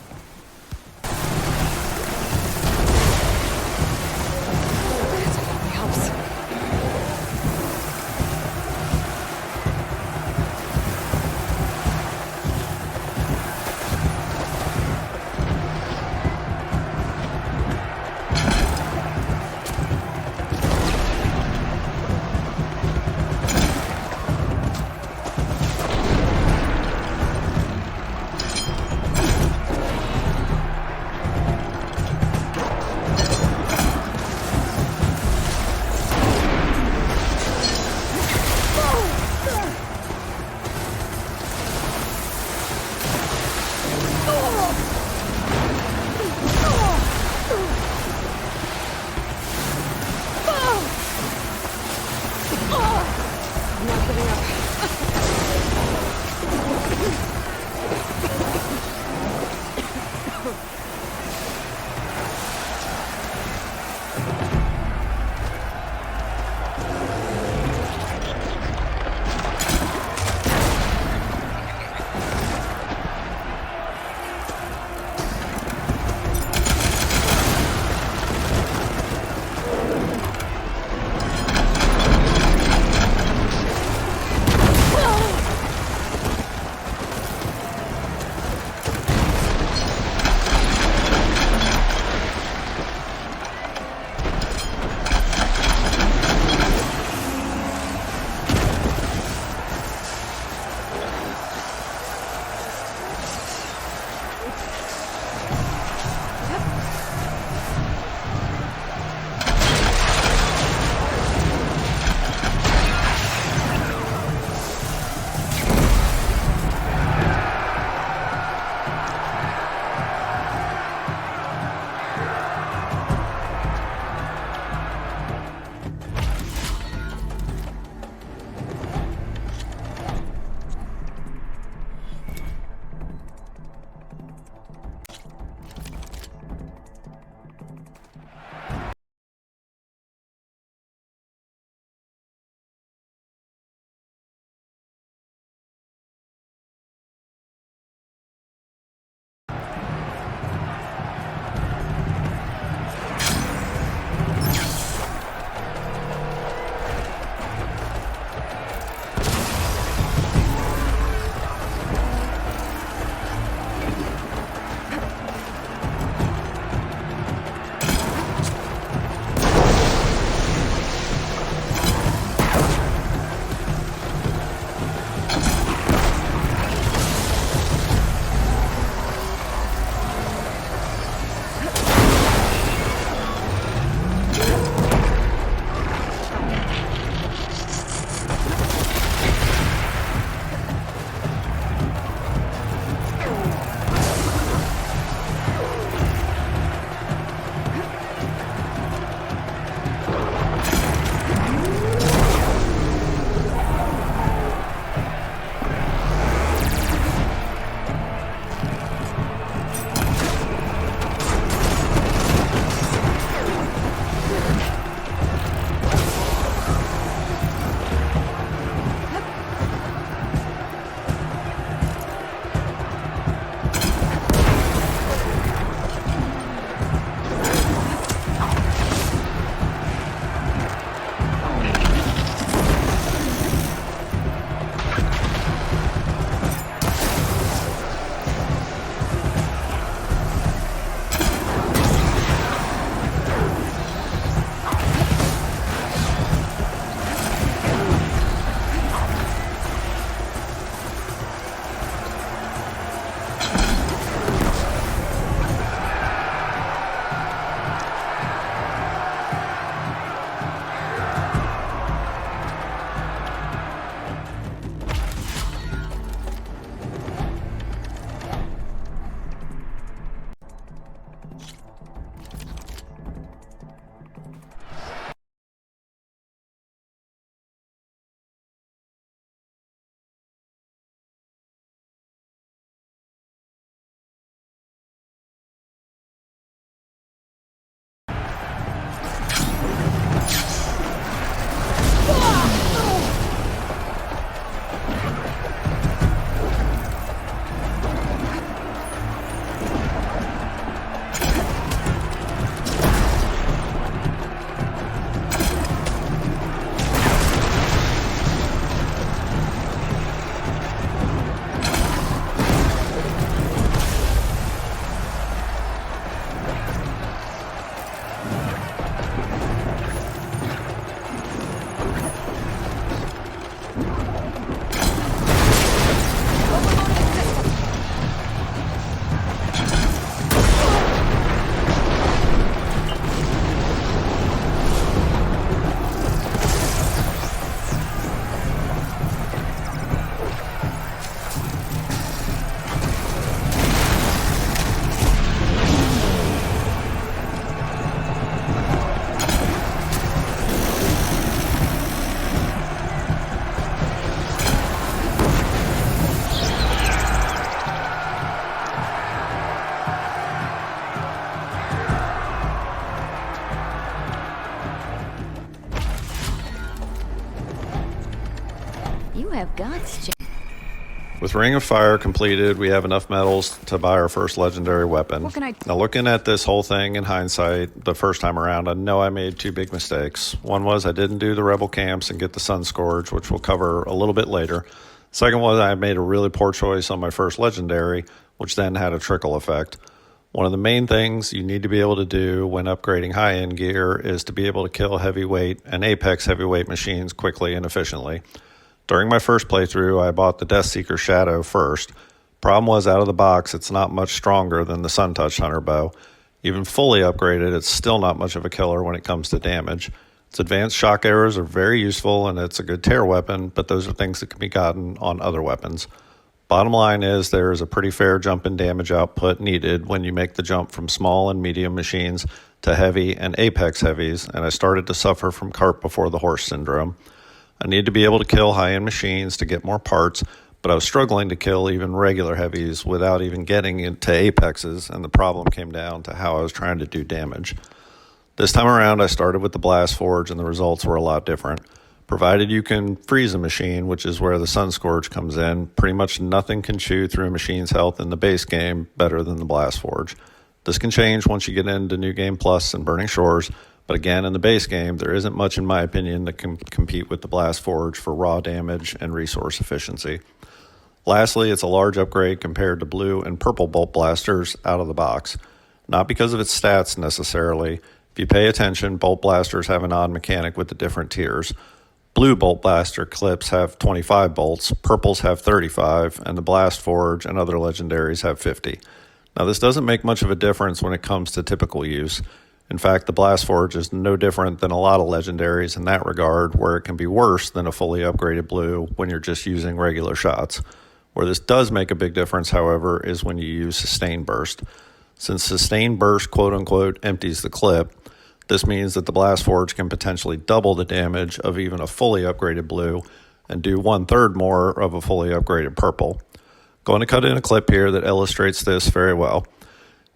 You have guts, Jack. With Ring of Fire completed, we have enough medals to buy our first legendary weapon. What can I... Now, looking at this whole thing in hindsight, the first time around, I know I made two big mistakes. One was I didn't do the rebel camps and get the Sun Scourge, which we'll cover a little bit later. Second was I made a really poor choice on my first legendary, which then had a trickle effect. One of the main things you need to be able to do when upgrading high-end gear is to be able to kill heavyweight and apex heavyweight machines quickly and efficiently. During my first playthrough, I bought the Deathseeker Shadow first. Problem was, out of the box, it's not much stronger than the Sun Touch Hunter bow. Even fully upgraded, it's still not much of a killer when it comes to damage. Its advanced shock arrows are very useful, and it's a good tear weapon, but those are things that can be gotten on other weapons. Bottom line is there is a pretty fair jump in damage output needed when you make the jump from small and medium machines to heavy and apex heavies, and I started to suffer from cart before the horse syndrome. I need to be able to kill high-end machines to get more parts, but I was struggling to kill even regular heavies without even getting into apexes, and the problem came down to how I was trying to do damage. This time around, I started with the Blastforge, and the results were a lot different. Provided you can freeze a machine, which is where the Sun Scourge comes in, pretty much nothing can chew through a machine's health in the base game better than the Blastforge. This can change once you get into New Game Plus and Burning Shores, but again, in the base game, there isn't much, in my opinion, that can compete with the Blastforge for raw damage and resource efficiency. Lastly, it's a large upgrade compared to blue and purple bolt blasters out of the box. Not because of its stats necessarily. If you pay attention, bolt blasters have an odd mechanic with the different tiers. Blue bolt blaster clips have 25 bolts, purples have 35, and the Blastforge and other legendaries have 50. Now, this doesn't make much of a difference when it comes to typical use. In fact, the Blastforge is no different than a lot of legendaries in that regard, where it can be worse than a fully upgraded blue when you're just using regular shots. Where this does make a big difference, however, is when you use Sustain Burst. Since Sustain Burst, quote-unquote, empties the clip, this means that the Blastforge can potentially double the damage of even a fully upgraded blue and do 1/3 more of a fully upgraded purple. Going to cut in a clip here that illustrates this very well.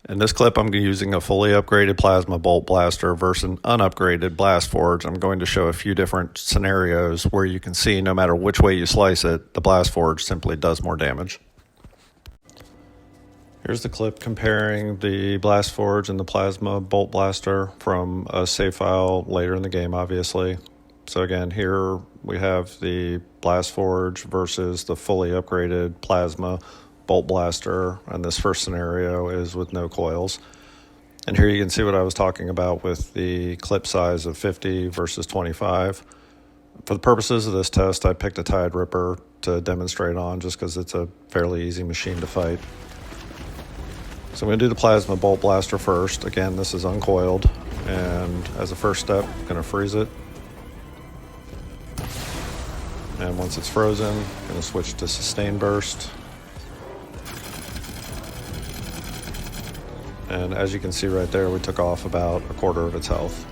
In this clip, I'm using a fully upgraded Plasma Bolt Blaster versus an unupgraded Blastforge. I'm going to show a few different scenarios where you can see no matter which way you slice it, the Blastforge simply does more damage. Here's the clip comparing the Blastforge and the Plasma Bolt Blaster from a save file later in the game, obviously. So again, here we have the Blastforge versus the fully upgraded Plasma Bolt Blaster, and this first scenario is with no coils. And here you can see what I was talking about with the clip size of 50 versus 25. For the purposes of this test, I picked a Tide Ripper to demonstrate on just because it's a fairly easy machine to fight. So I'm going to do the Plasma Bolt Blaster first. Again, this is uncoiled, and as a first step, I'm going to freeze it. And once it's frozen, I'm going to switch to Sustain Burst. And as you can see right there, we took off about 1/4 of its health.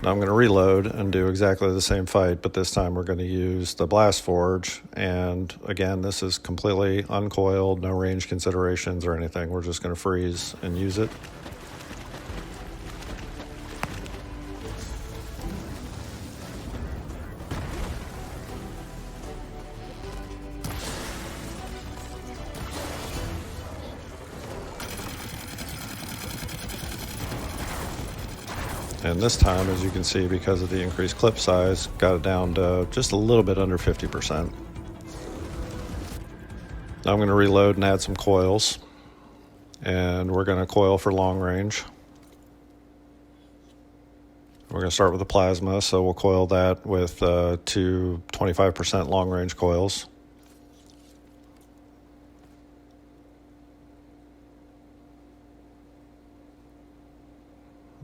Now I'm going to reload and do exactly the same fight, but this time we're going to use the Blastforge. And again, this is completely uncoiled, no range considerations or anything. We're just going to freeze and use it. And this time, as you can see, because of the increased clip size, got it down to just a little bit under 50%. Now I'm going to reload and add some coils. And we're going to coil for long range. We're going to start with the Plasma, so we'll coil that with 2 25% long range coils.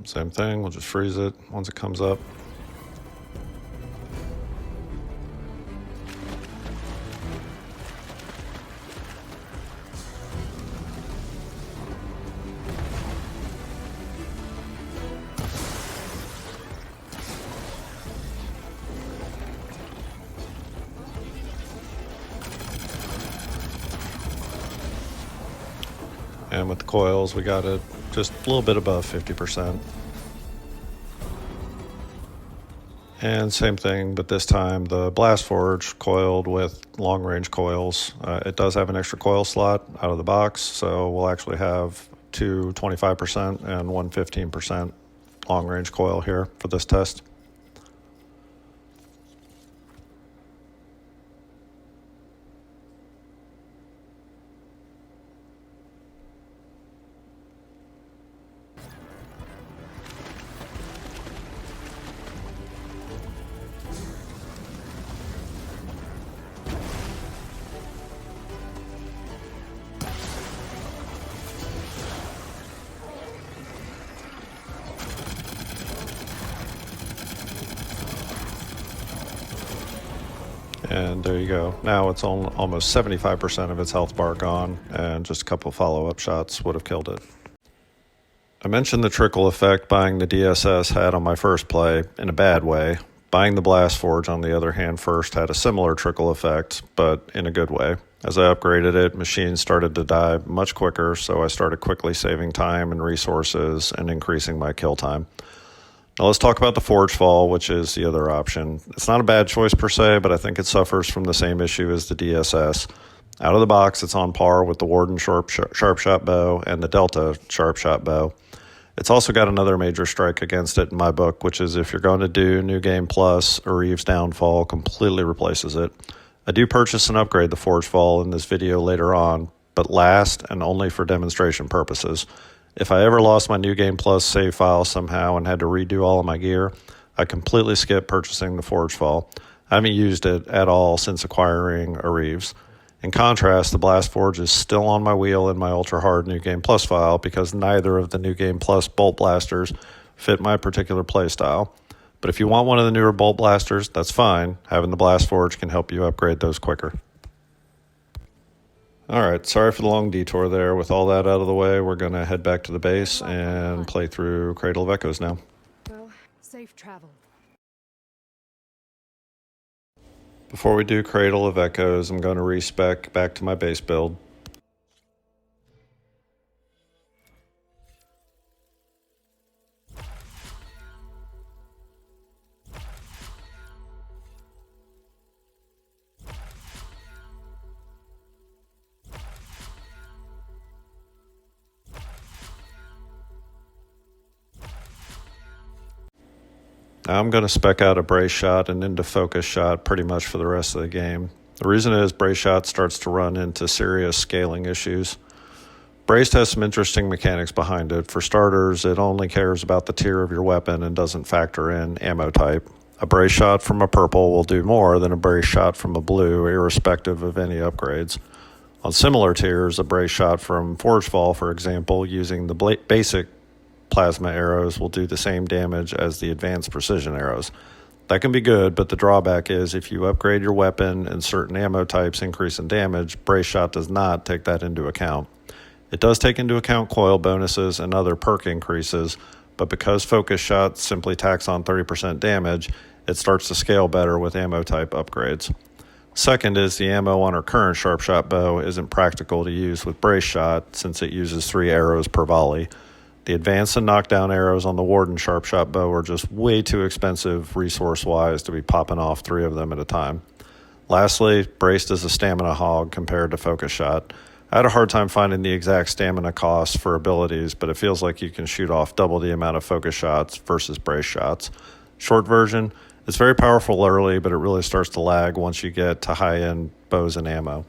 Same thing, we'll just freeze it once it comes up. And with the coils, we got it just a little bit above 50%. And same thing, but this time the Blastforge coiled with long-range coils. It does have an extra coil slot out of the box, so we'll actually have two 25% and one 15% long-range coil here for this test. And there you go. Now it's on almost 75% of its health bar gone, and just a couple follow-up shots would have killed it. I mentioned the trickle effect buying the DSS had on my first play in a bad way. Buying the Blastforge, on the other hand, first had a similar trickle effect, but in a good way. As I upgraded it, machines started to die much quicker, so I started quickly saving time and resources and increasing my kill time. Now let's talk about the Forge Fall, which is the other option. It's not a bad choice per se, but I think it suffers from the same issue as the DSS. Out of the box, it's on par with the Warden Sharpshot Bow and the Delta Sharpshot Bow. It's also got another major strike against it in my book, which is if you're going to do New Game Plus, Reeve's Downfall completely replaces it. I do purchase and upgrade the Forge Fall in this video later on, but last and only for demonstration purposes. If I ever lost my New Game Plus save file somehow and had to redo all of my gear, I completely skipped purchasing the Forge Fall. I haven't used it at all since acquiring a Reeves. In contrast, the Blastforge is still on my wheel in my Ultra Hard New Game Plus file because neither of the New Game Plus bolt blasters fit my particular playstyle. But if you want one of the newer bolt blasters, that's fine. Having the Blastforge can help you upgrade those quicker. Alright, sorry for the long detour there. With all that out of the way, we're going to head back to the base and play through Cradle of Echoes now. Well, safe travel. Before we do Cradle of Echoes, I'm going to respec back to my base build. Now I'm going to spec out a brace shot and into focus shot pretty much for the rest of the game. The reason is brace shot starts to run into serious scaling issues. Braced has some interesting mechanics behind it. For starters, it only cares about the tier of your weapon and doesn't factor in ammo type. A brace shot from a purple will do more than a brace shot from a blue, irrespective of any upgrades. On similar tiers, a brace shot from Forge Fall, for example, using the basic plasma arrows will do the same damage as the advanced precision arrows. That can be good, but the drawback is if you upgrade your weapon and certain ammo types increase in damage, brace shot does not take that into account. It does take into account coil bonuses and other perk increases, but because focus shot simply tacks on 30% damage, it starts to scale better with ammo type upgrades. Second is the ammo on our current sharpshot bow isn't practical to use with brace shot since it uses 3 arrows per volley. The advanced and knockdown arrows on the Warden Sharpshot Bow are just way too expensive resource-wise to be popping off 3 of them at a time. Lastly, braced is a stamina hog compared to focus shot. I had a hard time finding the exact stamina cost for abilities, but it feels like you can shoot off double the amount of focus shots versus brace shots. Short version, it's very powerful early, but it really starts to lag once you get to high-end bows and ammo.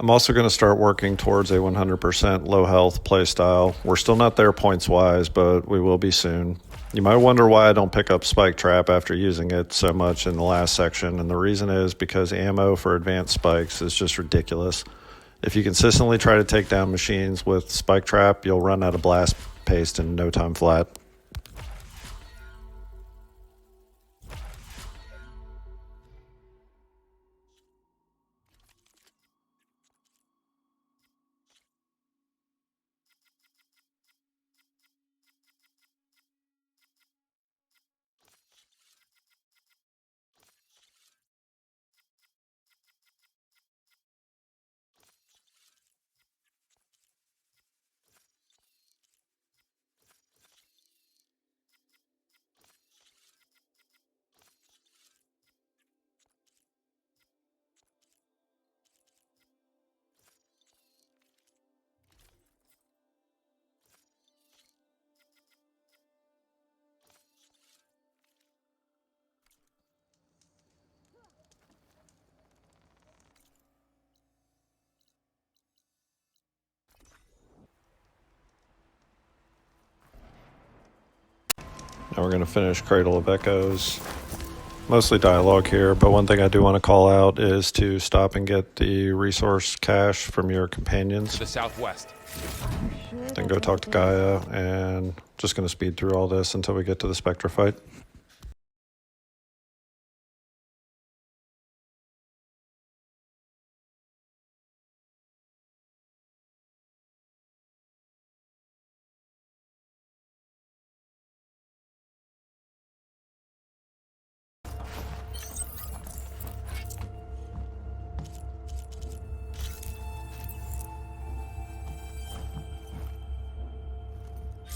I'm also going to start working towards a 100% low health playstyle. We're still not there points wise, but we will be soon. You might wonder why I don't pick up Spike Trap after using it so much in the last section, and the reason is because ammo for advanced spikes is just ridiculous. If you consistently try to take down machines with Spike Trap, you'll run out of blast paste in no time flat. Now we're going to finish Cradle of Echoes. Mostly dialogue here, but one thing I do want to call out is to stop and get the resource cache from your companions. To the southwest. Then go talk to Gaia, and just going to speed through all this until we get to the Spectre fight.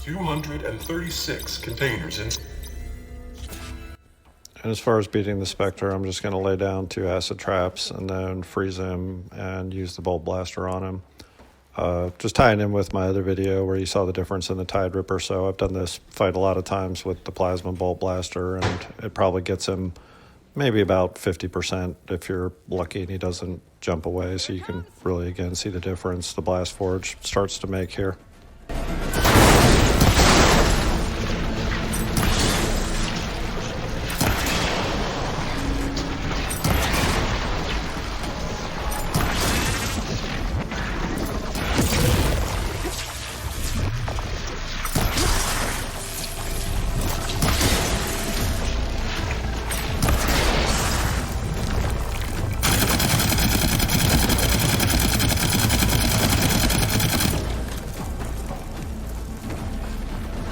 $236 containers in. And as far as beating the Spectre, I'm just going to lay down 2 acid traps and then freeze him and use the Bolt Blaster on him. Just tying in with my other video where you saw the difference in the Tide Ripper. So I've done this fight a lot of times with the Plasma Bolt Blaster, and it probably gets him maybe about 50% if you're lucky and he doesn't jump away. So you can really, again, see the difference the Blastforge starts to make here.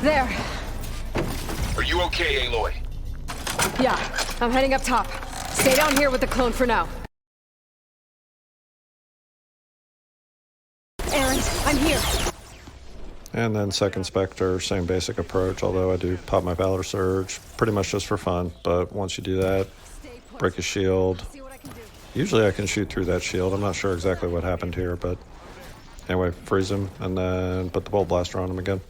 There. Are you okay, Aloy? Yeah, I'm heading up top. Stay down here with the clone for now. Aaron, I'm here. And then second Spectre, same basic approach, although I do pop my Valor Surge, pretty much just for fun. But once you do that, break his shield. Usually I can shoot through that shield. I'm not sure exactly what happened here, but anyway, freeze him and then put the Bolt Blaster on him again.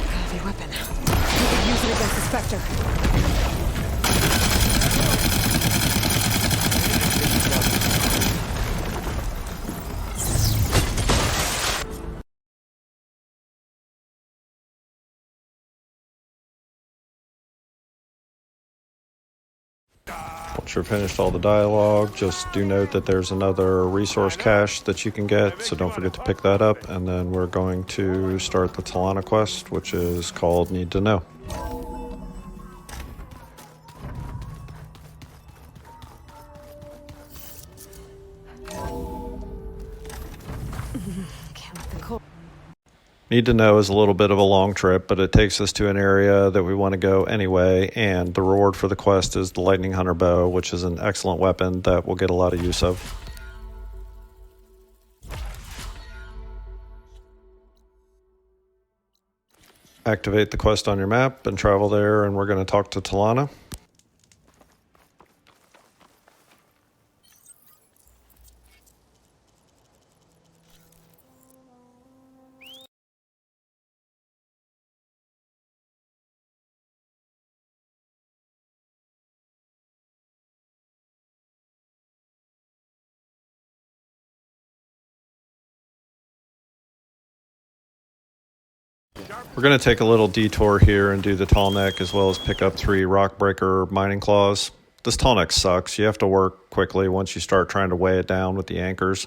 Heavy weapon. You could use it against the Spectre. Once you're finished all the dialogue, just do note that there's another resource cache that you can get, so don't forget to pick that up. And then we're going to start the Talana quest, which is called Need to Know. Can't let them cold. Need to Know is a little bit of a long trip, but it takes us to an area that we want to go anyway, and the reward for the quest is the Lightning Hunter Bow, which is an excellent weapon that we'll get a lot of use of. Activate the quest on your map and travel there, and we're going to talk to Talana. We're going to take a little detour here and do the tall neck as well as pick up 3 rockbreaker mining claws. This tall neck sucks. You have to work quickly once you start trying to weigh it down with the anchors.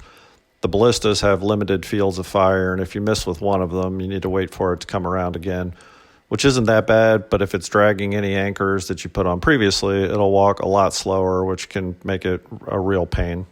The ballistas have limited fields of fire, and if you miss with one of them, you need to wait for it to come around again, which isn't that bad, but if it's dragging any anchors that you put on previously, it'll walk a lot slower, which can make it a real pain.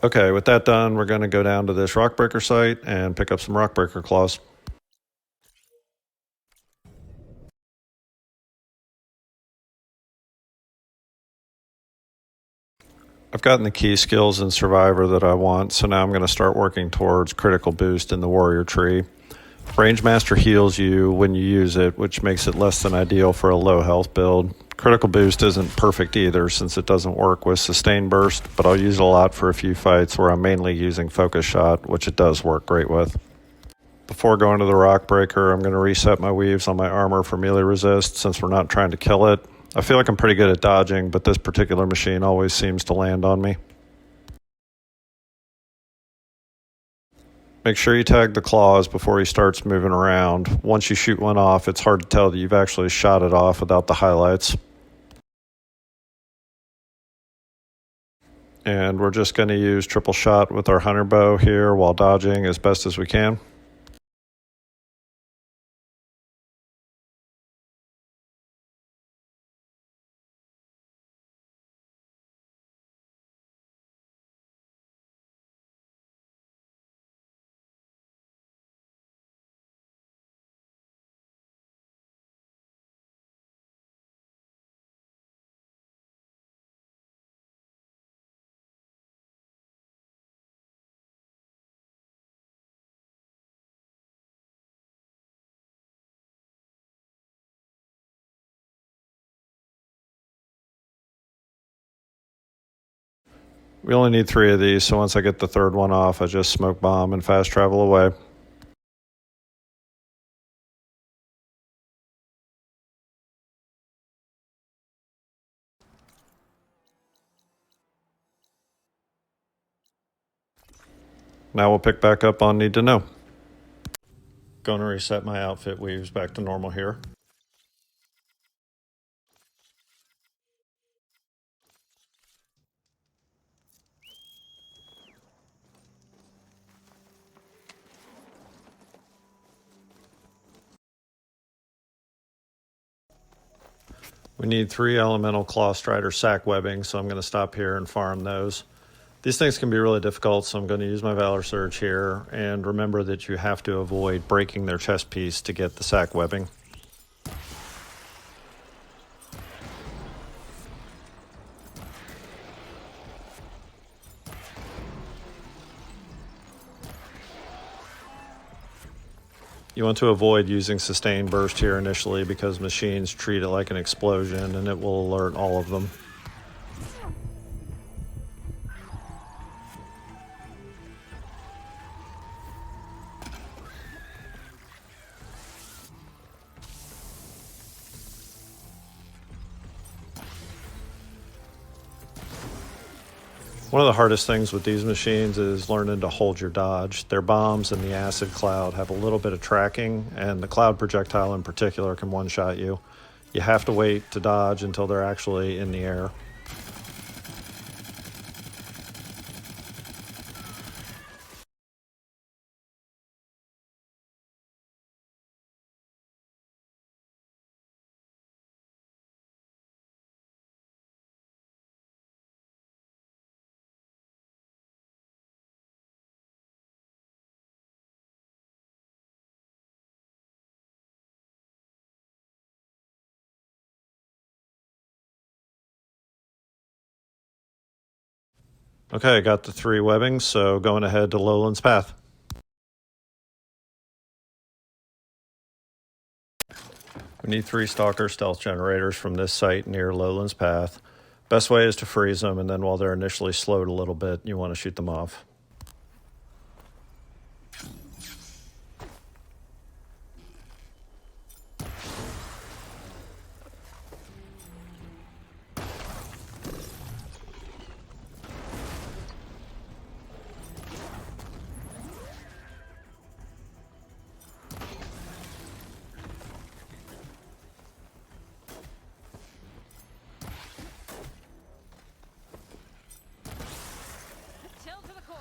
Okay, with that done, we're going to go down to this rockbreaker site and pick up some rockbreaker claws. I've gotten the key skills in Survivor that I want, so now I'm going to start working towards critical boost in the warrior tree. Range Master heals you when you use it, which makes it less than ideal for a low health build. Critical boost isn't perfect either since it doesn't work with sustained burst, but I'll use it a lot for a few fights where I'm mainly using focus shot, which it does work great with. Before going to the rock breaker, I'm going to reset my weaves on my armor for melee resist since we're not trying to kill it. I feel like I'm pretty good at dodging, but this particular machine always seems to land on me. Make sure you tag the claws before he starts moving around. Once you shoot one off, it's hard to tell that you've actually shot it off without the highlights. And we're just going to use triple shot with our hunter bow here while dodging as best as we can. We only need 3 of these, so once I get the third one off, I just smoke bomb and fast travel away. Now we'll pick back up on Need to Know. Going to reset my outfit weaves back to normal here. We need 3 elemental claw strider sack webbing, so I'm going to stop here and farm those. These things can be really difficult, so I'm going to use my Valor Surge here, and remember that you have to avoid breaking their chest piece to get the sack webbing. You want to avoid using sustained burst here initially because machines treat it like an explosion and it will alert all of them. One of the hardest things with these machines is learning to hold your dodge. Their bombs and the acid cloud have a little bit of tracking, and the cloud projectile in particular can one-shot you. You have to wait to dodge until they're actually in the air. Okay, I got the 3 webbings, so going ahead to Lowland's Path. We need 3 Stalker stealth generators from this site near Lowland's Path. Best way is to freeze them, and then while they're initially slowed a little bit, you want to shoot them off. Chill to the core.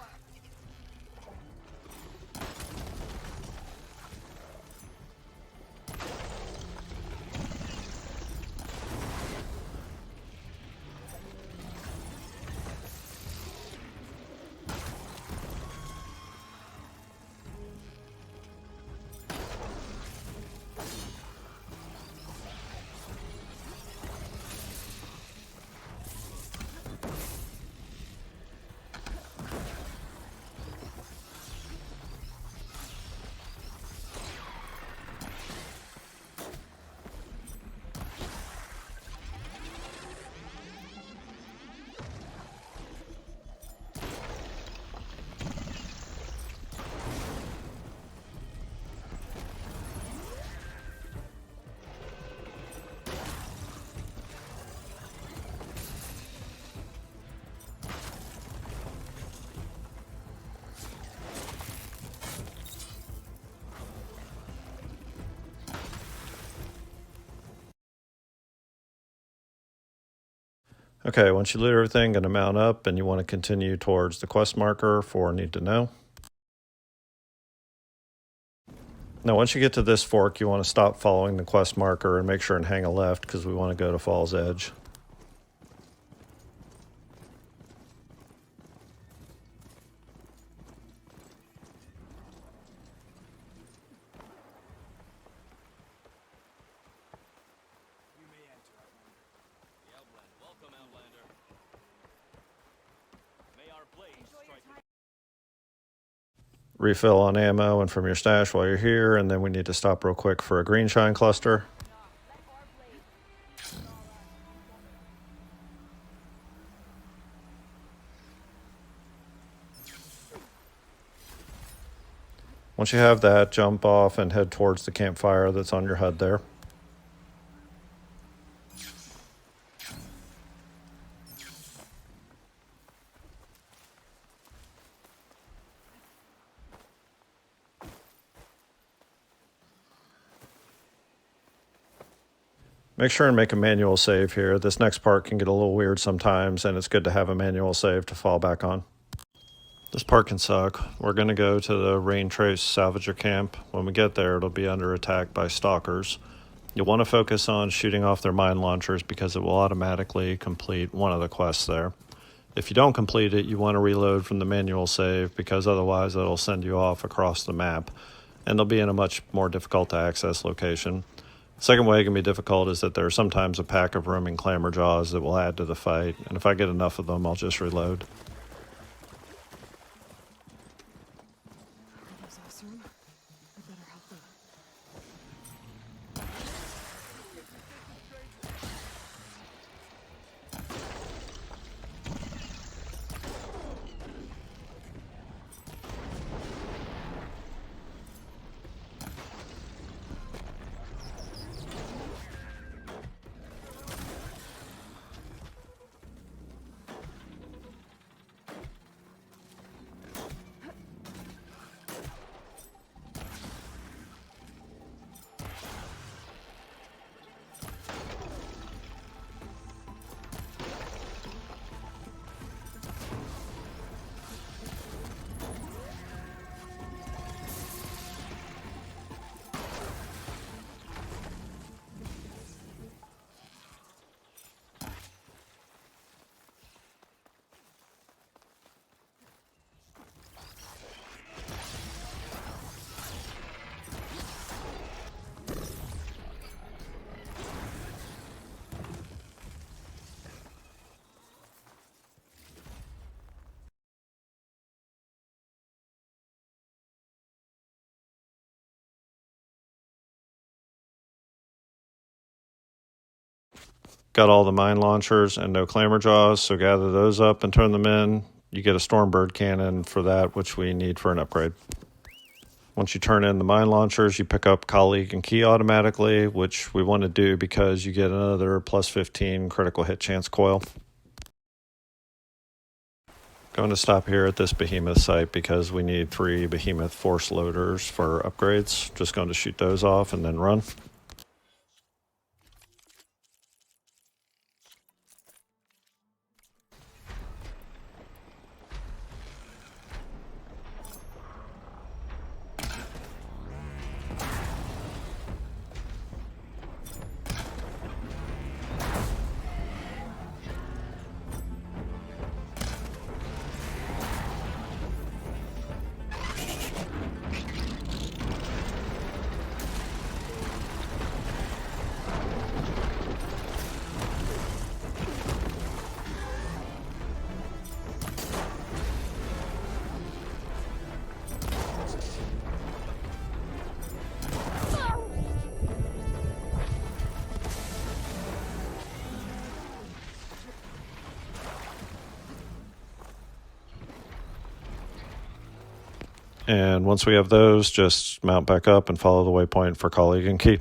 Okay, once you loot everything, going to mount up, and you want to continue towards the quest marker for Need to Know. Now, once you get to this fork, you want to stop following the quest marker and make sure and hang a left, because we want to go to Fall's Edge. Refill on ammo and from your stash while you're here, and then we need to stop real quick for a green shine cluster. Once you have that, jump off and head towards the campfire that's on your HUD there. Make sure and make a manual save here. This next part can get a little weird sometimes, and it's good to have a manual save to fall back on. This part can suck. We're going to go to the Rain Trace Salvager camp. When we get there, it'll be under attack by stalkers. You'll want to focus on shooting off their mine launchers because it will automatically complete one of the quests there. If you don't complete it, you want to reload from the manual save because otherwise it'll send you off across the map, and they'll be in a much more difficult to access location. Second way it can be difficult is that there are sometimes a pack of roaming clamorjaws that will add to the fight, and if I get enough of them, I'll just reload. got all the mine launchers and no clamorjaws, so gather those up and turn them in. You get a Stormbird cannon for that, which we need for an upgrade. Once you turn in the mine launchers, you pick up Colleague and Key automatically, which we want to do because you get another plus 15 critical hit chance coil. Going to stop here at this behemoth site because we need 3 behemoth force loaders for upgrades. Just going to shoot those off and then run. And once we have those, just mount back up and follow the waypoint for Colleague and Key.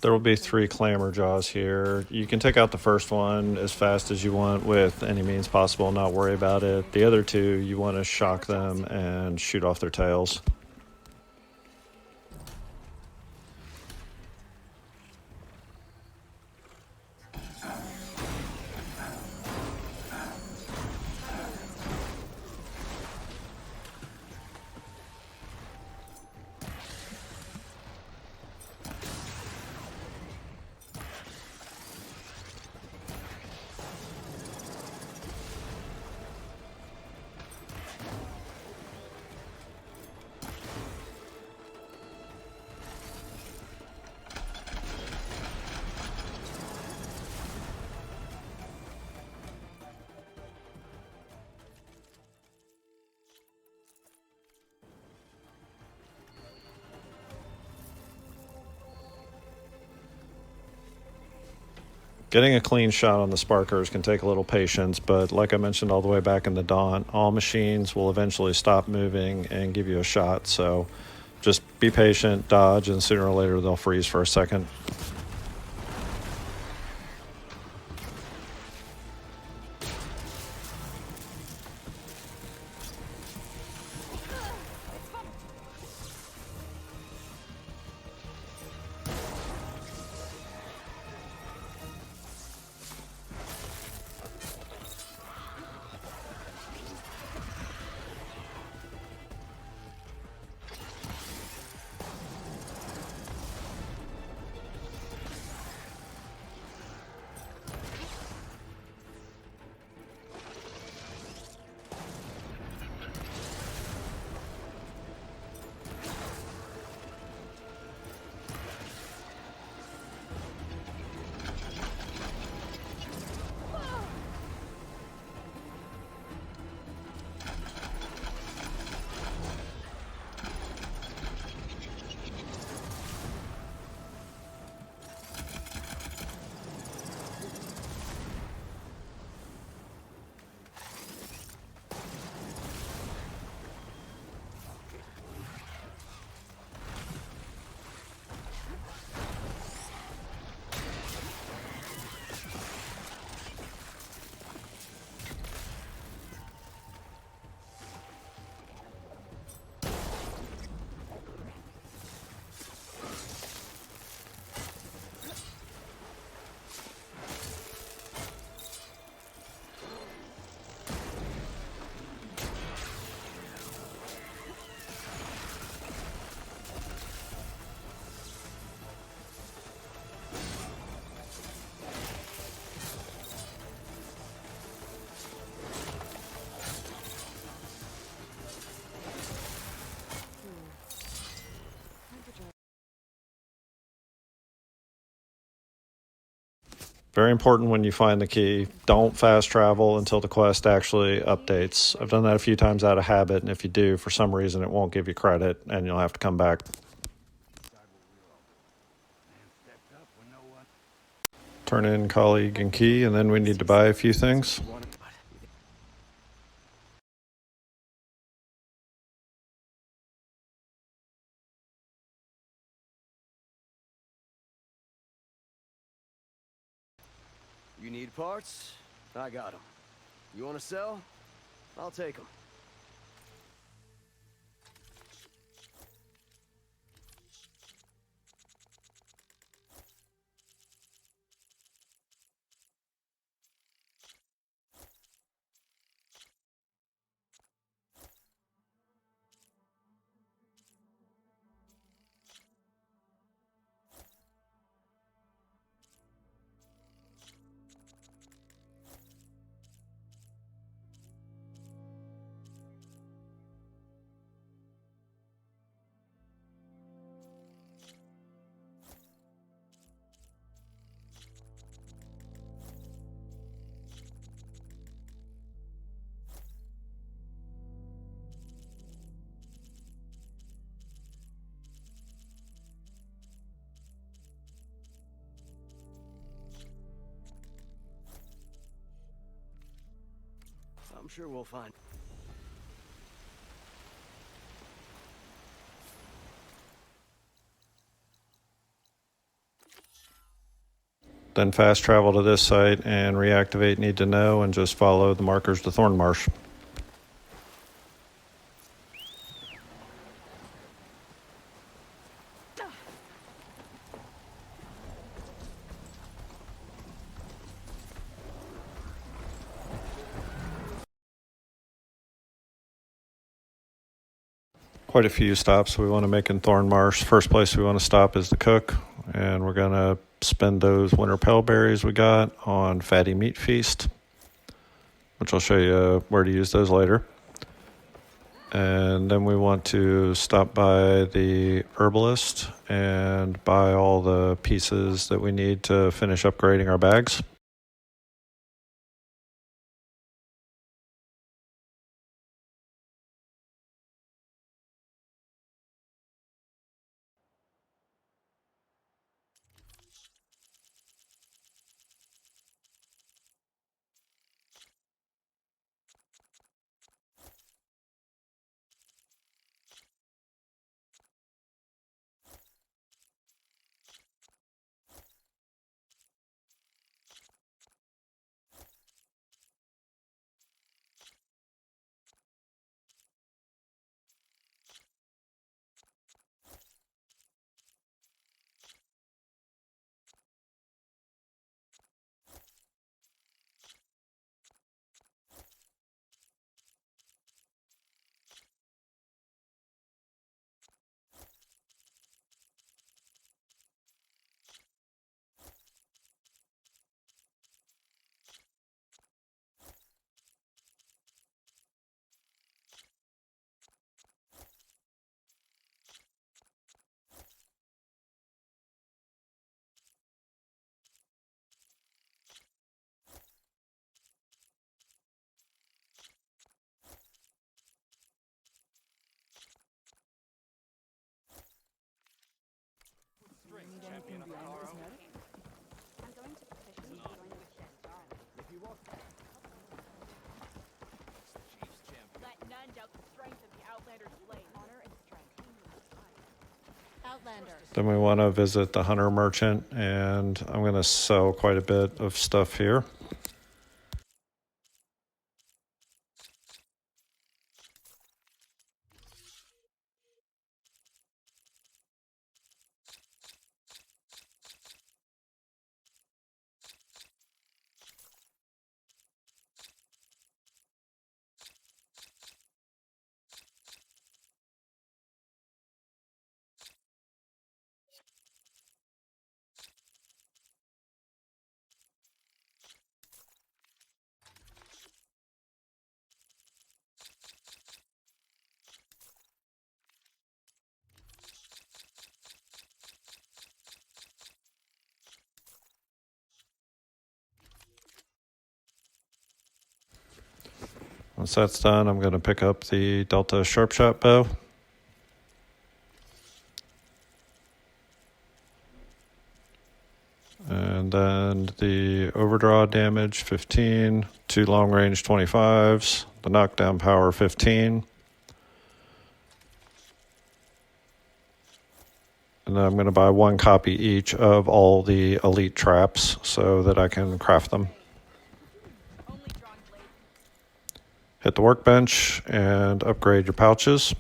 There will be 3 clamor jaws here. You can take out the first one as fast as you want with any means possible, not worry about it. The other 2, you want to shock them and shoot off their tails. Getting a clean shot on the sparkers can take a little patience, but like I mentioned all the way back in the Daunt, all machines will eventually stop moving and give you a shot, so just be patient, dodge, and sooner or later they'll freeze for a second. Very important when you find the key. Don't fast travel until the quest actually updates. I've done that a few times out of habit, and if you do, for some reason, it won't give you credit, and you'll have to come back. Turn in colleague and key, and then we need to buy a few things. You need parts? I got them. You want to sell? I'll take them. I'm sure we'll find. Then fast travel to this site and reactivate Need to Know and just follow the markers to Thornmarsh. Quite a few stops we want to make in Thornmarsh. First place we want to stop is the cook, and we're going to spend those winter pellberries we got on Fatty Meat Feast, which I'll show you where to use those later. And then we want to stop by the herbalist and buy all the pieces that we need to finish upgrading our bags. Let none doubt the strength of the Outlander's blade. Honor and strength. Outlander. Then we want to visit the hunter merchant, and I'm going to sell quite a bit of stuff here. Once that's done, I'm going to pick up the Delta Sharpshot bow. And then the overdraw damage 15, 2 long range 25s, the knockdown power 15. And then I'm going to buy 1 copy each of all the elite traps so that I can craft them. Hit the workbench and upgrade your pouches.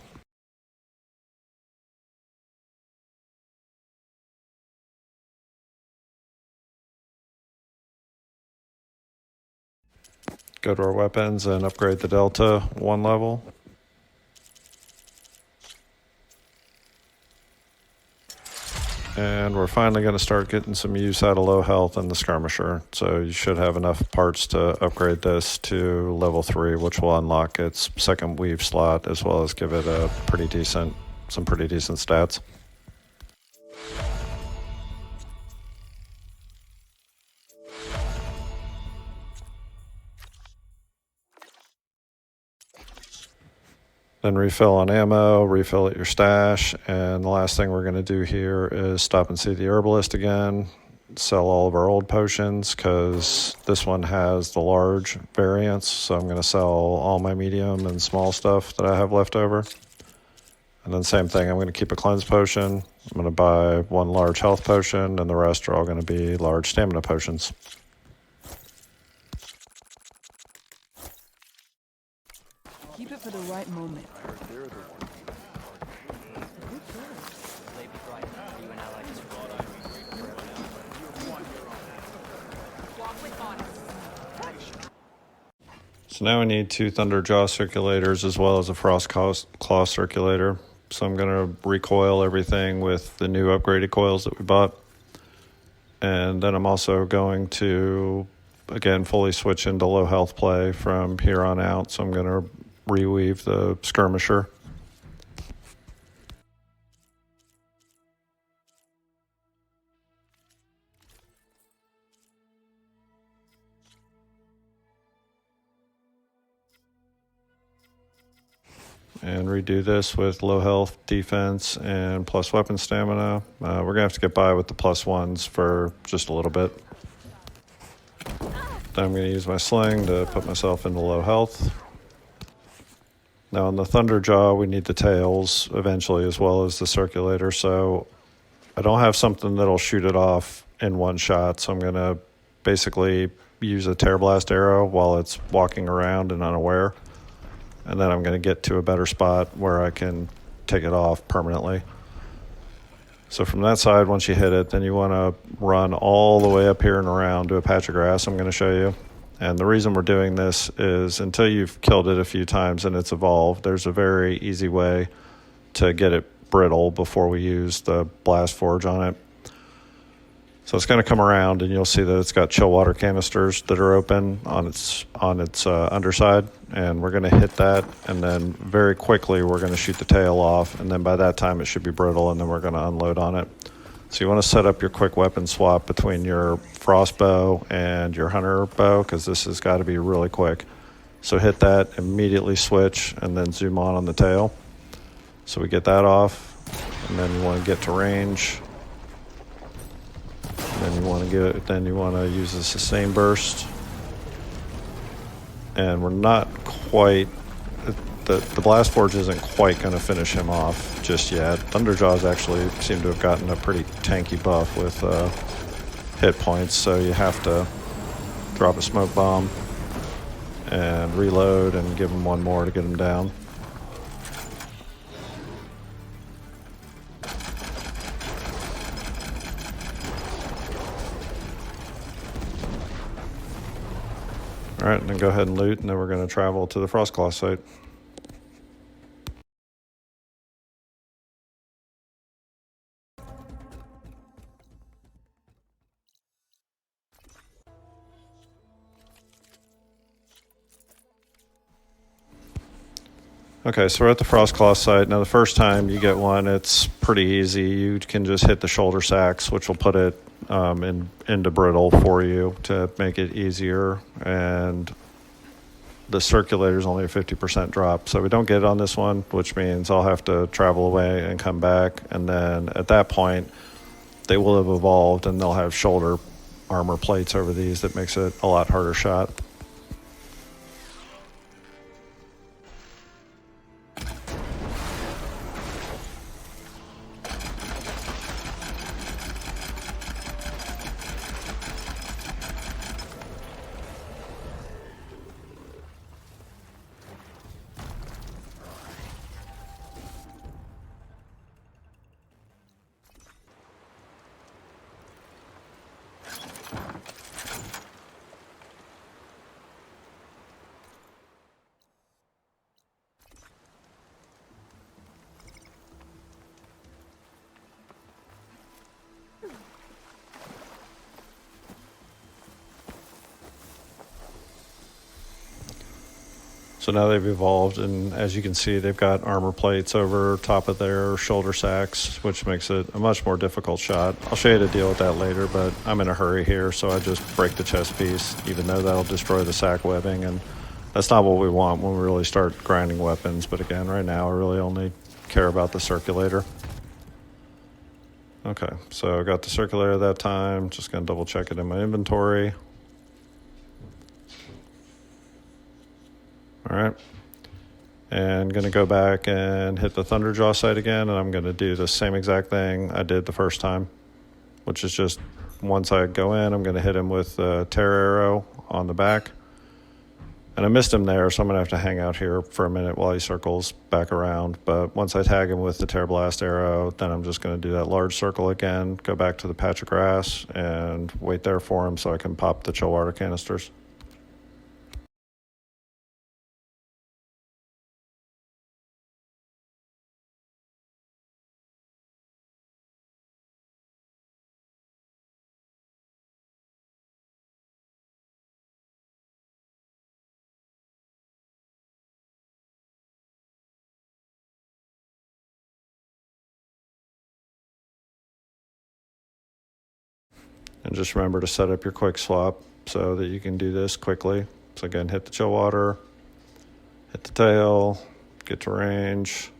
Go to our weapons and upgrade the Delta 1 level. And we're finally going to start getting some use out of low health in the Skirmisher. So you should have enough parts to upgrade this to level 3, which will unlock its second weave slot, as well as give it a some pretty decent stats. Then refill on ammo, refill at your stash, and the last thing we're going to do here is stop and see the herbalist again, sell all of our old potions, because this one has the large variants, so I'm going to sell all my medium and small stuff that I have left over. And then same thing, I'm going to keep a cleanse potion, I'm going to buy 1 large health potion, and the rest are all going to be large stamina potions. Keep it for the right moment. So now we need 2 Thunderjaw circulators as well as a Frost Claw circulator. So I'm going to recoil everything with the new upgraded coils that we bought. And then I'm also going to, again, fully switch into low health play from here on out. So I'm going to reweave the Skirmisher. And redo this with low health defense and plus weapon stamina. We're going to have to get by with the +1s for just a little bit. Then I'm going to use my sling to put myself into low health. Now on the Thunderjaw, we need the tails eventually as well as the circulator. So I don't have something that'll shoot it off in one shot. So I'm going to basically use a Tear Blast arrow while it's walking around and unaware. And then I'm going to get to a better spot where I can take it off permanently. So from that side, once you hit it, then you want to run all the way up here and around to a patch of grass I'm going to show you. And the reason we're doing this is until you've killed it a few times and it's evolved, there's a very easy way to get it brittle before we use the Blastforge on it. So it's going to come around and you'll see that it's got chill water canisters that are open on its underside, and we're going to hit that, and then very quickly we're going to shoot the tail off, and then by that time it should be brittle, and then we're going to unload on it. So you want to set up your quick weapon swap between your frost bow and your hunter bow, because this has got to be really quick. So hit that, immediately switch, and then zoom on the tail. So we get that off, and then you want to get to range. Then you want to use the sustain burst, and we're not quite. The Blastforge isn't quite going to finish him off just yet. Thunderjaws actually seem to have gotten a pretty tanky buff with hit points, so you have to drop a smoke bomb and reload and give him 1 more to get him down. All right, and then go ahead and loot, and then we're going to travel to the Frostclaw site. Okay, so we're at the Frostclaw site. Now, the first time you get one, it's pretty easy. You can just hit the shoulder sacks, which will put it into brittle for you to make it easier. And the circulator is only a 50% drop. So we don't get it on this one, which means I'll have to travel away and come back. And then at that point, they will have evolved and they'll have shoulder armor plates over these that makes it a lot harder shot. So now they've evolved, and as you can see, they've got armor plates over top of their shoulder sacks, which makes it a much more difficult shot. I'll show you how to deal with that later, but I'm in a hurry here, so I just break the chest piece, even though that'll destroy the sack webbing, and that's not what we want when we really start grinding weapons. But again, right now, I really only care about the circulator. Okay, so I got the circulator that time. Just going to double check it in my inventory. All right, and going to go back and hit the Thunderjaw sight again, and I'm going to do the same exact thing I did the first time, which is just once I go in, I'm going to hit him with a Terror Arrow on the back. And I missed him there, so I'm going to have to hang out here for a minute while he circles back around. But once I tag him with the Terror Blast Arrow, then I'm just going to do that large circle again, go back to the patch of grass, and wait there for him so I can pop the chill water canisters. And just remember to set up your quick swap so that you can do this quickly. So again, hit the chill water, hit the tail, get to range.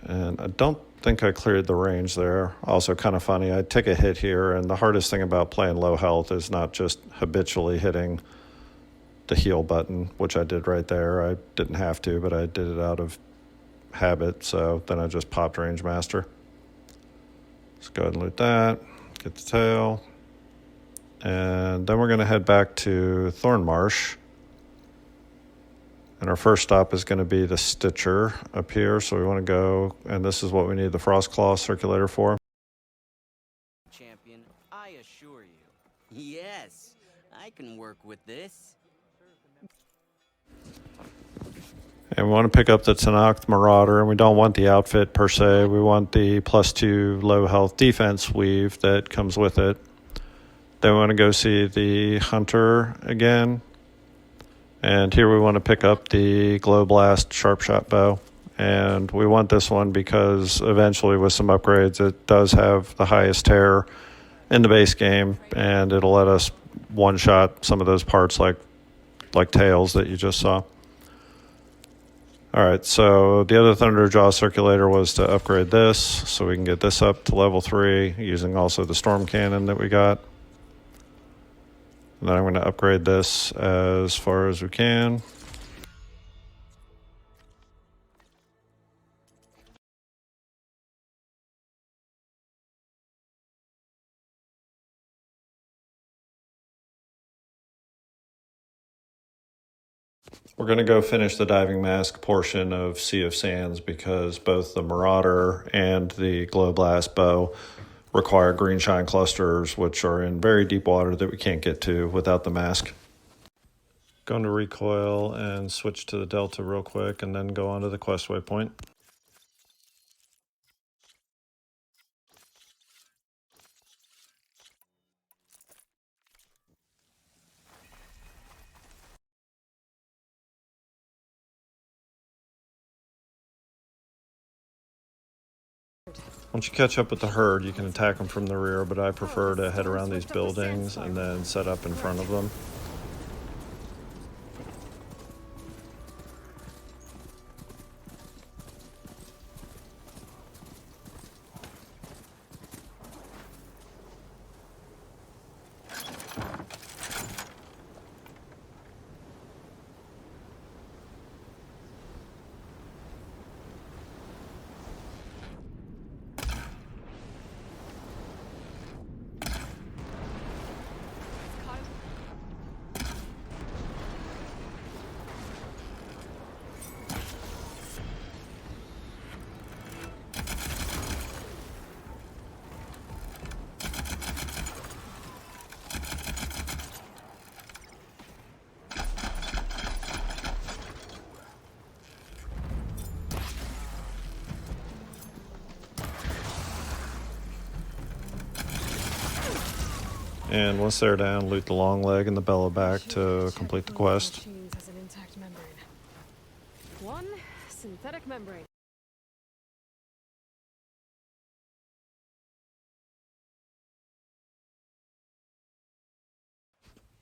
And I don't think I cleared the range there. Also kind of funny, I take a hit here, and the hardest thing about playing low health is not just habitually hitting the heal button, which I did right there. I didn't have to, but I did it out of habit, so then I just popped Range Master. Let's go ahead and loot that. Get the tail, and then we're going to head back to Thornmarsh, and our first stop is going to be the Stitcher up here, so we want to go, and this is what we need the Frost Claw circulator for. Champion, I assure you. Yes, I can work with this. And we want to pick up the Tenakth Marauder, and we don't want the outfit per se. We want the +2 low health defense weave that comes with it. Then we want to go see the Hunter again. And here we want to pick up the Glow Blast Sharp Shot Bow. And we want this one because eventually with some upgrades, it does have the highest tear in the base game, and it'll let us one-shot some of those parts like tails that you just saw. All right, so the other Thunderjaw circulator was to upgrade this, so we can get this up to level 3 using also the Storm Cannon that we got. And then I'm going to upgrade this as far as we can. We're going to go finish the diving mask portion of Sea of Sands because both the Marauder and the Glow Blast Bow require green shine clusters, which are in very deep water that we can't get to without the mask. Going to recoil and switch to the Delta real quick and then go on to the quest waypoint. Once you catch up with the herd, you can attack them from the rear, but I prefer to head around these buildings and then set up in front of them. And once they're down, loot the long leg and the Bellow back to complete the quest. Machines has an intact membrane. One synthetic membrane.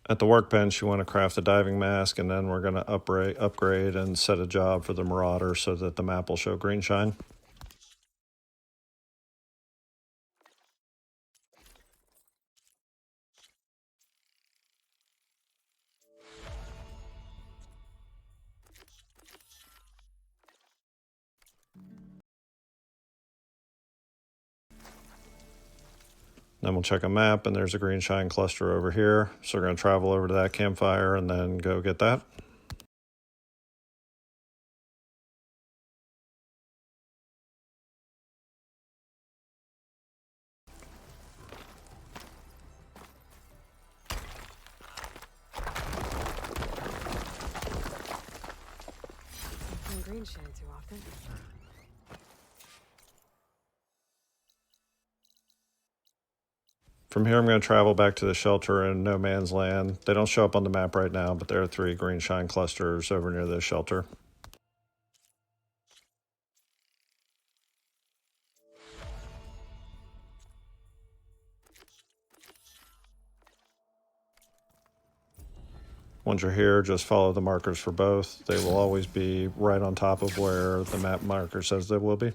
At the workbench, you want to craft a diving mask, and then we're going to upgrade and set a job for the Marauder so that the map will show green shine. Then we'll check a map, and there's a green shine cluster over here. So we're going to travel over to that campfire and then go get that. Don't green shine too often. From here, I'm going to travel back to the shelter in No Man's Land. They don't show up on the map right now, but there are 3 green shine clusters over near the shelter. Once you're here, just follow the markers for both. They will always be right on top of where the map marker says they will be.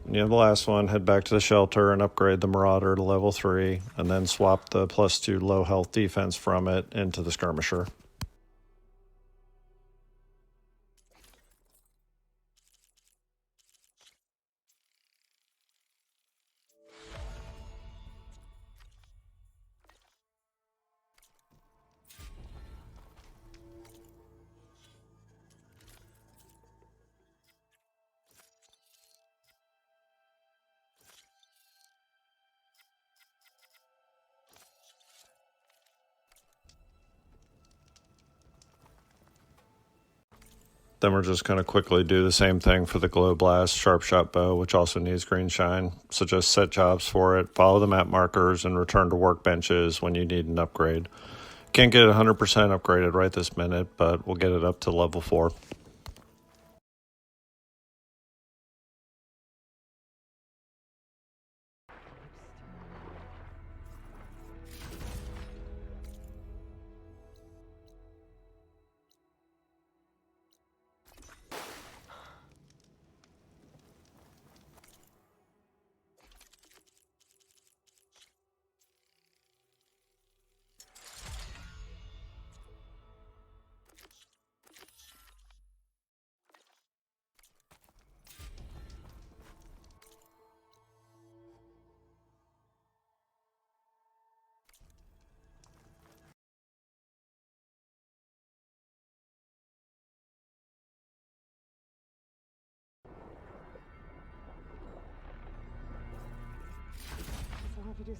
Yeah, the last one, head back to the shelter and upgrade the Marauder to level 3, and then swap the +2 low health defense from it into the Skirmisher. Then we're just going to quickly do the same thing for the Glow Blast Sharp Shot Bow, which also needs green shine. So just set jobs for it, follow the map markers, and return to workbenches when you need an upgrade. Can't get it 100% upgraded right this minute, but we'll get it up to level 4. So if you do.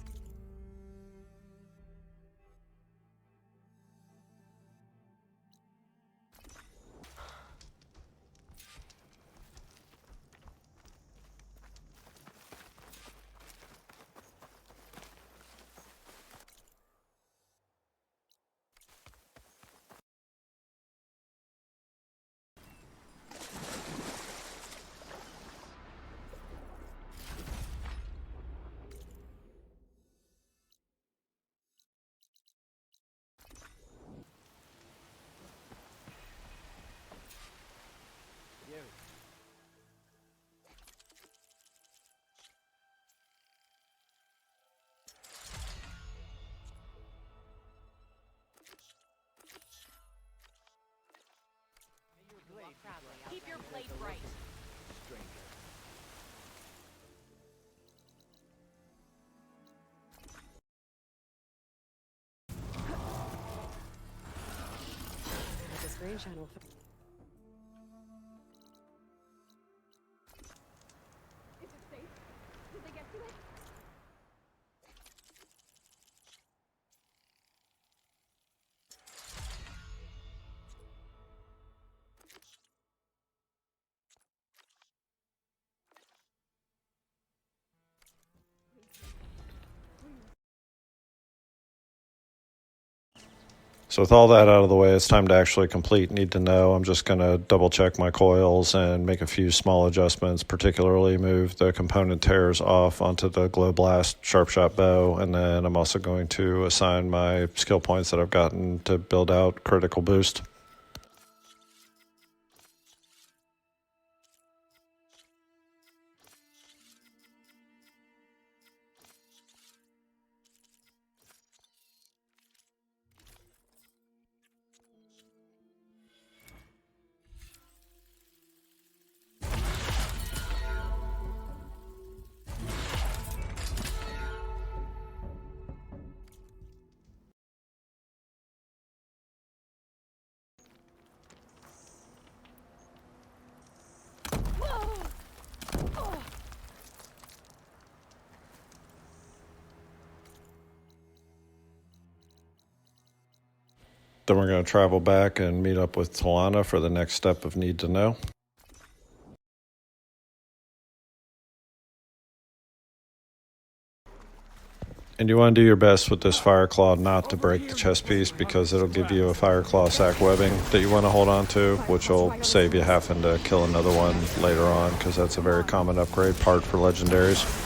Keep your blade bright. screen channel. Is it safe? Did they get to it? So with all that out of the way, it's time to actually complete Need to Know. I'm just going to double check my coils and make a few small adjustments, particularly move the component tears off onto the Glow Blast Sharp Shot bow, and then I'm also going to assign my skill points that I've gotten to build out critical boost. Then we're going to travel back and meet up with Talana for the next step of Need to Know. And you want to do your best with this Fireclaw not to break the chest piece, because it'll give you a Fireclaw sack webbing that you want to hold on to, which will save you having to kill another one later on, because that's a very common upgrade part for legendaries.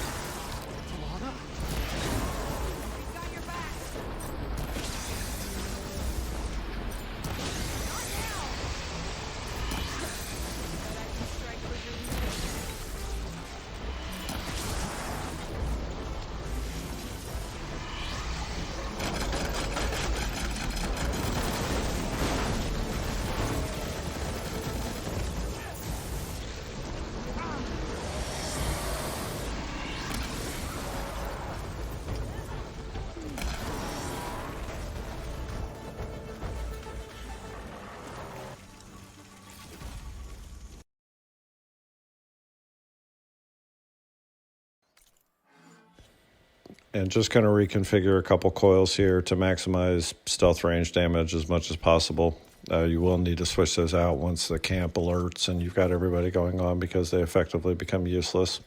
And just going to reconfigure a couple coils here to maximize stealth range damage as much as possible. You will need to switch those out once the camp alerts and you've got everybody going on, because they effectively become useless.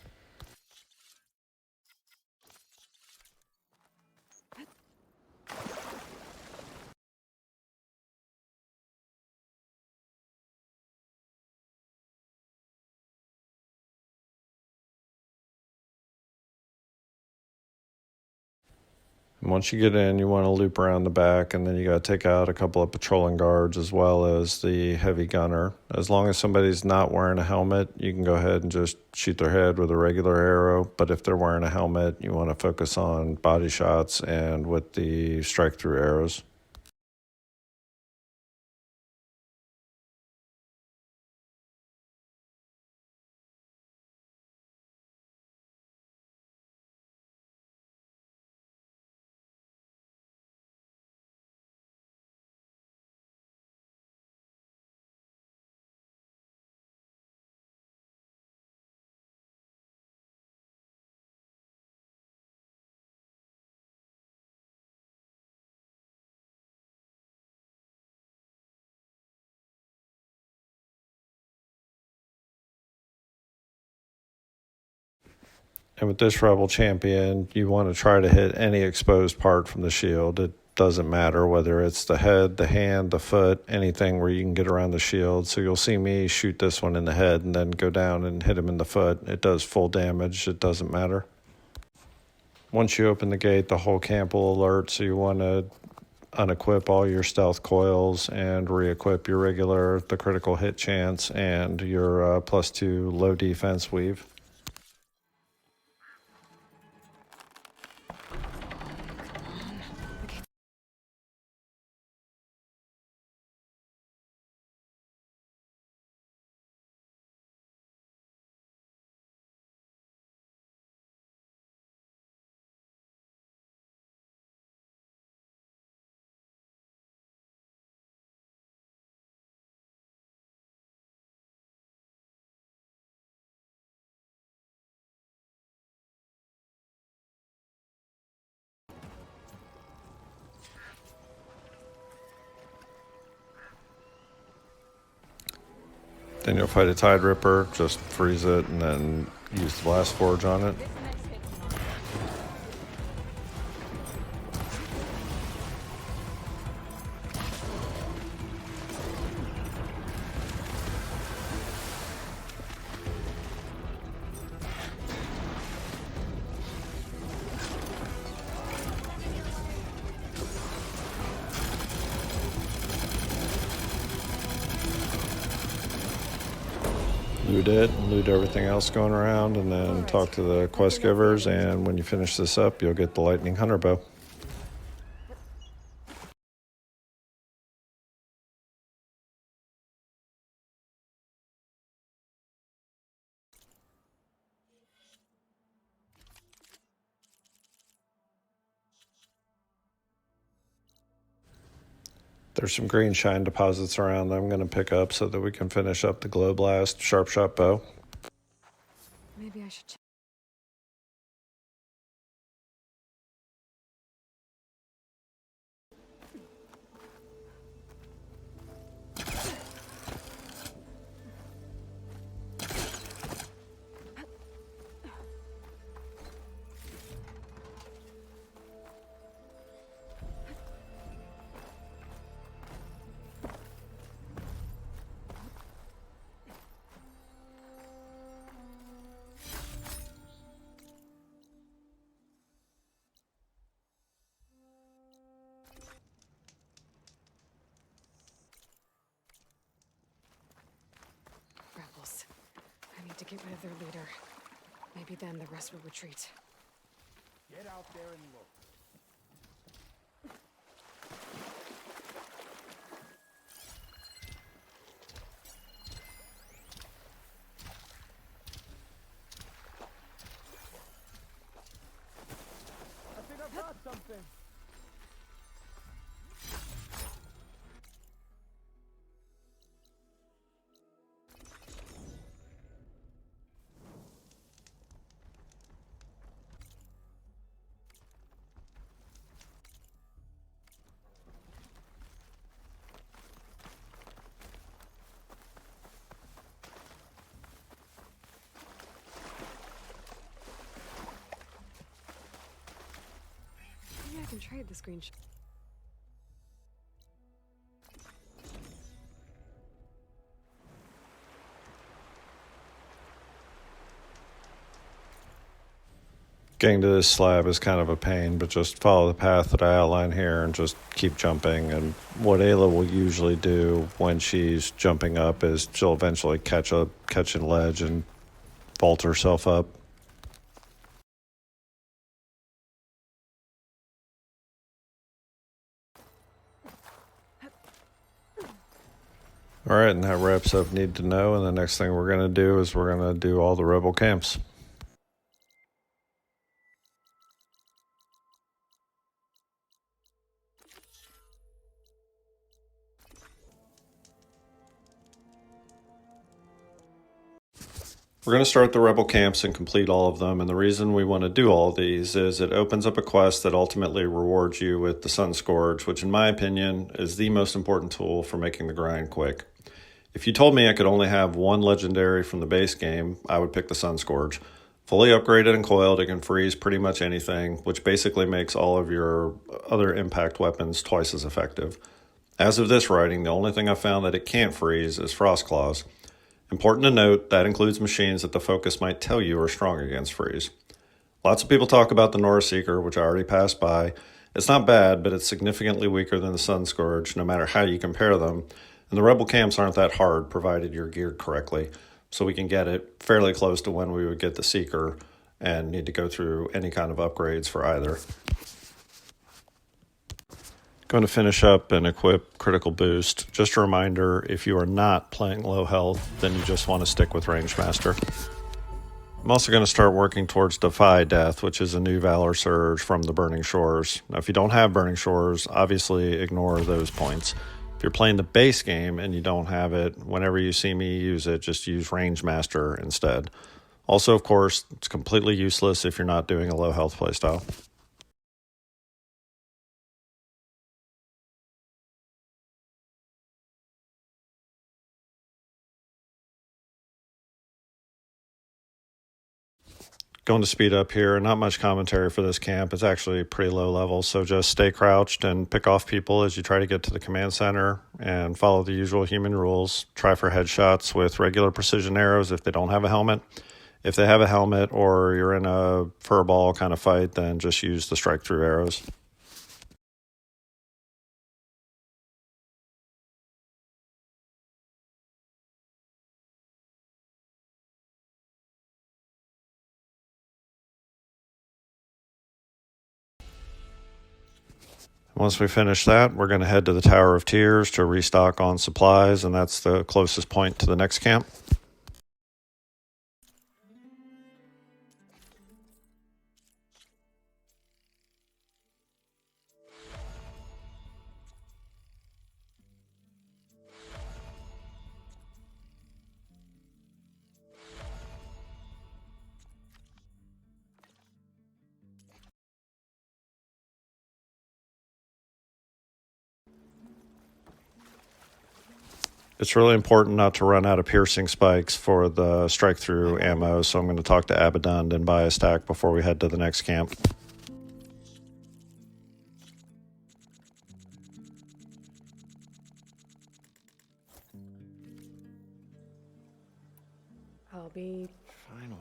And once you get in, you want to loop around the back, and then you got to take out a couple of patrolling guards as well as the heavy gunner. As long as somebody's not wearing a helmet, you can go ahead and just shoot their head with a regular arrow. But if they're wearing a helmet, you want to focus on body shots and with the strike-through arrows. And with this Rebel Champion, you want to try to hit any exposed part from the shield. It doesn't matter whether it's the head, the hand, the foot, anything where you can get around the shield. So you'll see me shoot this one in the head and then go down and hit him in the foot. It does full damage. It doesn't matter. Once you open the gate, the whole camp will alert, so you want to unequip all your stealth coils and re-equip your regular, the critical hit chance, and your +2 low defense weave. Then you'll fight a Tide Ripper, just freeze it, and then use the Blastforge on it. Loot it, loot everything else going around, and then talk to the quest givers, and when you finish this up, you'll get the Lightning Hunter Bow. There's some green shine deposits around that I'm going to pick up so that we can finish up the Glow Blast Sharp Shot Bow. Maybe I should check. Rebels. I need to get rid of their leader. Maybe then the rest will retreat. Get out there and look. I think I got something. Maybe I can trade this green. Getting to this slab is kind of a pain, but just follow the path that I outline here and just keep jumping. And what Ayla will usually do when she's jumping up is she'll eventually catch a ledge and vault herself up. All right, and that wraps up Need to Know, and the next thing we're going to do is we're going to do all the rebel camps. We're going to start the rebel camps and complete all of them, and the reason we want to do all of these is it opens up a quest that ultimately rewards you with the Sun Scourge, which in my opinion is the most important tool for making the grind quick. If you told me I could only have one legendary from the base game, I would pick the Sun Scourge. Fully upgraded and coiled, it can freeze pretty much anything, which basically makes all of your other impact weapons twice as effective. As of this writing, the only thing I've found that it can't freeze is Frost Claws. Important to note, that includes machines that the focus might tell you are strong against freeze. Lots of people talk about the Nora Seeker, which I already passed by. It's not bad, but it's significantly weaker than the Sun Scourge, no matter how you compare them. And the rebel camps aren't that hard, provided you're geared correctly. So we can get it fairly close to when we would get the Seeker and need to go through any kind of upgrades for either. Going to finish up and equip Critical Boost. Just a reminder, if you are not playing low health, then you just want to stick with Range Master. I'm also going to start working towards Defy Death, which is a new Valor Surge from the Burning Shores. Now, if you don't have Burning Shores, obviously ignore those points. If you're playing the base game and you don't have it, whenever you see me use it, just use Range Master instead. Also, of course, it's completely useless if you're not doing a low health playstyle. Going to speed up here. Not much commentary for this camp. It's actually pretty low level, so just stay crouched and pick off people as you try to get to the command center and follow the usual human rules. Try for headshots with regular precision arrows if they don't have a helmet. If they have a helmet or you're in a furball kind of fight, then just use the strike through arrows. Once we finish that, we're going to head to the Tower of Tears to restock on supplies, and that's the closest point to the next camp. It's really important not to run out of piercing spikes for the strike-through ammo, so I'm going to talk to Abadund and buy a stack before we head to the next camp. I'll be... Finally.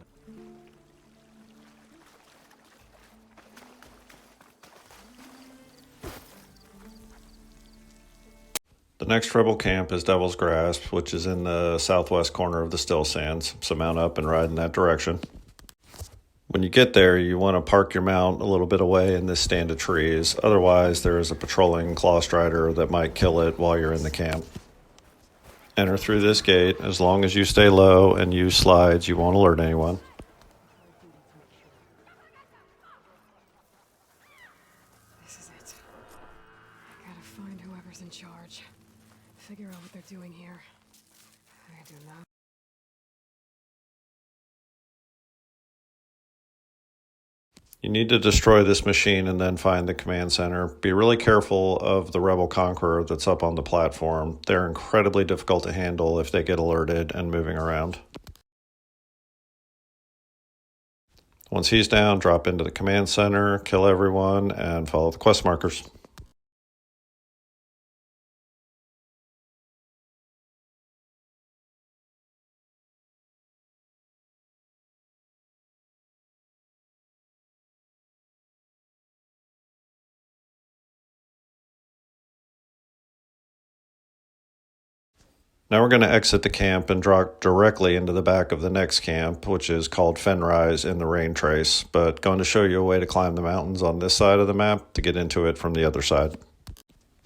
The next rebel camp is Devil's Grasp, which is in the southwest corner of the Still Sands, so mount up and ride in that direction. When you get there, you want to park your mount a little bit away in this stand of trees, otherwise there is a patrolling claw strider that might kill it while you're in the camp. Enter through this gate. As long as you stay low and use slides, you won't alert anyone. This is it. I gotta find whoever's in charge. Figure out what they're doing here. I do not. You need to destroy this machine and then find the command center. Be really careful of the Rebel Conqueror that's up on the platform. They're incredibly difficult to handle if they get alerted and moving around. Once he's down, drop into the command center, kill everyone, and follow the quest markers. Now we're going to exit the camp and drop directly into the back of the next camp, which is called Fenrise in the Rain Trace, but going to show you a way to climb the mountains on this side of the map to get into it from the other side.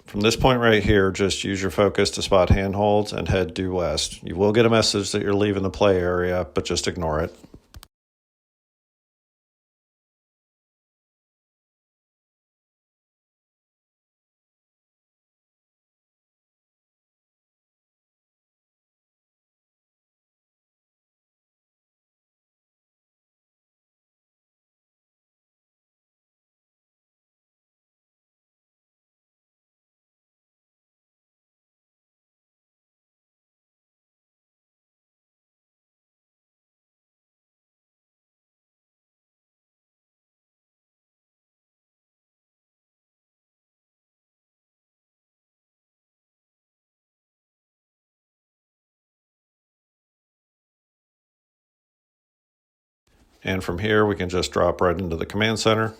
From this point right here, just use your focus to spot handholds and head due west. You will get a message that you're leaving the play area, but just ignore it. And from here, we can just drop right into the command center.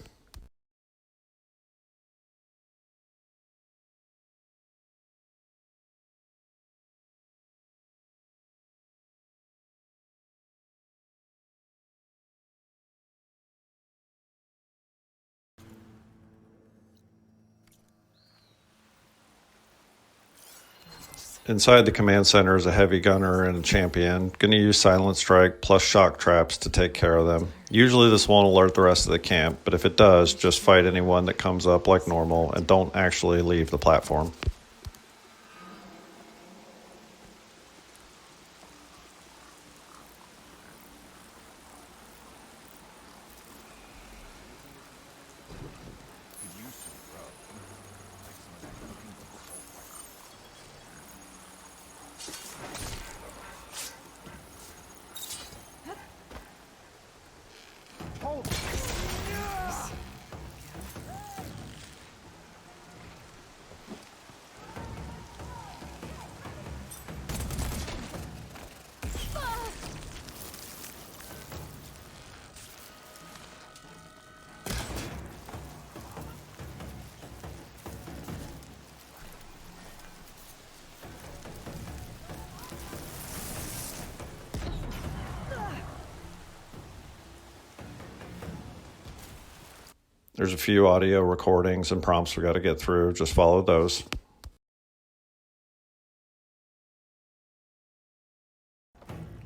Inside the command center is a heavy gunner and a champion. Going to use silent strike plus shock traps to take care of them. Usually this won't alert the rest of the camp, but if it does, just fight anyone that comes up like normal and don't actually leave the platform. There's a few audio recordings and prompts we got to get through. Just follow those.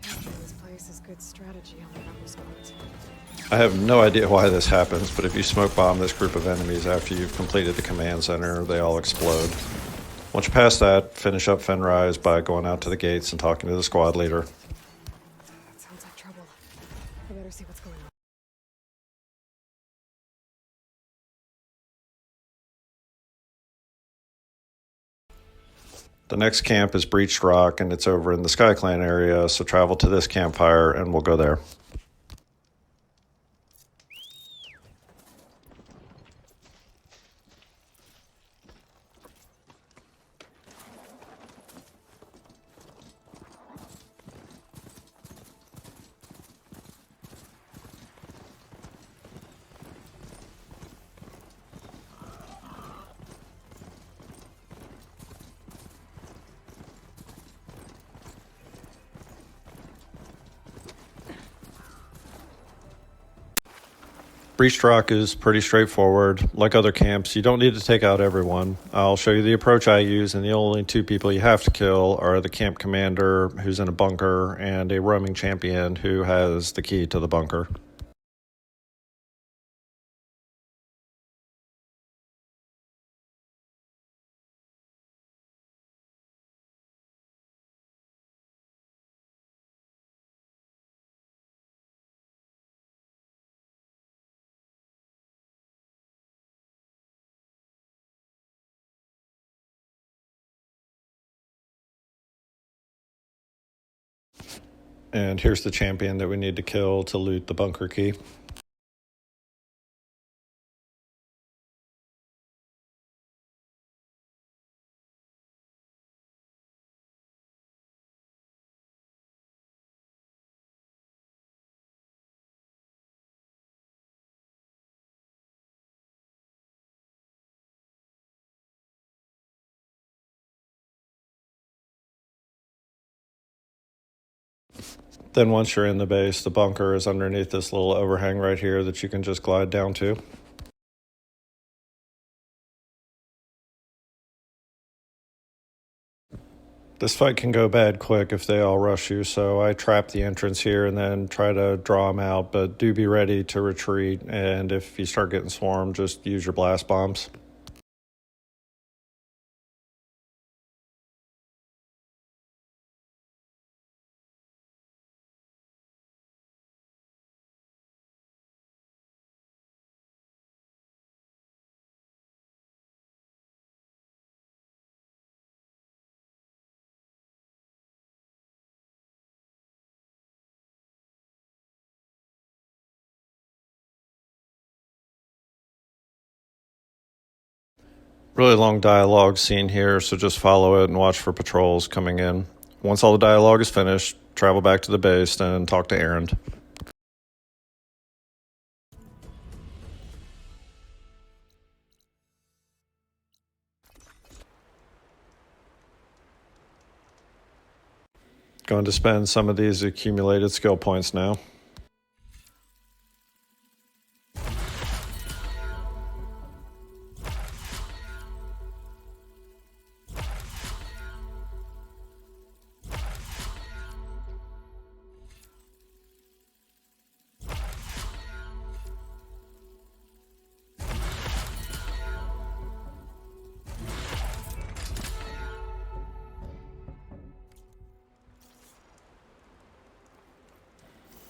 Capturing this place is good strategy on the rebels' part. I have no idea why this happens, but if you smoke bomb this group of enemies after you've completed the command center, they all explode. Once you pass that, finish up Fenrise by going out to the gates and talking to the squad leader. That sounds like trouble. I better see what's going on. The next camp is Breached Rock, and it's over in the Sky Clan area, so travel to this campfire and we'll go there. Breached Rock is pretty straightforward. Like other camps, you don't need to take out everyone. I'll show you the approach I use, and the only two people you have to kill are the camp commander, who's in a bunker, and a roaming champion who has the key to the bunker. And here's the champion that we need to kill to loot the bunker key. Then once you're in the base, the bunker is underneath this little overhang right here that you can just glide down to. This fight can go bad quick if they all rush you, so I trap the entrance here and then try to draw them out, but do be ready to retreat, and if you start getting swarmed, just use your blast bombs. Really long dialogue scene here, so just follow it and watch for patrols coming in. Once all the dialogue is finished, travel back to the base and talk to Erend. Going to spend some of these accumulated skill points now.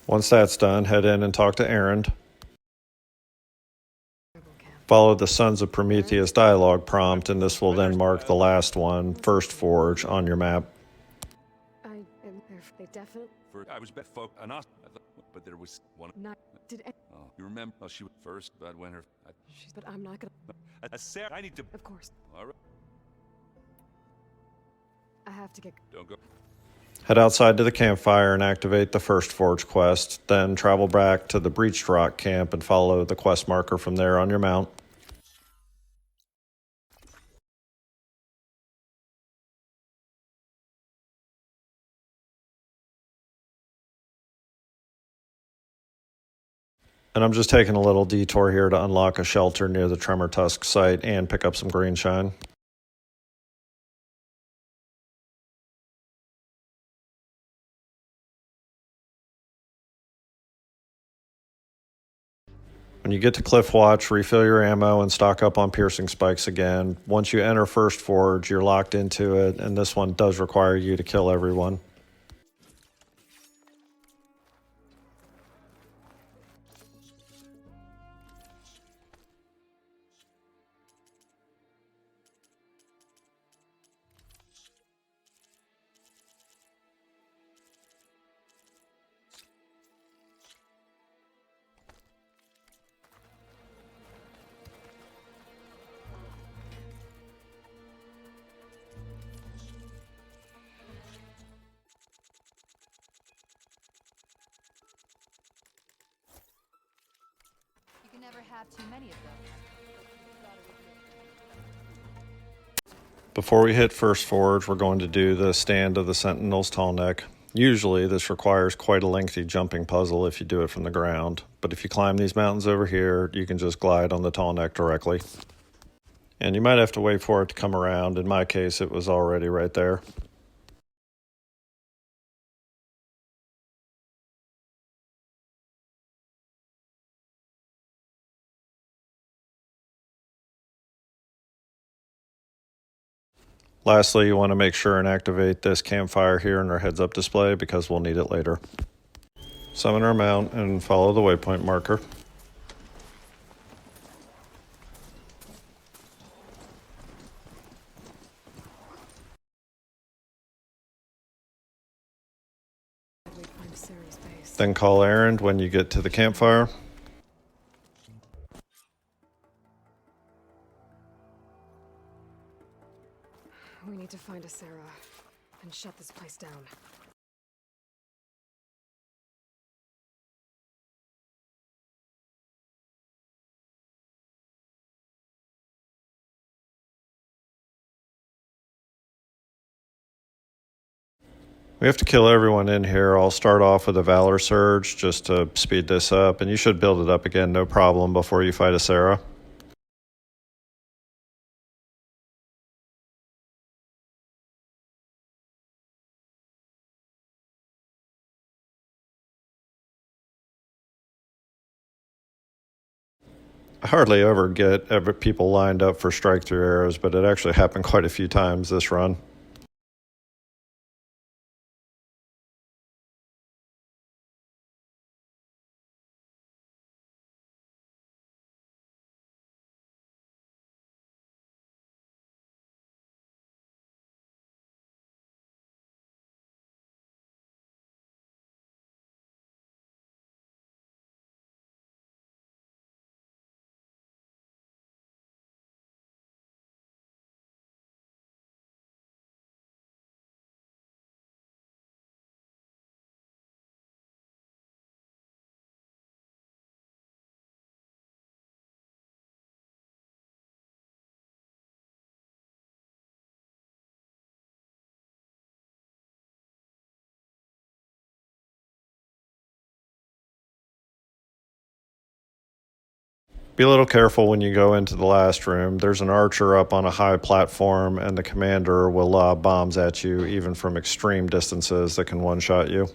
Once that's done, head in and talk to Erend. Follow the Sons of Prometheus dialogue prompt, and this will then mark the last one, First Forge, on your map. They definitely. I was bet folk enough, but there was one. Not. Did. Oh, you remember? Oh, she was first, but when her. But I'm not gonna. Sarah, I need to. Of course. All right. I have to get. Don't go. Head outside to the campfire and activate the First Forge quest, then travel back to the Breached Rock camp and follow the quest marker from there on your mount. And I'm just taking a little detour here to unlock a shelter near the Tremor Tusk site and pick up some green shine. When you get to Cliff Watch, refill your ammo and stock up on piercing spikes again. Once you enter First Forge, you're locked into it, and this one does require you to kill everyone. You can never have too many of them. Before we hit First Forge, we're going to do the Stand of the Sentinel's Tall Neck. Usually this requires quite a lengthy jumping puzzle if you do it from the ground, but if you climb these mountains over here, you can just glide on the Tall Neck directly. And you might have to wait for it to come around. In my case, it was already right there. Lastly, you want to make sure and activate this campfire here in our heads-up display because we'll need it later. Summon our mount and follow the waypoint marker. We'd find Sarah's base. Then call Errand when you get to the campfire. We need to find a Sarah and shut this place down. We have to kill everyone in here. I'll start off with a Valor Surge just to speed this up, and you should build it up again no problem before you fight a Sarah. I hardly ever get people lined up for strike-through arrows, but it actually happened quite a few times this run. Be a little careful when you go into the last room. There's an archer up on a high platform, and the commander will lob bombs at you, even from extreme distances that can one-shot you.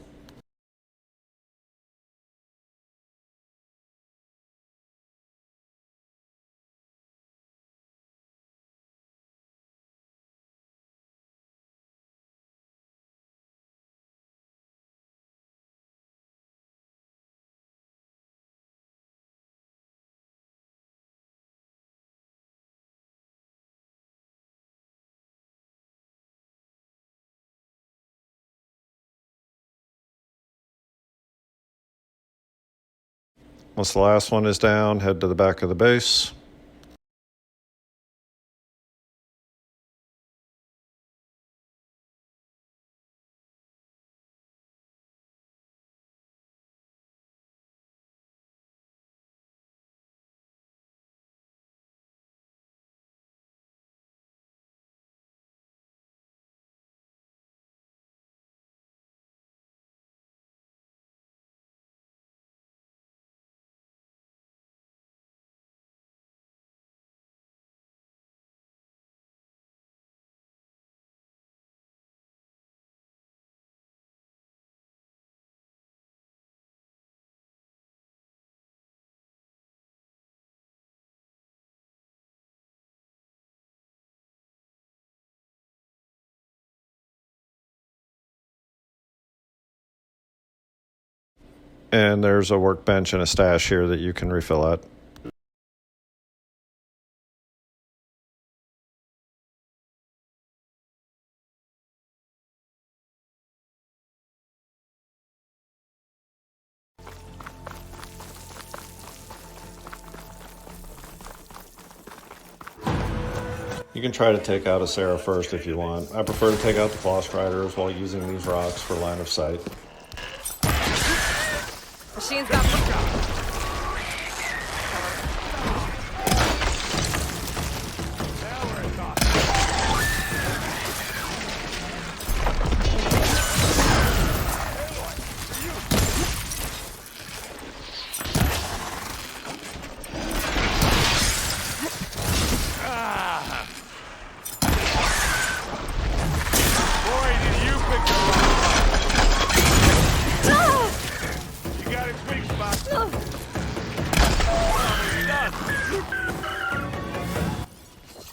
Once the last one is down, head to the back of the base. And there's a workbench and a stash here that you can refill at. You can try to take out a Sarah first if you want. I prefer to take out the Claw Striders while using these rocks for line of sight. Machine's got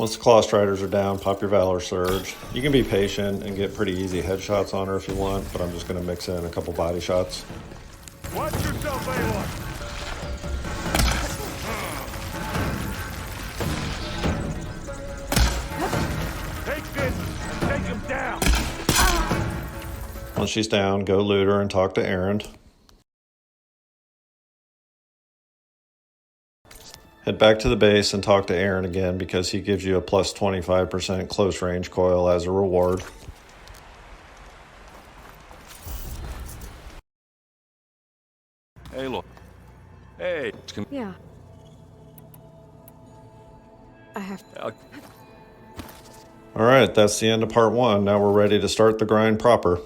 Once the Claw Striders are down, pop your Valor Surge. You can be patient and get pretty easy headshots on her if you want, but I'm just going to mix in a couple body shots. Watch yourself, Aloy! Take this and take him down! Once she's down, go loot her and talk to Aaron. Head back to the base and talk to Aaron again because he gives you a plus 25% close range coil as a reward. Aloy. Hey. Yeah. I have... All right, that's the end of part 1. Now we're ready to start the grind proper.